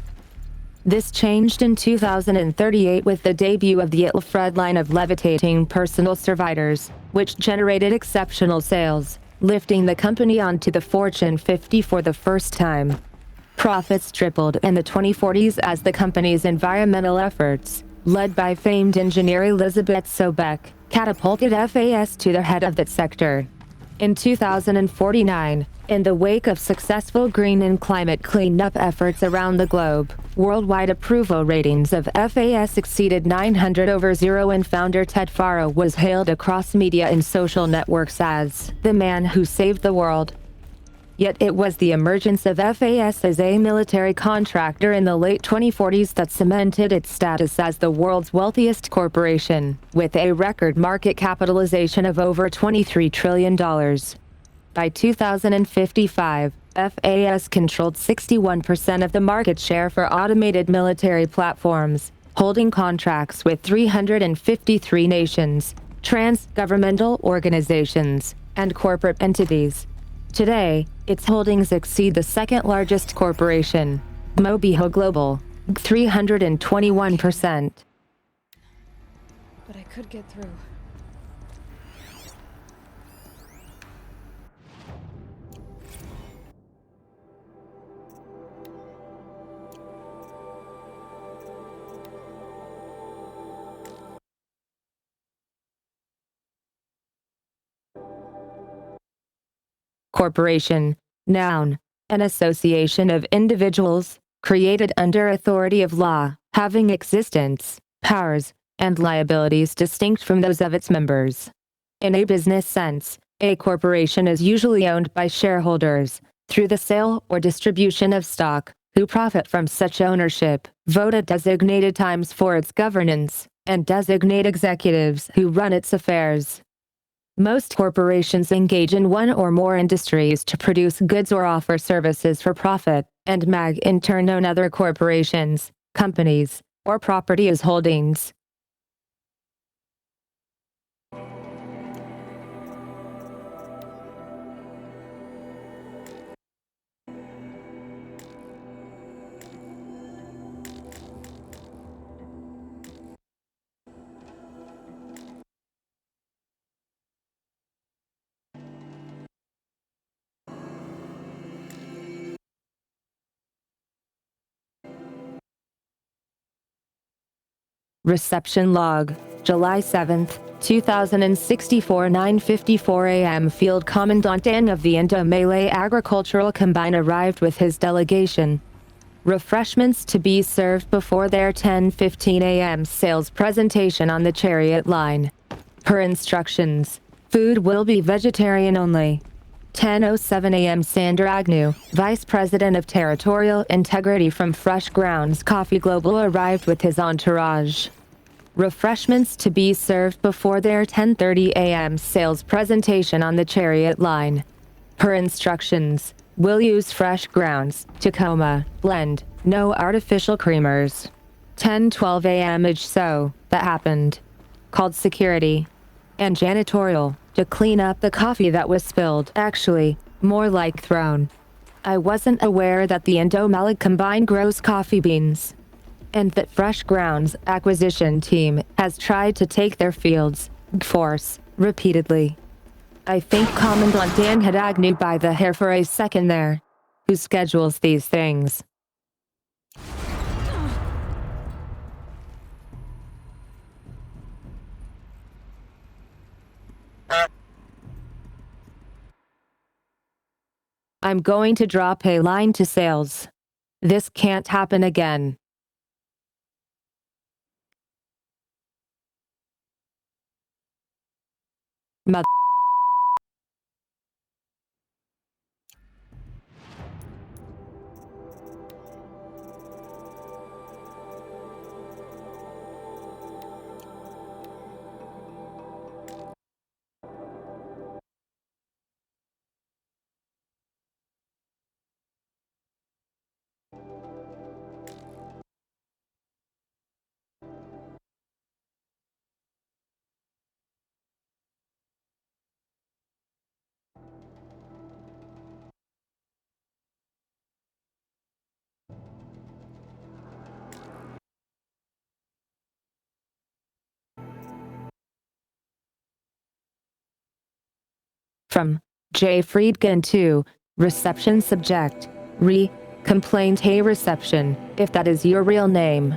This changed in 2038 with the debut of the Alfred line of levitating personal servitors, which generated exceptional sales, lifting the company onto the Fortune 50 for the first time. Profits tripled in the 2040s as the company's environmental efforts, led by famed engineer Elizabeth Sobeck, catapulted FAS to the head of that sector. In 2049, in the wake of successful green and climate cleanup efforts around the globe, worldwide approval ratings of FAS exceeded 900/0, and founder Ted Faro was hailed across media and social networks as the man who saved the world. Yet it was the emergence of FAS as a military contractor in the late 2040s that cemented its status as the world's wealthiest corporation, with a record market capitalization of over $23 trillion. By 2055, FAS controlled 61% of the market share for automated military platforms, holding contracts with 353 nations, trans-governmental organizations, and corporate entities. Today, its holdings exceed the second-largest corporation, Mobiho Global, 321%. But I could get through. Corporation, noun, an association of individuals, created under authority of law, having existence, powers, and liabilities distinct from those of its members. In a business sense, a corporation is usually owned by shareholders, through the sale or distribution of stock, who profit from such ownership, vote at designated times for its governance, and designate executives who run its affairs. Most corporations engage in one or more industries to produce goods or offer services for profit, and MAG in turn own other corporations, companies, or property as holdings. Reception log, July 7, 2064 9:54 a.m. Field Commandant Dan of the Indo-Malay Agricultural Combine arrived with his delegation. Refreshments to be served before their 10:15 a.m. sales presentation on the Chariot line. Per instructions, food will be vegetarian only. 10:07 a.m. Sander Agnew, Vice President of Territorial Integrity from Fresh Grounds Coffee Global arrived with his entourage. Refreshments to be served before their 10:30 a.m. sales presentation on the Chariot line. Per instructions, will use Fresh Grounds, Tacoma, blend, no artificial creamers. 10:12 a.m. So, that happened. Called security and janitorial to clean up the coffee that was spilled. Actually, more like thrown. I wasn't aware that the Indo-Malay Combine grows coffee beans, and that Fresh Grounds acquisition team has tried to take their fields, force, repeatedly. I think Commandant Dan had Agnew by the hair for a second there. Who schedules these things? I'm going to drop a line to sales. This can't happen again. Mother. From J. Friedkin to reception subject. Complaint. Hey reception, if that is your real name.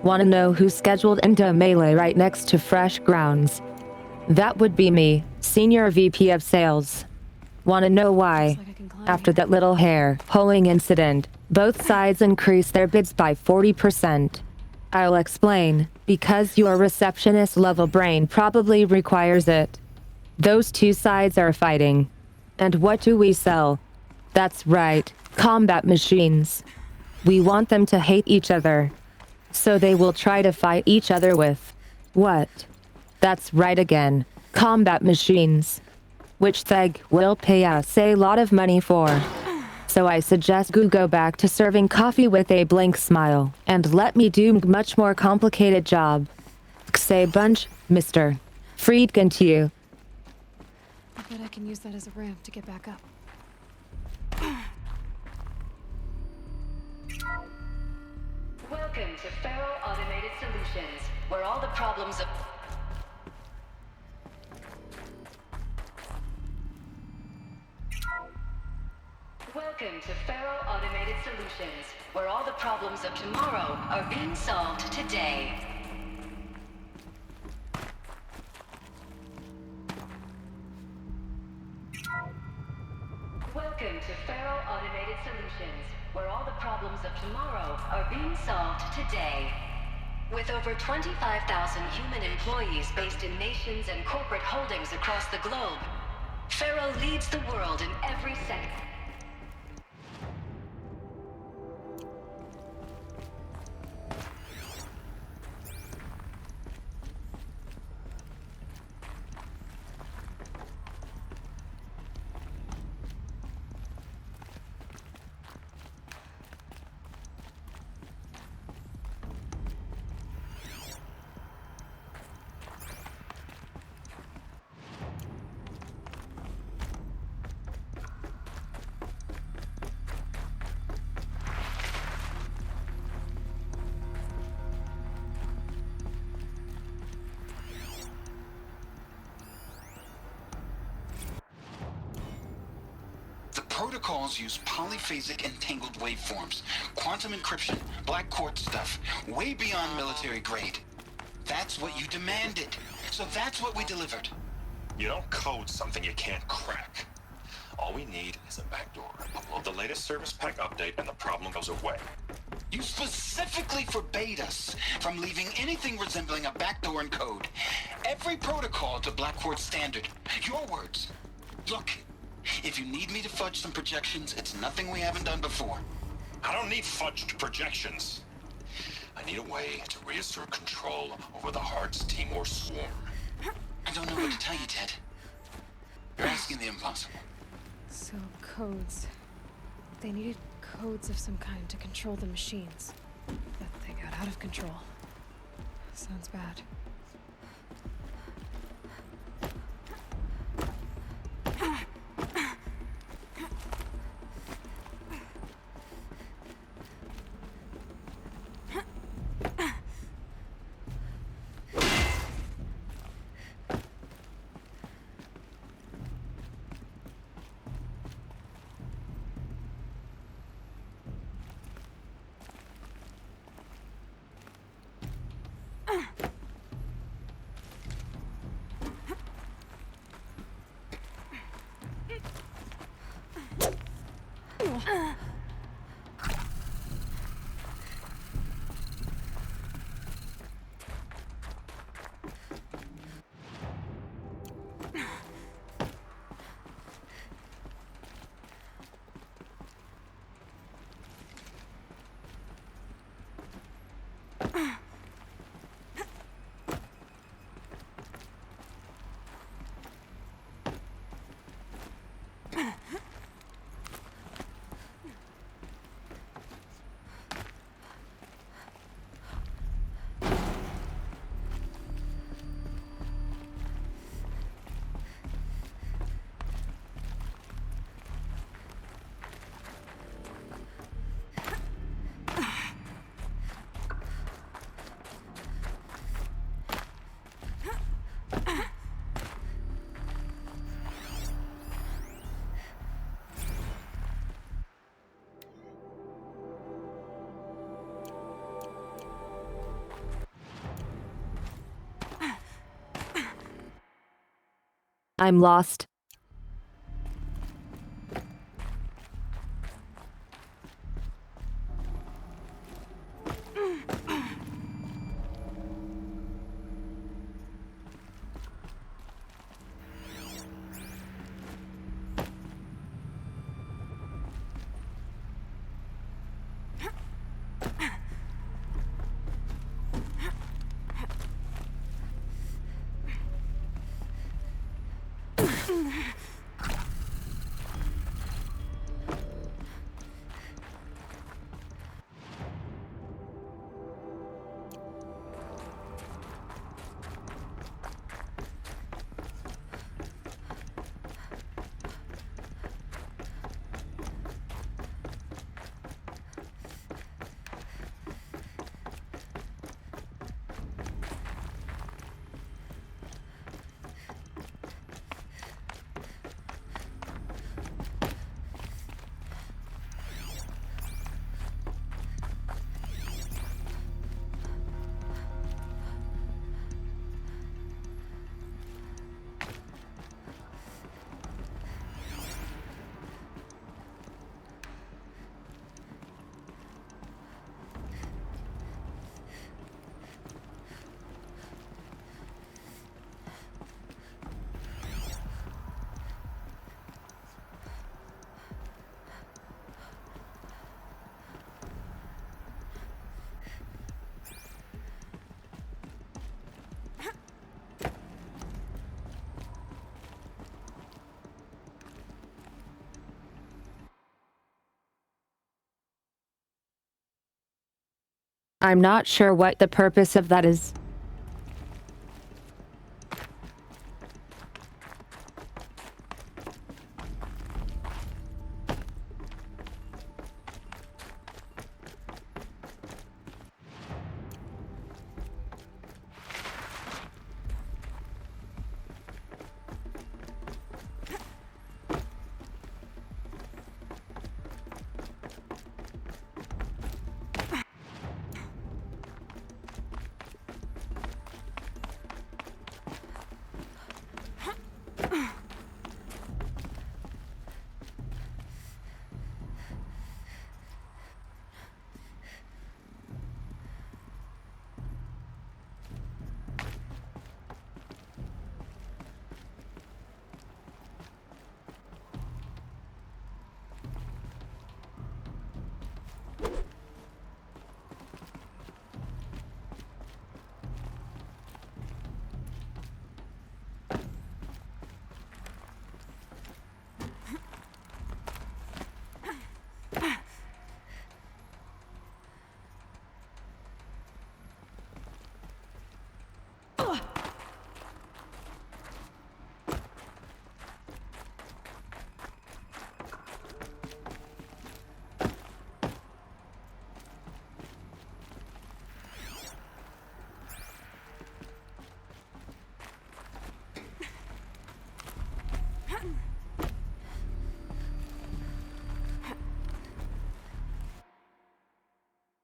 Wanna know who scheduled Indo-Malay right next to Fresh Grounds? That would be me, Senior VP of Sales. Wanna know why? After that little hair pulling incident, both sides increased their bids by 40%. I'll explain, because your receptionist level brain probably requires it. Those two sides are fighting. And what do we sell? That's right, combat machines. We want them to hate each other. So they will try to fight each other with... what? That's right again, combat machines. Which they will pay us a lot of money for. So I suggest you go back to serving coffee with a blank smile, and let me do much more complicated job. Say bunch, Mr. Friedkin to you. I bet I can use that as a ramp to get back up. Welcome to Faro Automated Solutions, where all the problems of... Welcome to Faro Automated Solutions, where all the problems of tomorrow are being solved today. Welcome to Faro Automated Solutions, where all the problems of tomorrow are being solved today. With over 25,000 human employees based in nations and corporate holdings across the globe, Faro leads the world in every sector. The protocols use polyphasic entangled waveforms, quantum encryption, black quartz stuff, way beyond military grade. That's what you demanded, so that's what we delivered. You don't code something you can't crack. All we need is a backdoor. Upload the latest service pack update and the problem goes away. You specifically forbade us from leaving anything resembling a backdoor in code. Every protocol to black quartz standard. Your words. Look, if you need me to fudge some projections, it's nothing we haven't done before. I don't need fudged projections. I need a way to reassert control over the Heart's Timor swarm. I don't know what to tell you, Ted. You're asking the impossible. So, codes. They needed codes of some kind to control the machines. But they got out of control. Sounds bad. I'm lost. I'm not sure what the purpose of that is.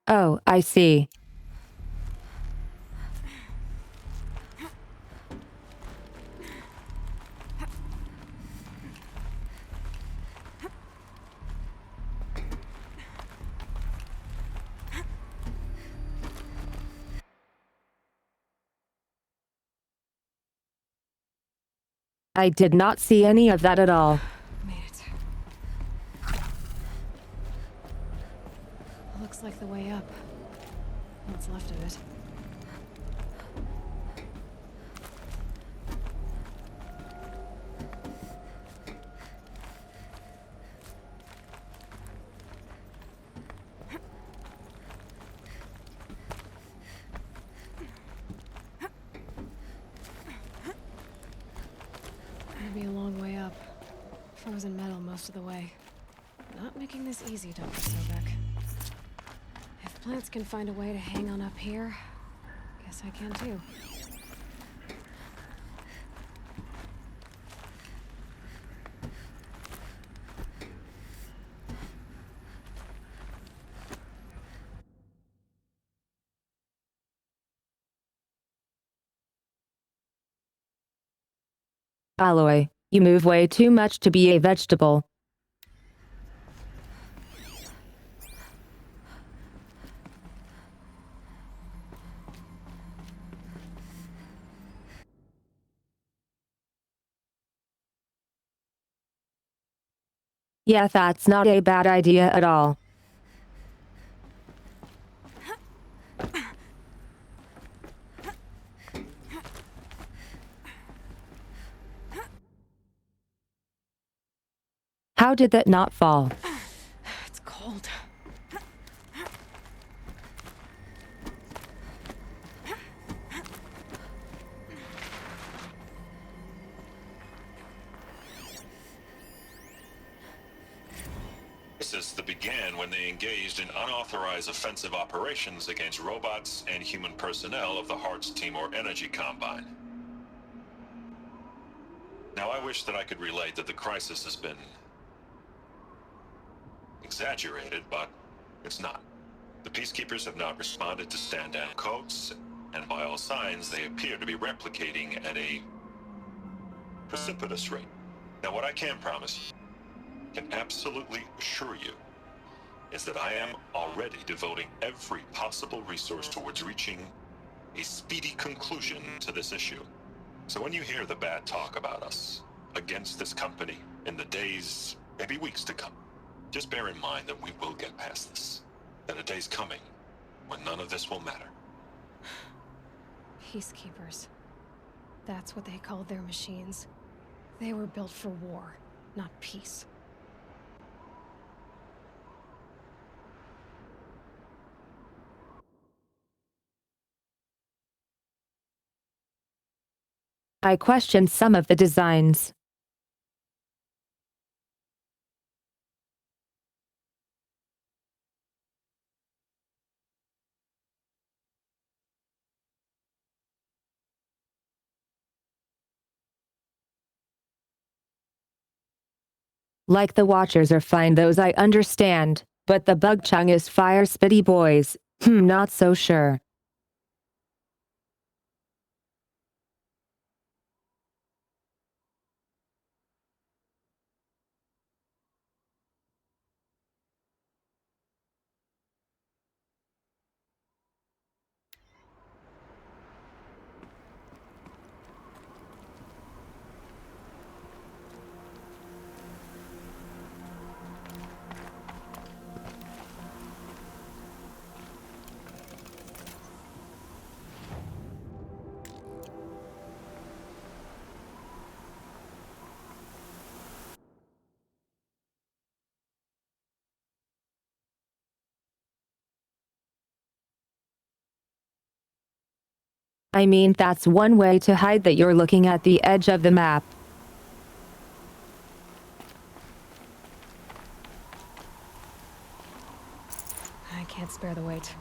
Oh, I see. I did not see any of that at all. Made it. Looks like the way up. What's left of it. Gonna be a long way up. Frozen metal most of the way. Not making this easy, Dr. Sobek. If plants can find a way to hang on up here, guess I can too. Aloy, you move way too much to be a vegetable. Yeah, that's not a bad idea at all. How did that not fall? It's cold. This began when they engaged in unauthorized offensive operations against robots and human personnel of the Hearts Timor Energy Combine. Now, I wish that I could relate that the crisis has been exaggerated, but it's not. The Peacekeepers have not responded to stand-down codes, and by all signs, they appear to be replicating at a precipitous rate. Now, what I can promise, can absolutely assure you, is that I am already devoting every possible resource towards reaching a speedy conclusion to this issue. So when you hear the bad talk about us against this company in the days, maybe weeks to come, just bear in mind that we will get past this. That a day's coming when none of this will matter. Peacekeepers. That's what they called their machines. They were built for war, not peace. I questioned some of the designs. Like the Watchers are fine, those I understand, but the Bug Chung is fire spitty boys, not so sure. I mean, that's one way to hide that you're looking at the edge of the map. I can't spare the weight.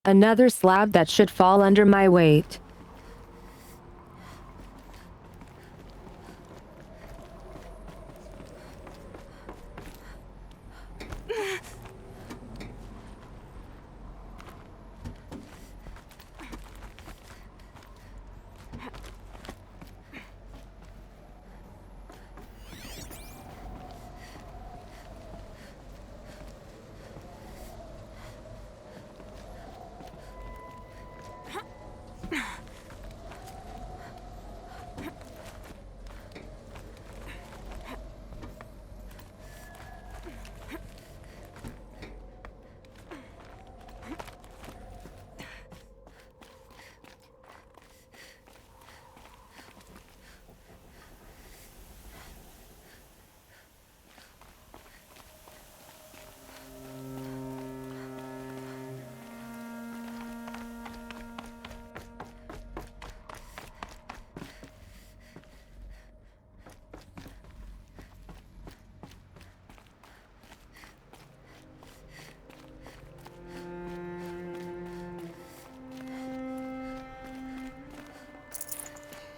Another slab that should fall under my weight.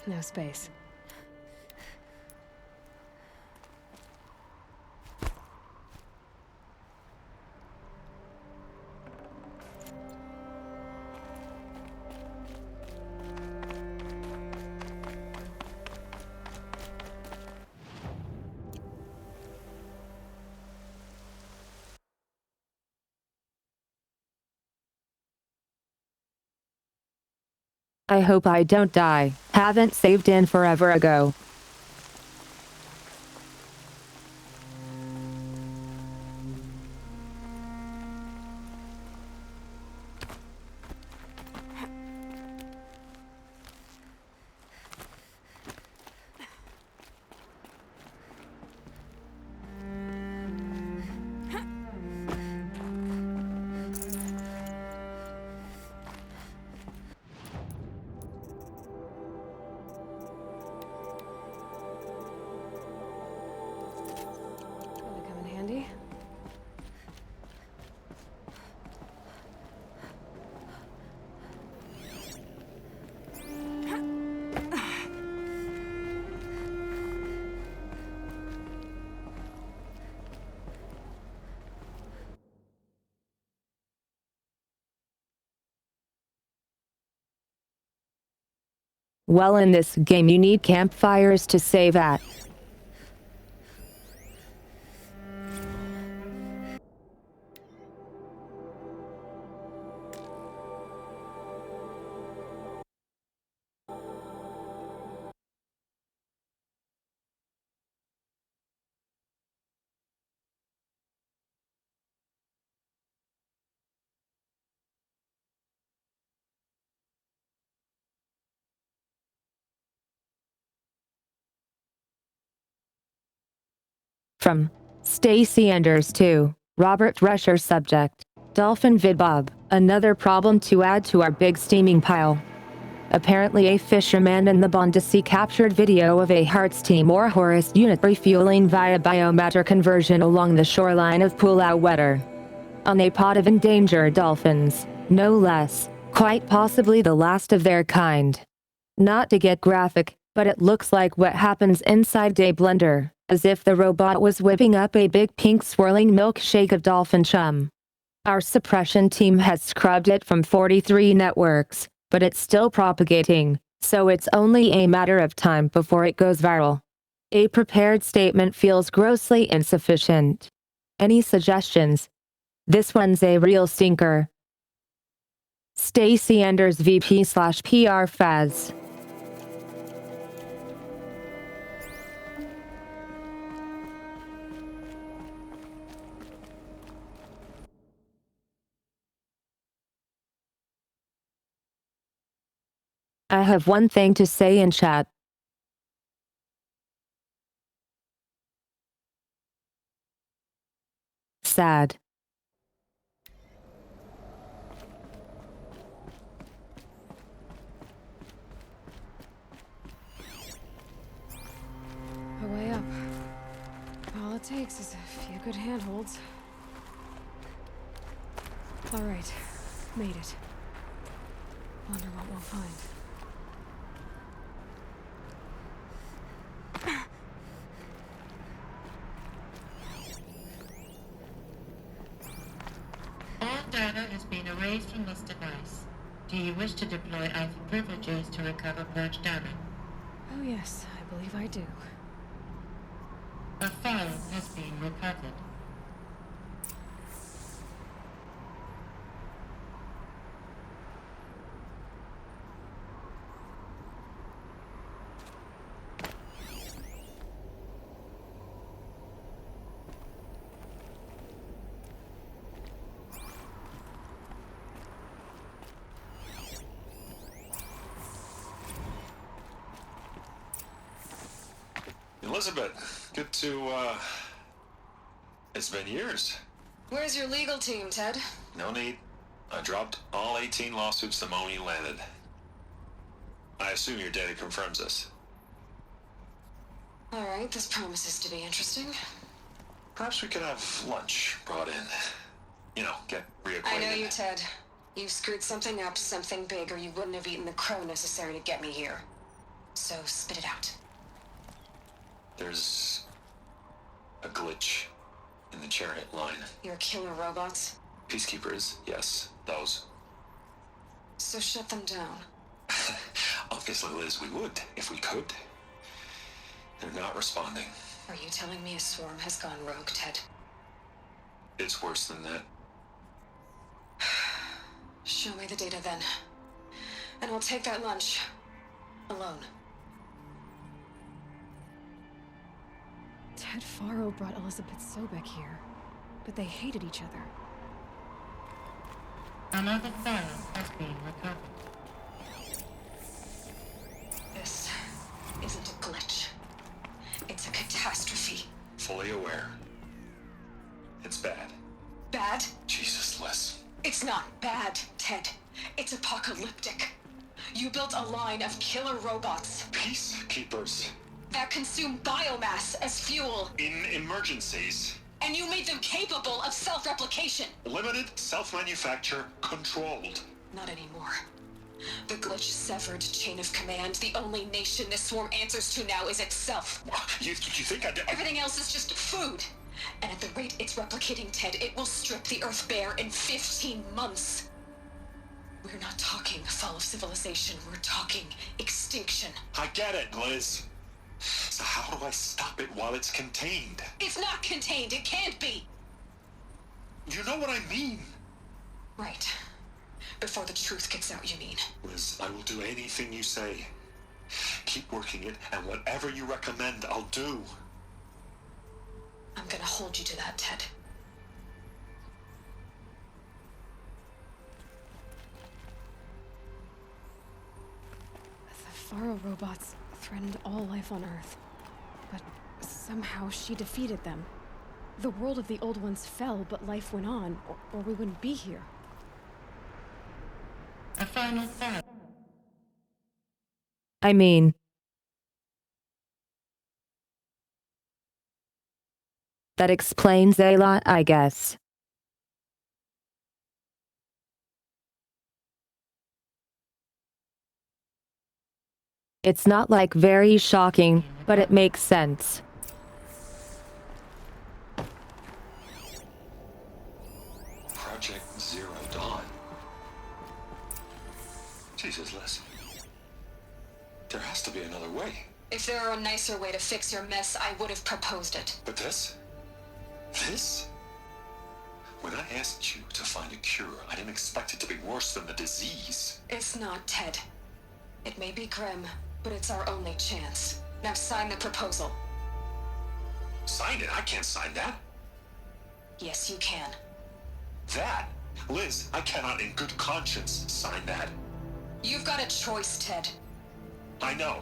No space. I hope I don't die. Haven't saved in forever ago. Well, in this game you need campfires to save at. From Stacy Anders to Robert Rusher subject. Dolphin VidBob, another problem to add to our big steaming pile. Apparently a fisherman in the Bondesi captured video of a Hearts team or Horus unit refueling via biomatter conversion along the shoreline of Pulau Wetter. On a pod of endangered dolphins, no less, quite possibly the last of their kind. Not to get graphic, but it looks like what happens inside a blender, as if the robot was whipping up a big pink swirling milkshake of dolphin chum. Our suppression team has scrubbed it from 43 networks, but it's still propagating, so it's only a matter of time before it goes viral. A prepared statement feels grossly insufficient. Any suggestions? This one's a real stinker. Stacy Anders VP/PR Faz. I have one thing to say in chat. Sad. A way up. All it takes is a few good handholds. All right, made it. Wonder what we'll find. All data is being erased from this device. Do you wish to deploy Alpha privileges to recover purged data? Oh yes, I believe I do. A file has been recovered. Elizabeth, good to, it's been years. Where's your legal team, Ted? No need. I dropped all 18 lawsuits the moment you landed. I assume your data confirms this. All right, this promises to be interesting. Perhaps we could have lunch brought in. You know, get reacquainted. I know you, Ted. You screwed something up, something big, or you wouldn't have eaten the crow necessary to get me here. So spit it out. There's a glitch in the chariot line. Your killer robots? Peacekeepers, yes, those. So shut them down. Obviously, Liz, we would, if we could. They're not responding. Are you telling me a swarm has gone rogue, Ted? It's worse than that. Show me the data then. And I'll take that lunch. Alone. Ted Faro brought Elizabeth Sobek here, but they hated each other. Another file has been recovered. This isn't a glitch. It's a catastrophe. Fully aware. It's bad. Bad? Jesus, Liz. It's not bad, Ted. It's apocalyptic. You built a line of killer robots. Peacekeepers. That consume biomass as fuel. In emergencies. And you made them capable of self-replication. Limited, self-manufacture, controlled. Not anymore. The glitch severed chain of command. The only nation this swarm answers to now is itself. You think I did? Everything else is just food. And at the rate it's replicating, Ted, it will strip the Earth bare in 15 months. We're not talking fall of civilization. We're talking extinction. I get it, Liz. So how do I stop it while it's contained? It's not contained. It can't be. You know what I mean. Right. Before the truth gets out, you mean? Liz, I will do anything you say. Keep working it, and whatever you recommend, I'll do. I'm gonna hold you to that, Ted. The Faro robots threatened all life on Earth. But somehow she defeated them. The world of the old ones fell, but life went on, or we wouldn't be here. A final thought. I mean, that explains a lot, I guess. It's not like very shocking, but it makes sense. Project Zero Dawn. Jesus, Liz. There has to be another way. If there were a nicer way to fix your mess, I would have proposed it. But this? This? When I asked you to find a cure, I didn't expect it to be worse than the disease. It's not, Ted. It may be grim, but it's our only chance. Now sign the proposal. Sign it? I can't sign that. Yes, you can. That? Liz, I cannot in good conscience sign that. You've got a choice, Ted. I know.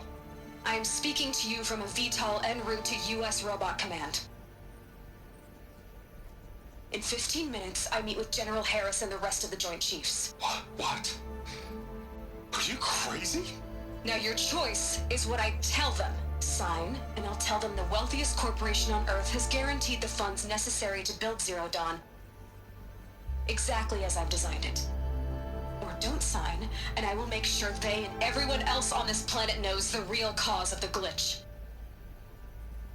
I am speaking to you from a VTOL en route to U.S. Robot Command. In 15 minutes, I meet with General Harris and the rest of the Joint Chiefs. What? Are you crazy? Now your choice is what I tell them. Sign, and I'll tell them the wealthiest corporation on Earth has guaranteed the funds necessary to build Zero Dawn. Exactly as I've designed it. Or don't sign, and I will make sure they and everyone else on this planet knows the real cause of the glitch.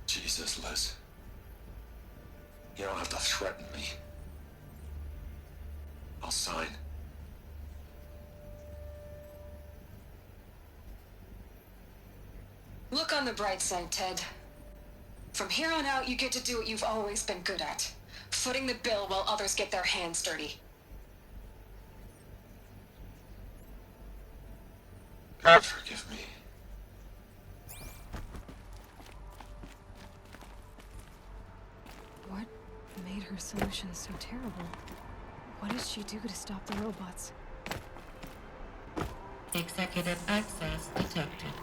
Jesus, Liz. You don't have to threaten me. I'll sign. Look on the bright side, Ted. From here on out, you get to do what you've always been good at. Footing the bill while others get their hands dirty. God forgive me. What made her solution so terrible? What did she do to stop the robots? Executive access detected.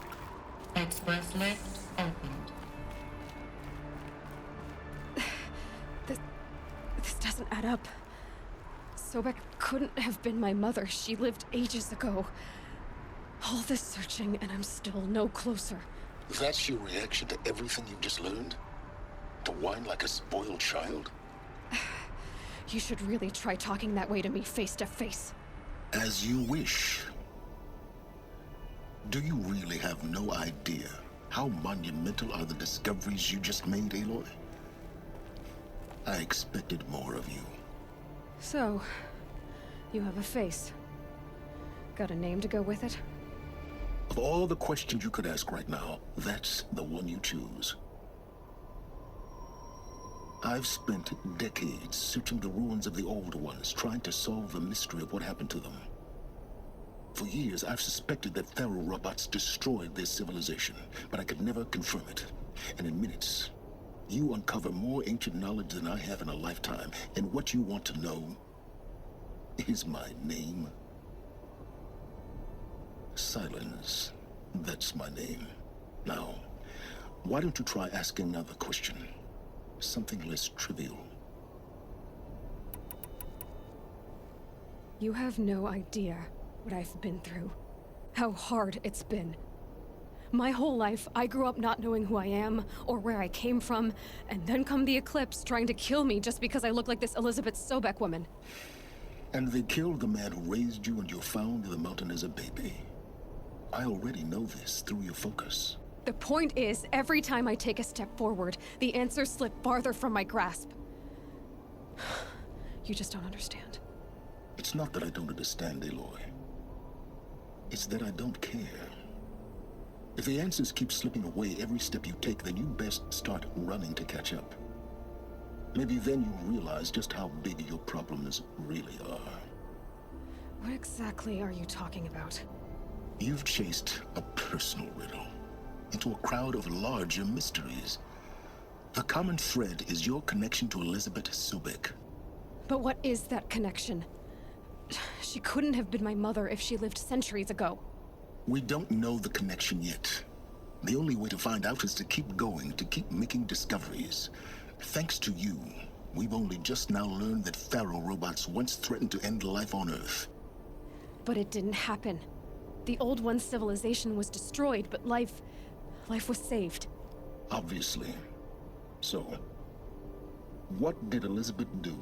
Express lift opened. This doesn't add up. Sobek couldn't have been my mother. She lived ages ago. All this searching, and I'm still no closer. That's your reaction to everything you've just learned? To whine like a spoiled child? You should really try talking that way to me face to face. As you wish. Do you really have no idea how monumental are the discoveries you just made, Aloy? I expected more of you. So, you have a face. Got a name to go with it? Of all the questions you could ask right now, that's the one you choose. I've spent decades searching the ruins of the old ones, trying to solve the mystery of what happened to them. For years, I've suspected that Faro robots destroyed their civilization, but I could never confirm it. And in minutes, you uncover more ancient knowledge than I have in a lifetime, and what you want to know is my name. Silence. That's my name. Now, why don't you try asking another question? Something less trivial. You have no idea what I've been through. How hard it's been. My whole life, I grew up not knowing who I am or where I came from, and then come the Eclipse trying to kill me just because I look like this Elizabeth Sobek woman. And they killed the man who raised you and you found in the mountain as a baby. I already know this through your focus. The point is, every time I take a step forward, the answers slip farther from my grasp. You just don't understand. It's not that I don't understand, Aloy. It's that I don't care. If the answers keep slipping away every step you take, then you best start running to catch up. Maybe then you'll realize just how big your problems really are. What exactly are you talking about? You've chased a personal riddle into a crowd of larger mysteries. The common thread is your connection to Elizabeth Sobek. But what is that connection? She couldn't have been my mother if she lived centuries ago. We don't know the connection yet. The only way to find out is to keep going, to keep making discoveries. Thanks to you, we've only just now learned that Pharaoh robots once threatened to end life on Earth. But it didn't happen. The Old One's civilization was destroyed, but life was saved. Obviously. So, what did Elizabeth do?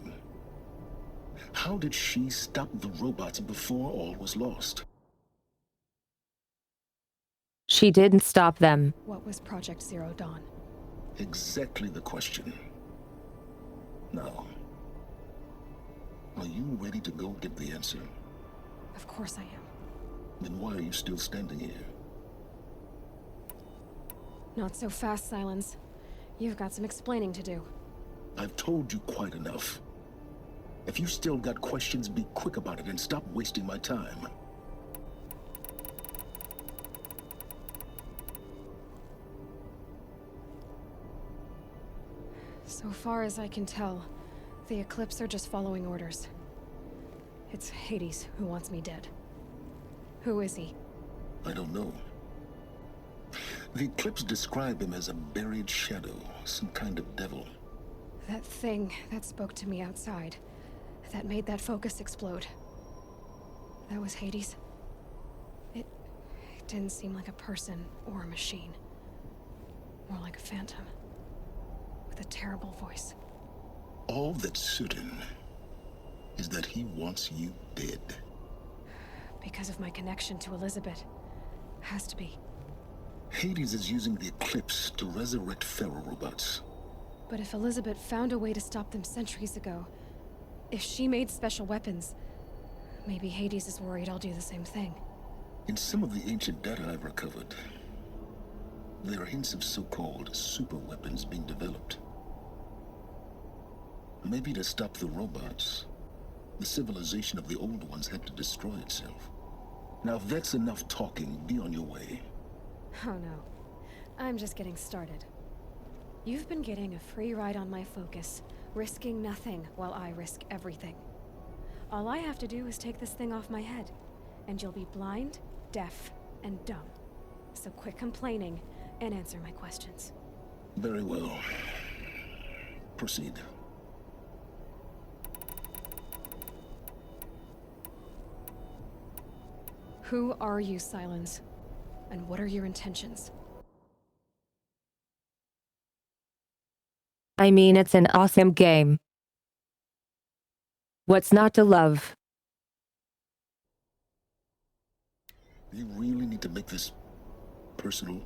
How did she stop the robots before all was lost? She didn't stop them. What was Project Zero Dawn? Exactly the question. Now, are you ready to go get the answer? Of course I am. Then why are you still standing here? Not so fast, Silence. You've got some explaining to do. I've told you quite enough. If you still got questions, be quick about it and stop wasting my time. So far as I can tell, the Eclipse are just following orders. It's Hades who wants me dead. Who is he? I don't know. The Eclipse describe him as a buried shadow, some kind of devil. That thing that spoke to me outside, that made that focus explode. That was Hades. It didn't seem like a person or a machine. More like a phantom. With a terrible voice. All that's certain is that he wants you dead. Because of my connection to Elizabeth. Has to be. Hades is using the Eclipse to resurrect Pharaoh robots. But if Elizabeth found a way to stop them centuries ago, if she made special weapons, maybe Hades is worried I'll do the same thing. In some of the ancient data I've recovered, there are hints of so-called super weapons being developed. Maybe to stop the robots, the civilization of the old ones had to destroy itself. Now if that's enough talking, be on your way. Oh no. I'm just getting started. You've been getting a free ride on my focus, risking nothing while I risk everything. All I have to do is take this thing off my head, and you'll be blind, deaf, and dumb. So quit complaining and answer my questions. Very well. Proceed. Who are you, Silence? And what are your intentions? I mean, it's an awesome game. What's not to love? You really need to make this personal?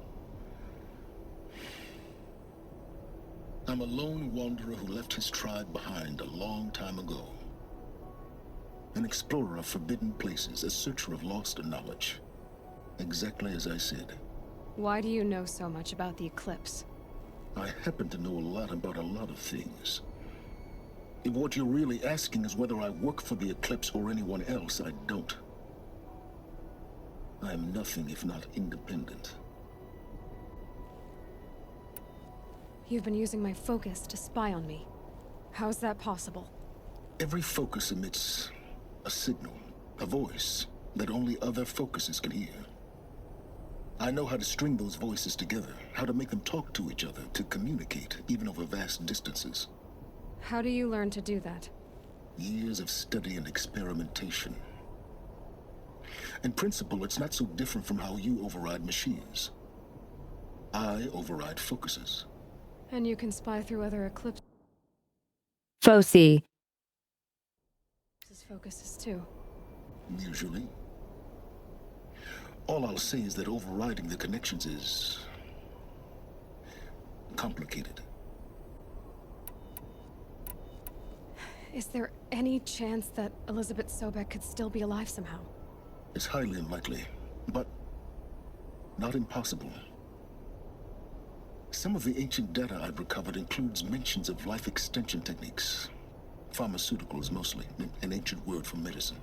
I'm a lone wanderer who left his tribe behind a long time ago. An explorer of forbidden places, a searcher of lost knowledge. Exactly as I said. Why do you know so much about the Eclipse? I happen to know a lot about a lot of things. If what you're really asking is whether I work for the Eclipse or anyone else, I don't. I am nothing if not independent. You've been using my focus to spy on me. How's that possible? Every focus emits a signal, a voice that only other focuses can hear. I know how to string those voices together, how to make them talk to each other, to communicate, even over vast distances. How do you learn to do that? Years of study and experimentation. In principle, it's not so different from how you override machines. I override focuses. And you can spy through other Eclipse Foci. focuses too. Usually. All I'll say is that overriding the connections is complicated. Is there any chance that Elizabeth Sobek could still be alive somehow? It's highly unlikely. but not impossible. Some of the ancient data I've recovered includes mentions of life extension techniques. Pharmaceuticals, mostly, an ancient word for medicine.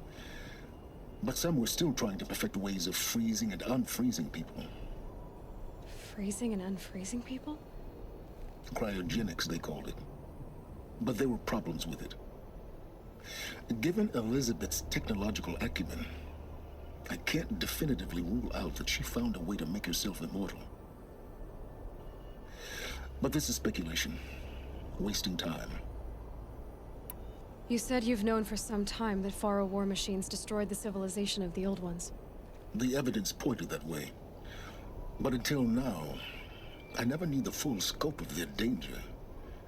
But some were still trying to perfect ways of freezing and unfreezing people. Freezing and unfreezing people? Cryogenics, they called it. But there were problems with it. Given Elizabeth's technological acumen, I can't definitively rule out that she found a way to make herself immortal. But this is speculation. Wasting time. You said you've known for some time that Faro war machines destroyed the civilization of the Old Ones. The evidence pointed that way. But until now, I never knew the full scope of their danger.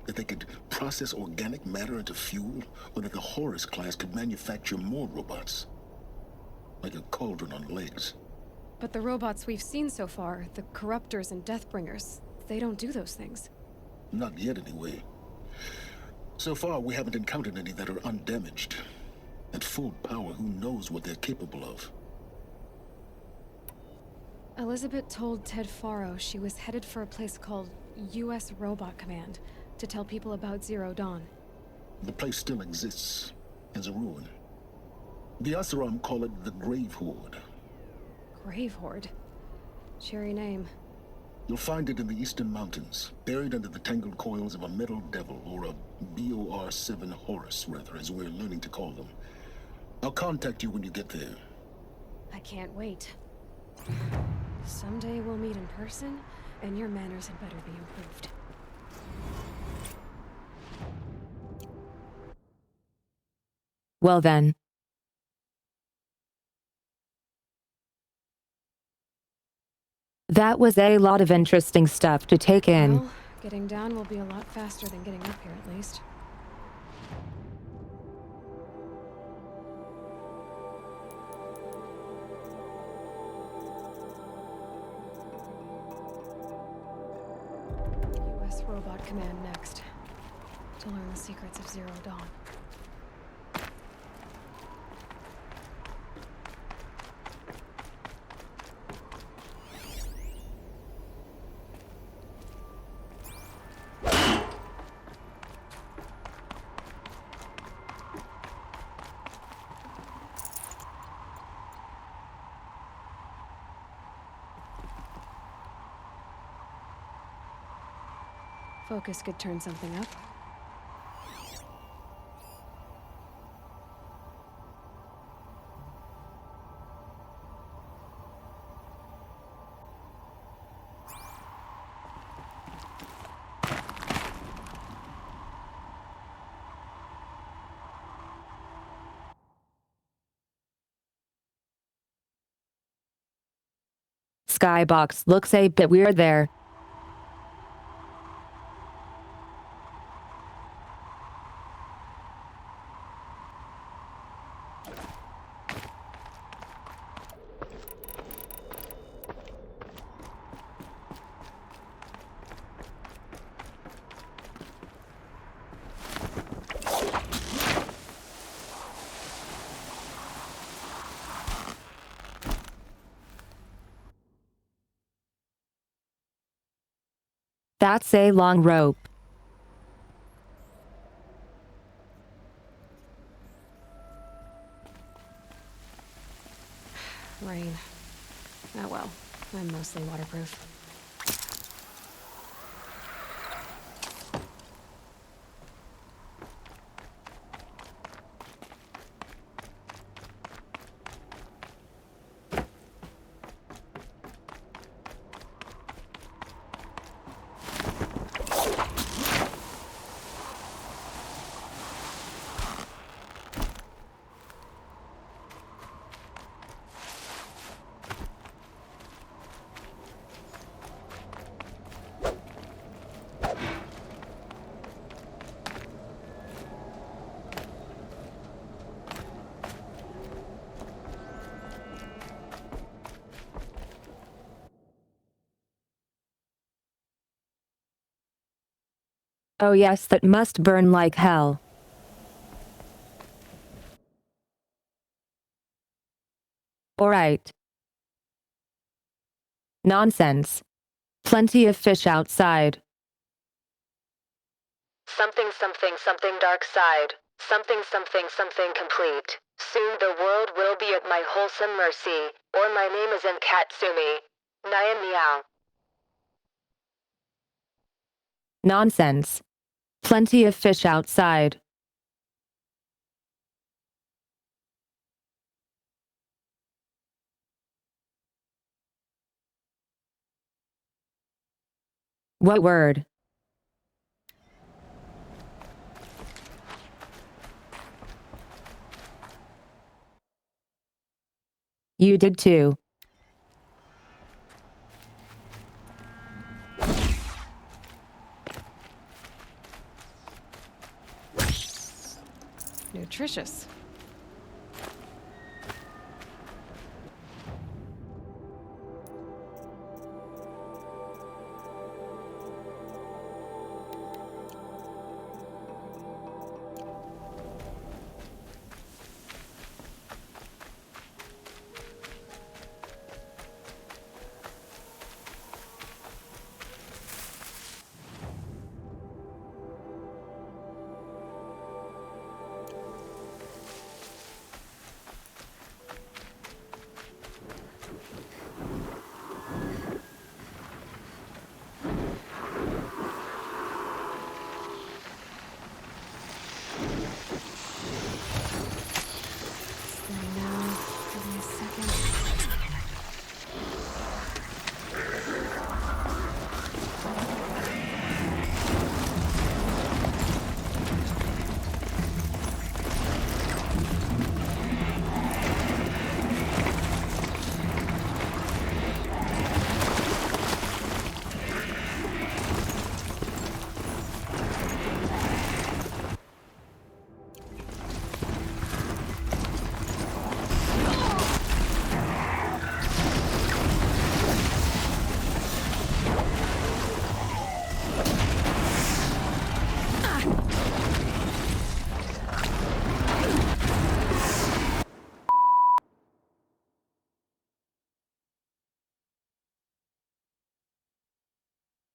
That they could process organic matter into fuel, or that the Horus class could manufacture more robots. Like a cauldron on legs. But the robots we've seen so far, the Corruptors and Deathbringers, they don't do those things. Not yet, anyway. So far, we haven't encountered any that are undamaged. At full power, who knows what they're capable of? Elizabeth told Ted Faro she was headed for a place called U.S. Robot Command to tell people about Zero Dawn. The place still exists, as a ruin. The Asaram call it the Grave Horde. Grave Horde? Cheery name. You'll find it in the Eastern Mountains, buried under the tangled coils of a metal devil, or a BOR-7 Horus, rather, as we're learning to call them. I'll contact you when you get there. I can't wait. Someday we'll meet in person, and your manners had better be improved. Well then. That was a lot of interesting stuff to take in. Well, getting down will be a lot faster than getting up here, at least. U.S. Robot Command next. To learn the secrets of Zero Dawn. Focus could turn something up. Skybox looks a bit weird there. That's a long rope. Rain. Oh well, I'm mostly waterproof. Oh yes, that must burn like hell. Alright. Nonsense. Plenty of fish outside. Something something something dark side. Something something something complete. Soon the world will be at my wholesome mercy, or my name is in Katsumi. Nyan meow. Nonsense. Plenty of fish outside. What word? You did too. Nutritious.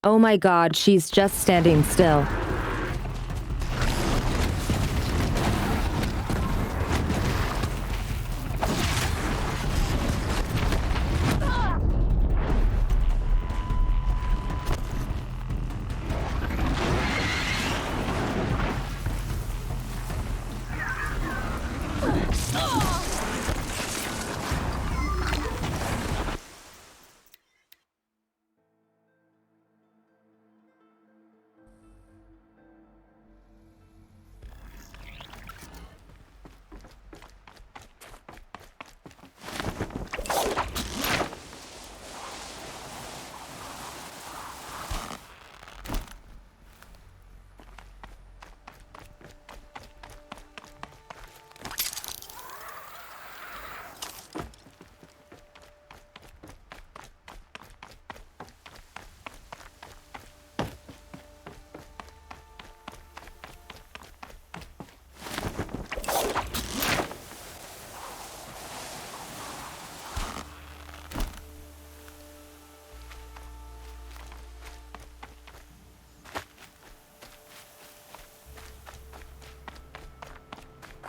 Oh my god, she's just standing still.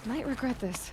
Might regret this.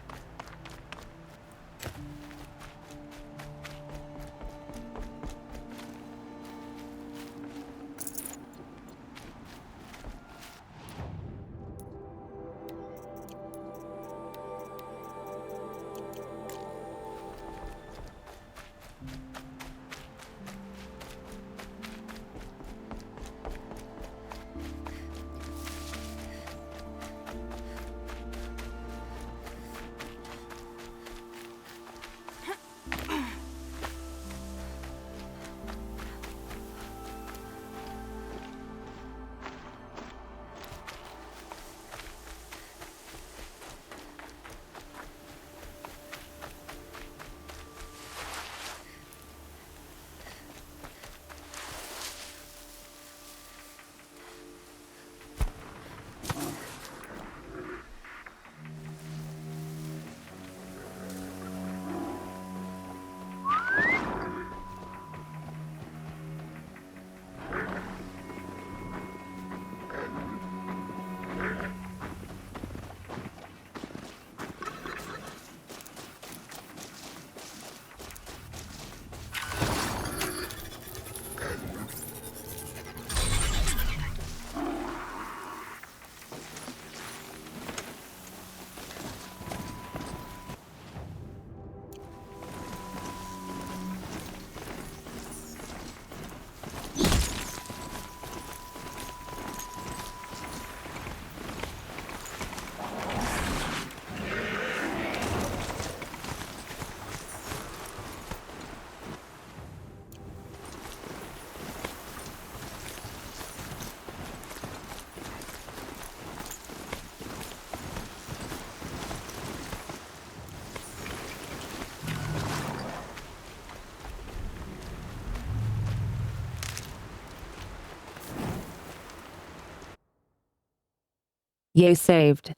Yea, saved.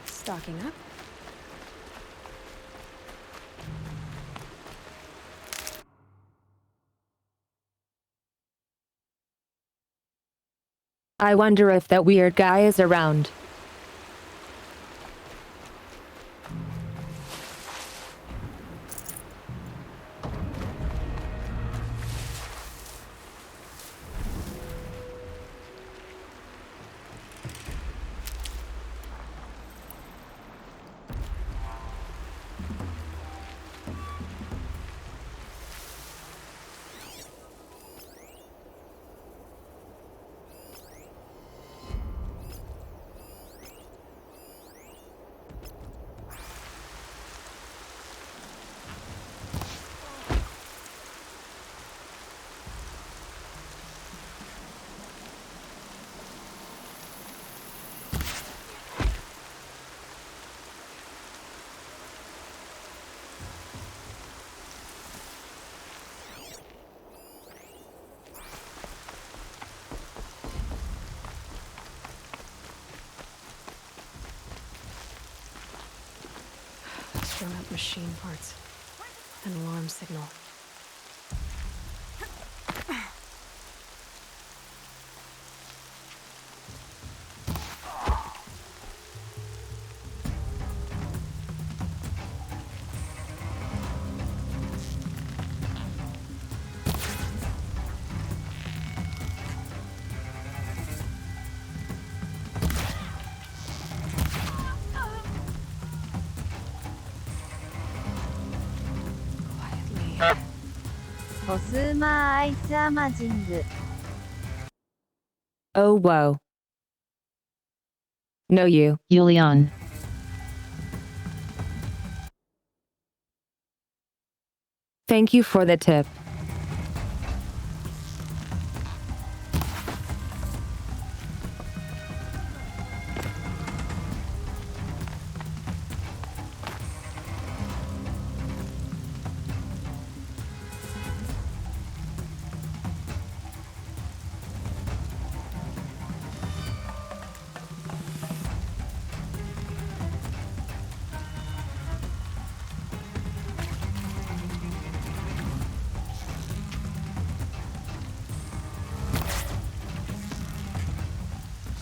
Stocking up. I wonder if that weird guy is around. Strung up machine parts. An alarm signal. Quietly. オスーマーアイスアマジング Oh, whoa. No, you. Yulian. Thank you for the tip.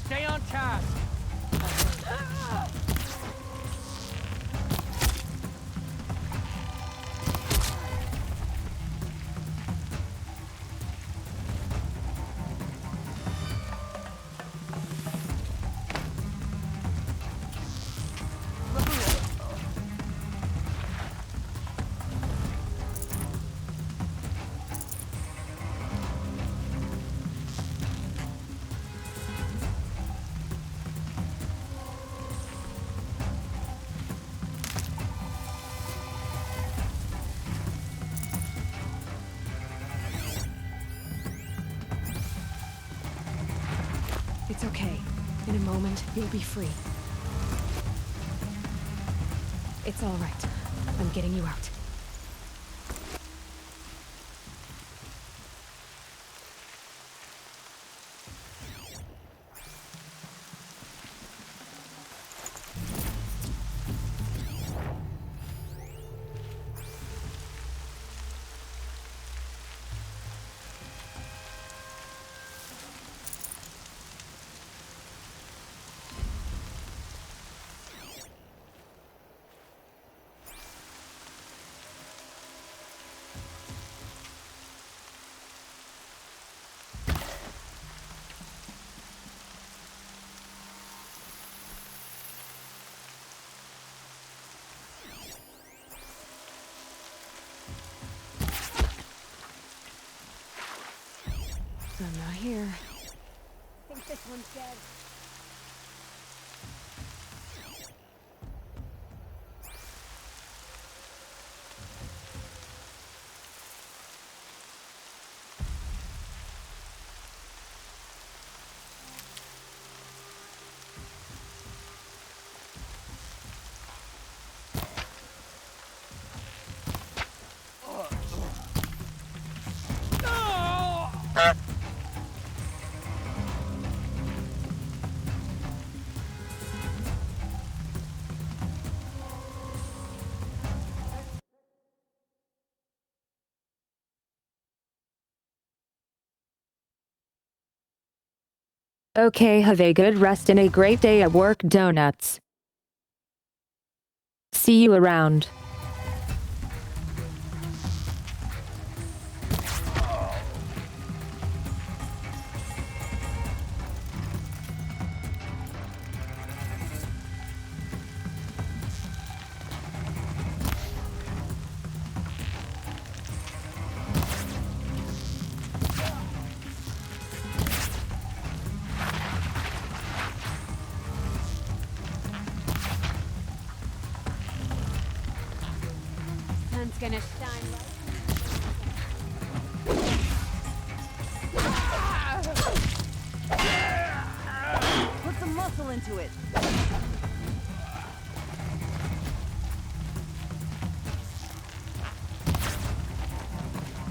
Stay on task. It's okay. In a moment, you'll be free. It's all right. I'm getting you out. I'm not here. I think this one's dead. Okay, have a good rest and a great day at work, donuts. See you around. Sun's gonna shine right. Put some muscle into it.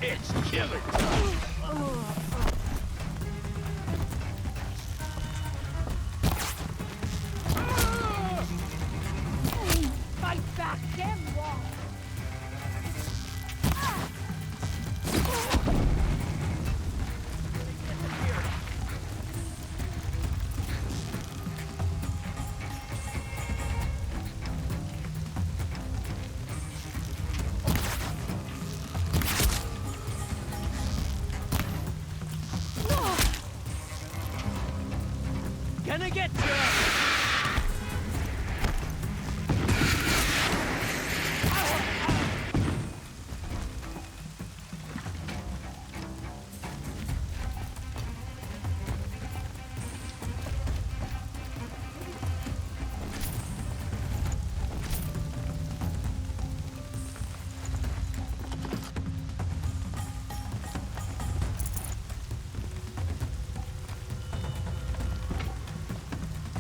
It's killing time. Fight back, damn wall. Gonna get you!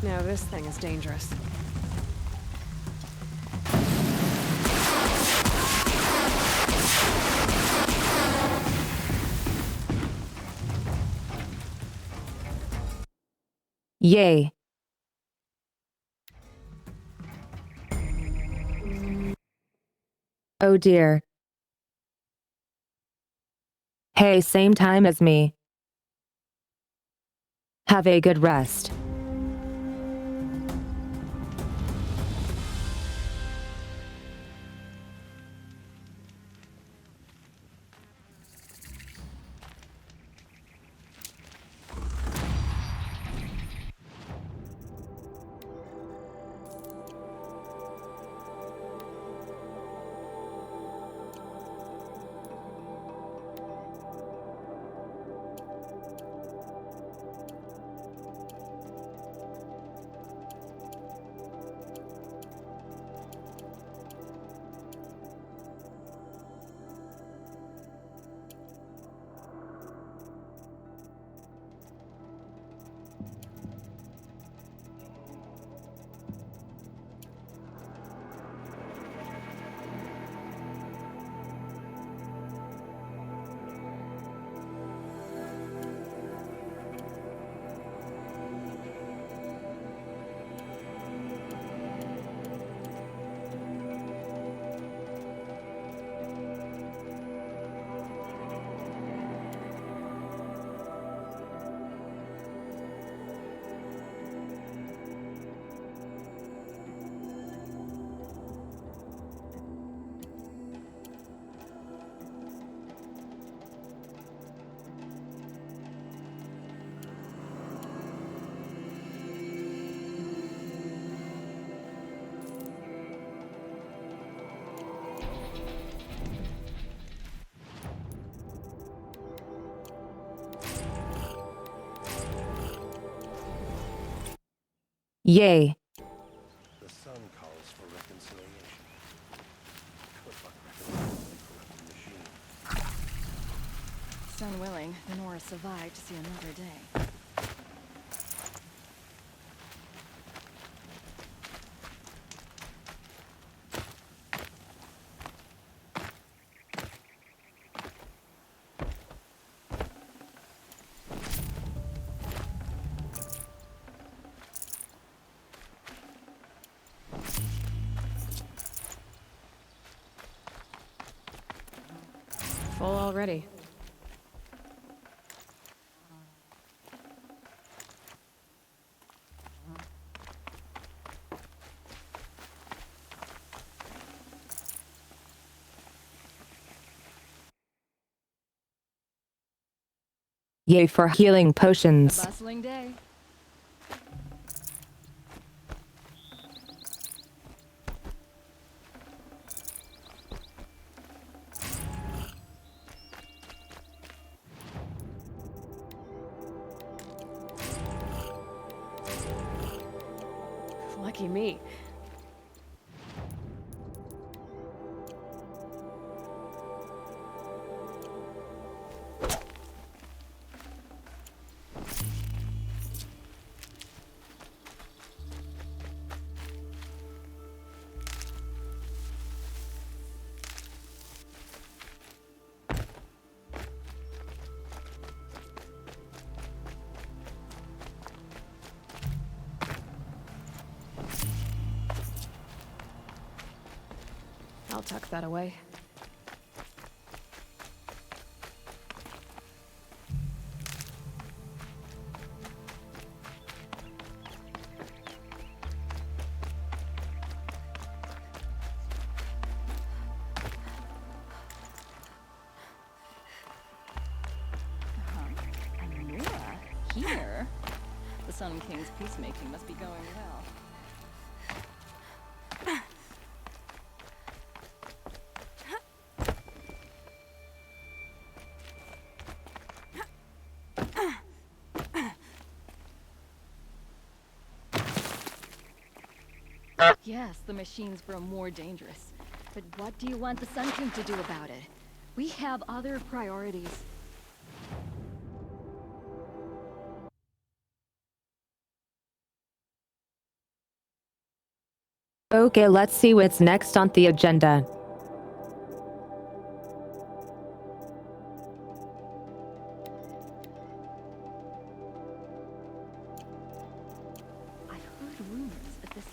Now this thing is dangerous. Yay. Oh dear. Hey, same time as me. Have a good rest. Yay. The sun calls for reconciliation. Good luck reconciling the corrupted machine. Sun willing, the Norris survived to see another day. Full already. Yay for healing A potions. bustling day. Lucky me. I'll tuck that away. Nora, here? The Sun King's peacemaking must be going well. Yes, the machines grow more dangerous. But what do you want the Sun King to do about it? We have other priorities. Okay, let's see what's next on the agenda. I've heard rumors that this...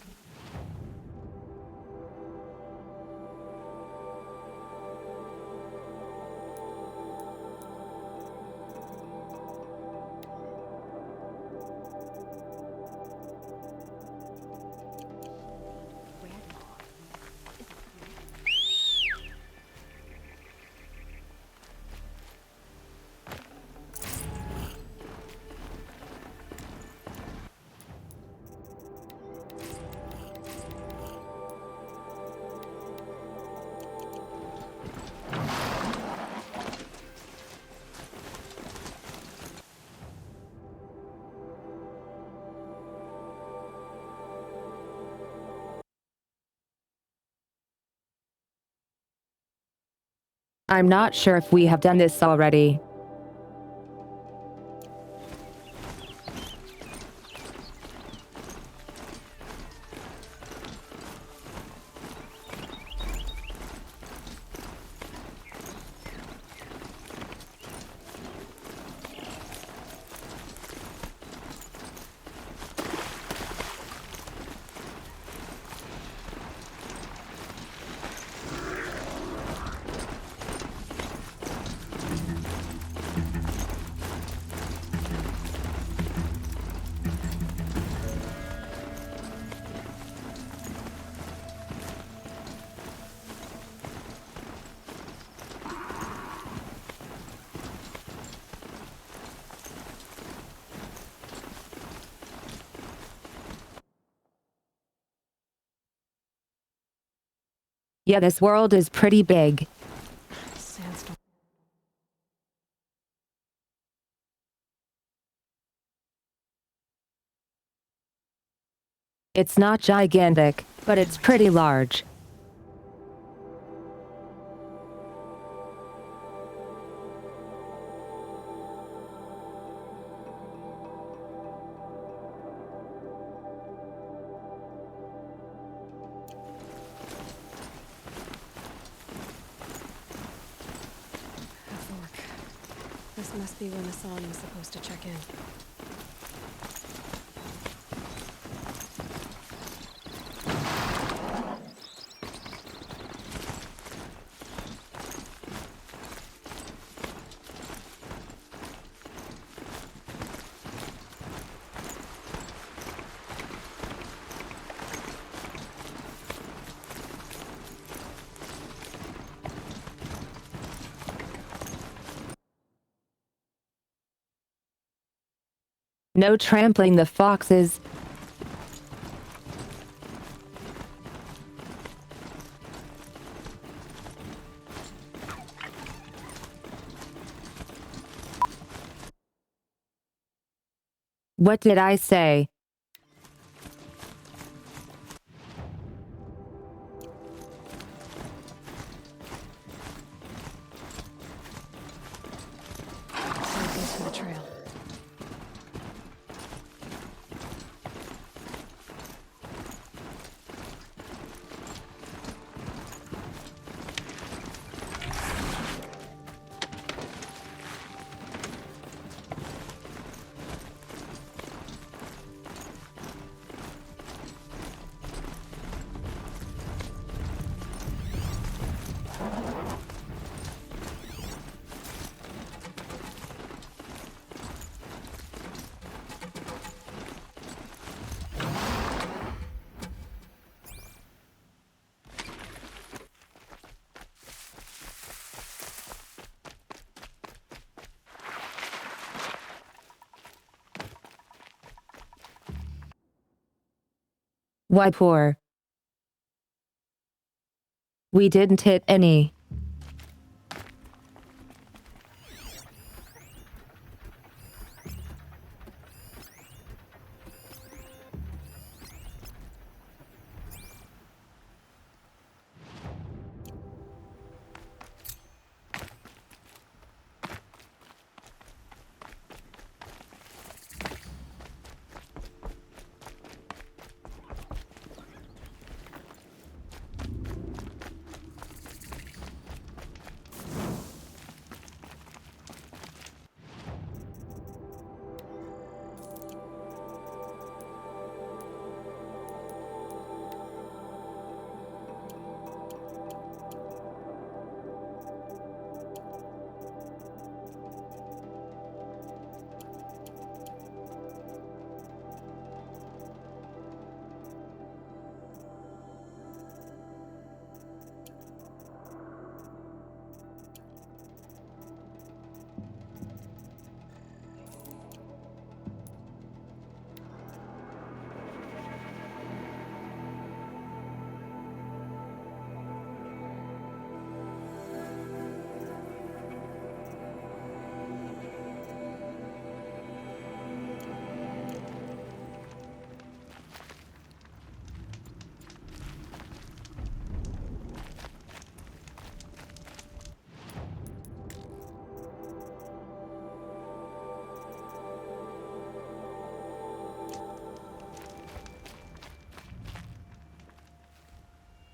I'm not sure if we have done this already. Yeah, this world is pretty big. Sandstorm. It's not gigantic, but it's pretty large. This must be when the song was supposed to check in. No trampling the foxes. What did I say? Save these for the trail. Why poor? We didn't hit any.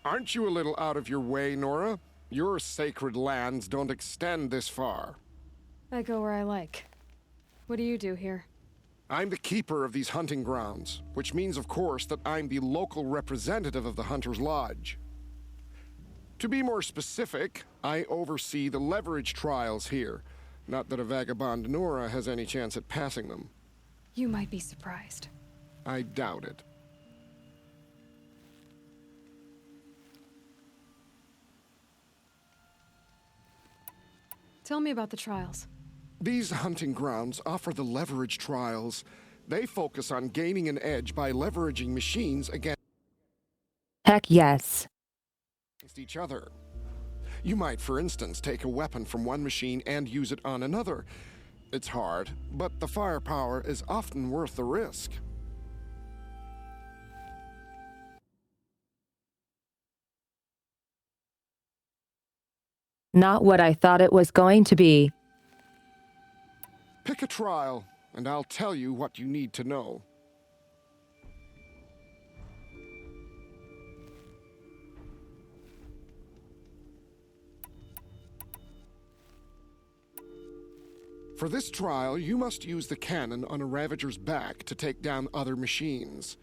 Aren't you a little out of your way, Nora? Your sacred lands don't extend this far. I go where I like. What do you do here? I'm the keeper of these hunting grounds, which means, of course, that I'm the local representative of the Hunter's Lodge. To be more specific, I oversee the leverage trials here. Not that a vagabond Nora has any chance at passing them. You might be surprised. I doubt it. Tell me about the trials. These hunting grounds offer the leverage trials. They focus on gaining an edge by leveraging machines against Heck yes. each other. You might, for instance, take a weapon from one machine and use it on another. It's hard, but the firepower is often worth the risk. Not what I thought it was going to be. Pick a trial, and I'll tell you what you need to know. For this trial, you must use the cannon on a Ravager's back to take down other machines.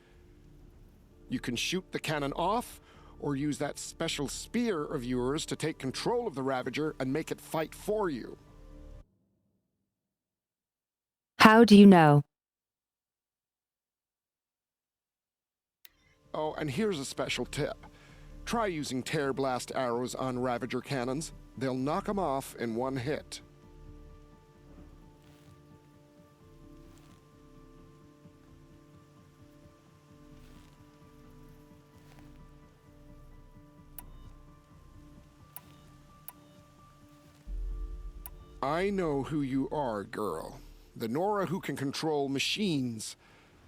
You can shoot the cannon off, or use that special spear of yours to take control of the Ravager and make it fight for you. How do you know? Oh, and here's a special tip. Try using tear blast arrows on Ravager cannons. They'll knock them off in one hit. I know who you are, girl. The Nora who can control machines.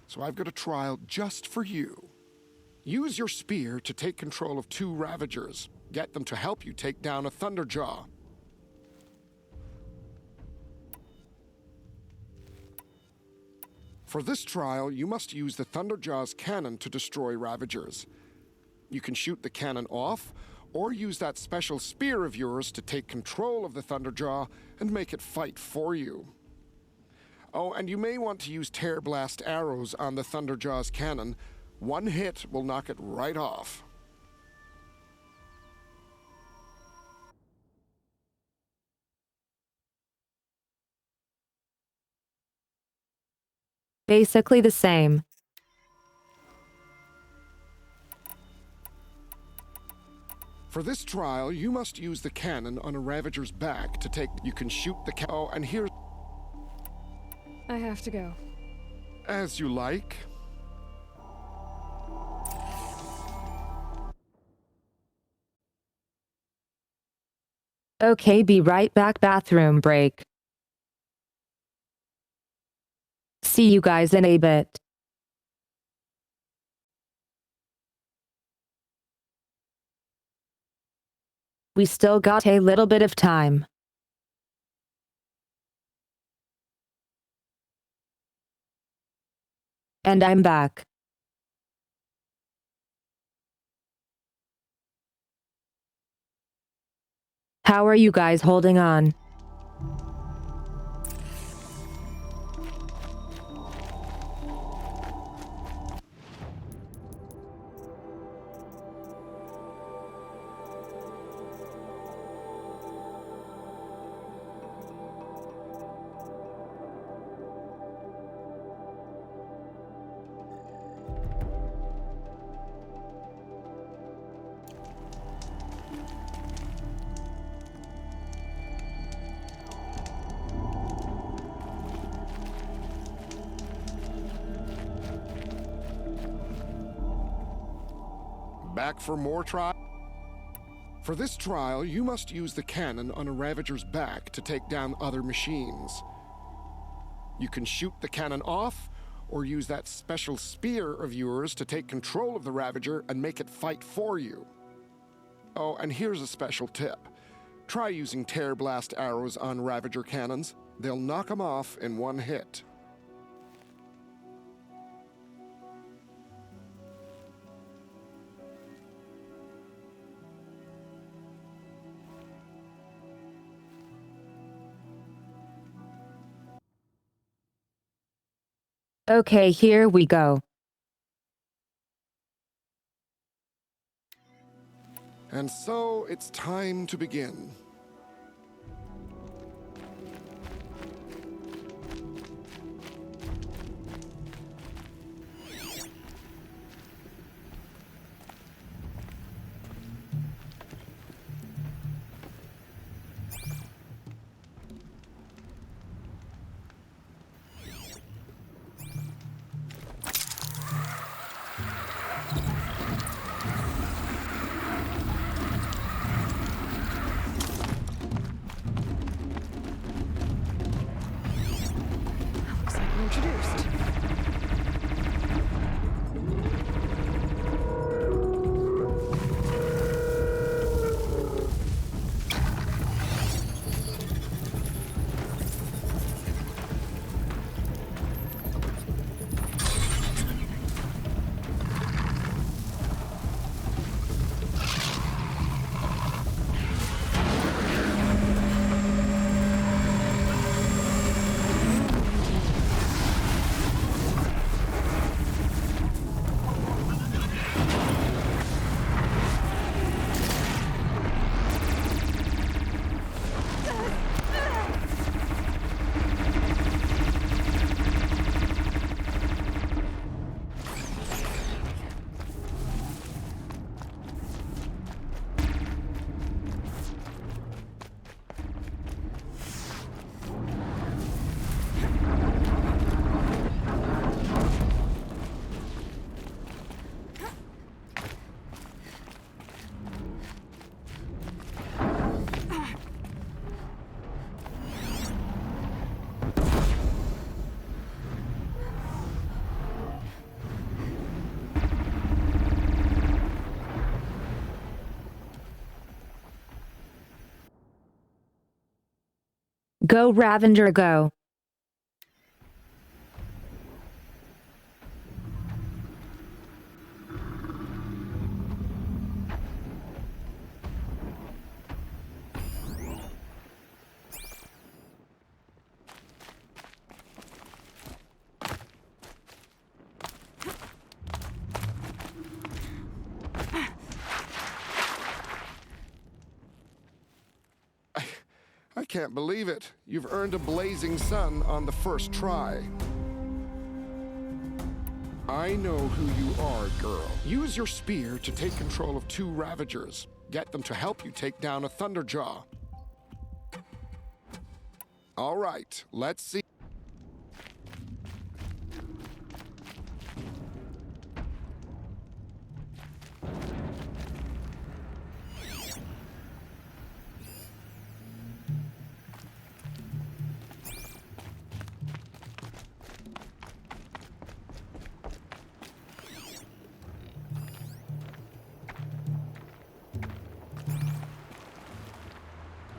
So I've got a trial just for you. Use your spear to take control of 2 Ravagers. Get them to help you take down a Thunderjaw. For this trial, you must use the Thunderjaw's cannon to destroy Ravagers. You can shoot the cannon off, or use that special spear of yours to take control of the Thunderjaw and make it fight for you. Oh, and you may want to use Tear Blast arrows on the Thunderjaw's cannon. 1 hit will knock it right off. Basically the same. For this trial, you must use the cannon on a Ravager's back to take... You can shoot the Oh, and here's... I have to go. As you like. Okay, be right back. Bathroom break. See you guys in a bit. We still got a little bit of time. And I'm back. How are you guys holding on? Back for more trial? For this trial, you must use the cannon on a Ravager's back to take down other machines. You can shoot the cannon off, or use that special spear of yours to take control of the Ravager and make it fight for you. Oh, and here's a special tip. Try using Tear Blast arrows on Ravager cannons. They'll knock them off in 1 hit. Okay, here we go. And so it's time to begin. Go, Ravager, go. I can't believe it. You've earned a blazing sun on the first try. I know who you are, girl. Use your spear to take control of 2 Ravagers. Get them to help you take down a Thunderjaw. All right, let's see.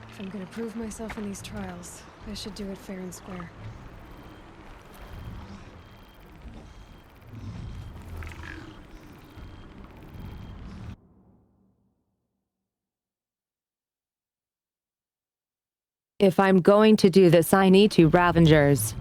If I'm gonna prove myself in these trials, I should do it fair and square. If I'm going to do this, I need 2 Ravagers.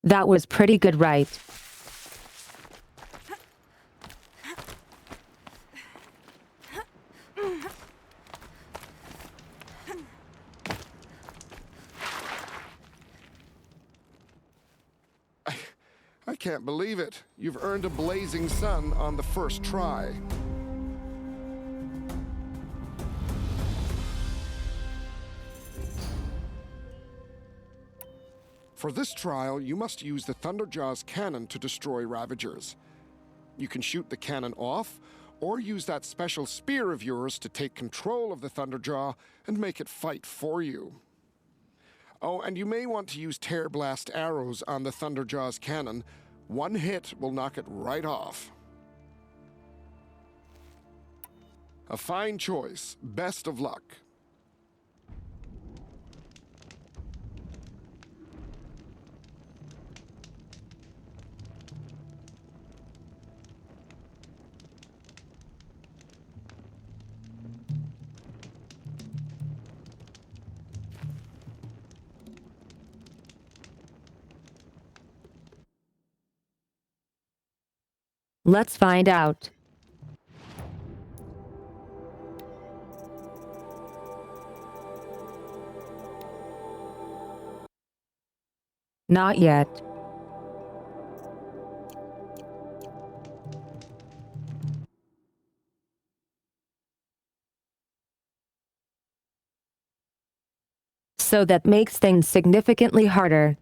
That was pretty good, right? I can't believe it. You've earned a blazing sun on the first try. For this trial, you must use the Thunderjaw's cannon to destroy Ravagers. You can shoot the cannon off, or use that special spear of yours to take control of the Thunderjaw and make it fight for you. Oh, and you may want to use Tear Blast arrows on the Thunderjaw's cannon. One hit will knock it right off. A fine choice. Best of luck. Let's find out. Not yet. So that makes things significantly harder.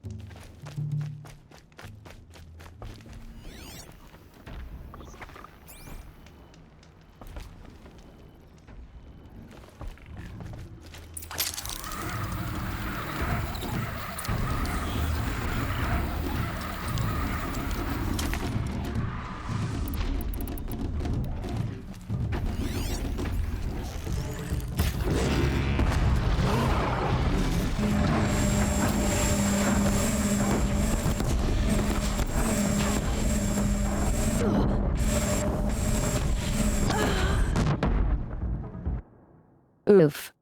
Oof.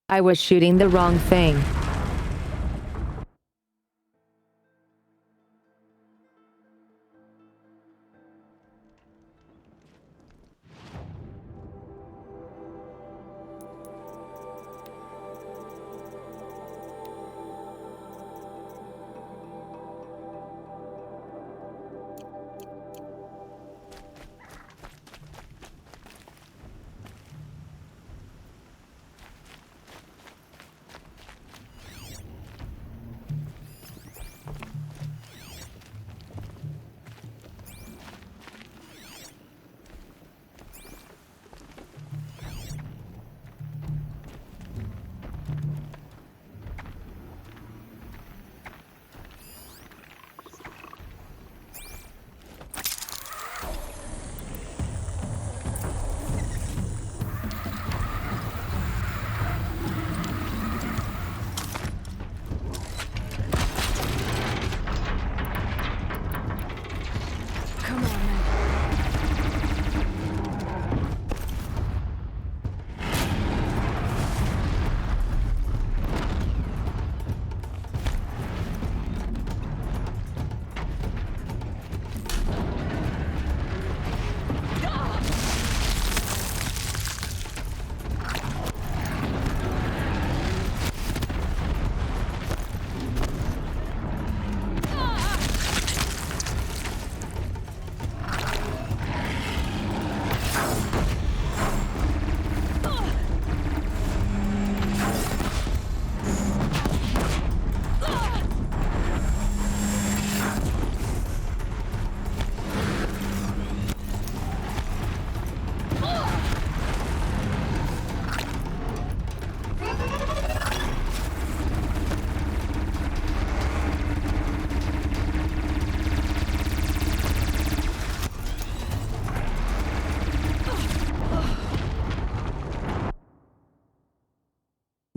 I was shooting the wrong thing.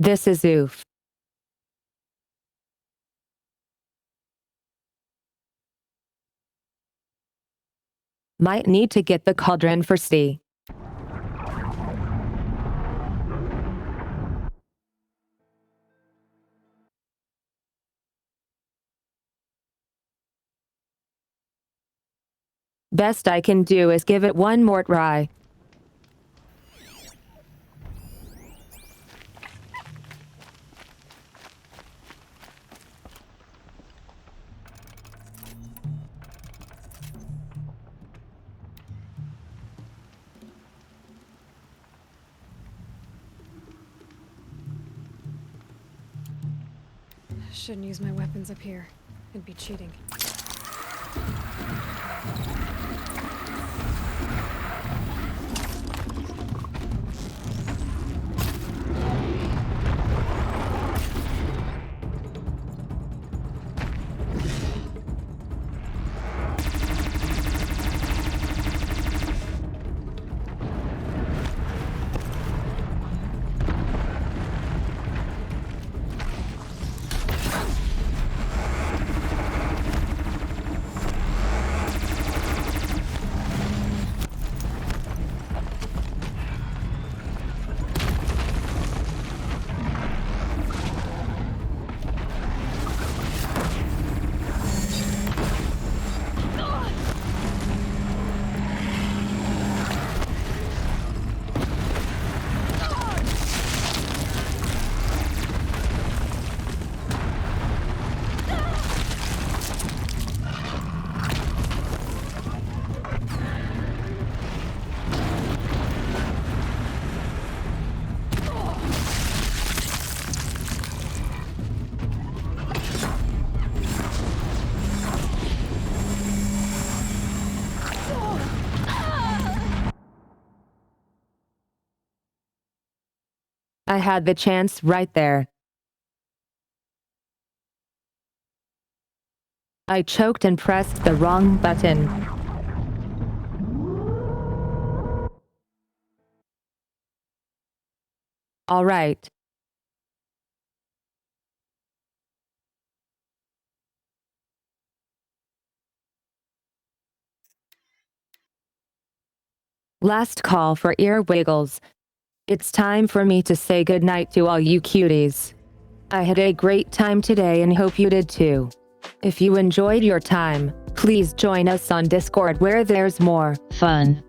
This is oof. Might need to get the cauldron for C. Best I can do is give it one more try. Shouldn't use my weapons up here. It'd be cheating. I had the chance right there. I choked and pressed the wrong button. All right. Last call for ear wiggles. It's time for me to say goodnight to all you cuties. I had a great time today and hope you did too. If you enjoyed your time, please join us on Discord where there's more fun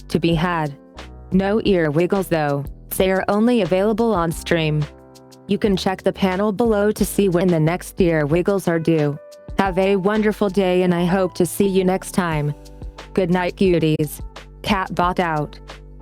to be had. No ear wiggles though, they are only available on stream. You can check the panel below to see when the next ear wiggles are due. Have a wonderful day and I hope to see you next time. Good night cuties. Catbot out.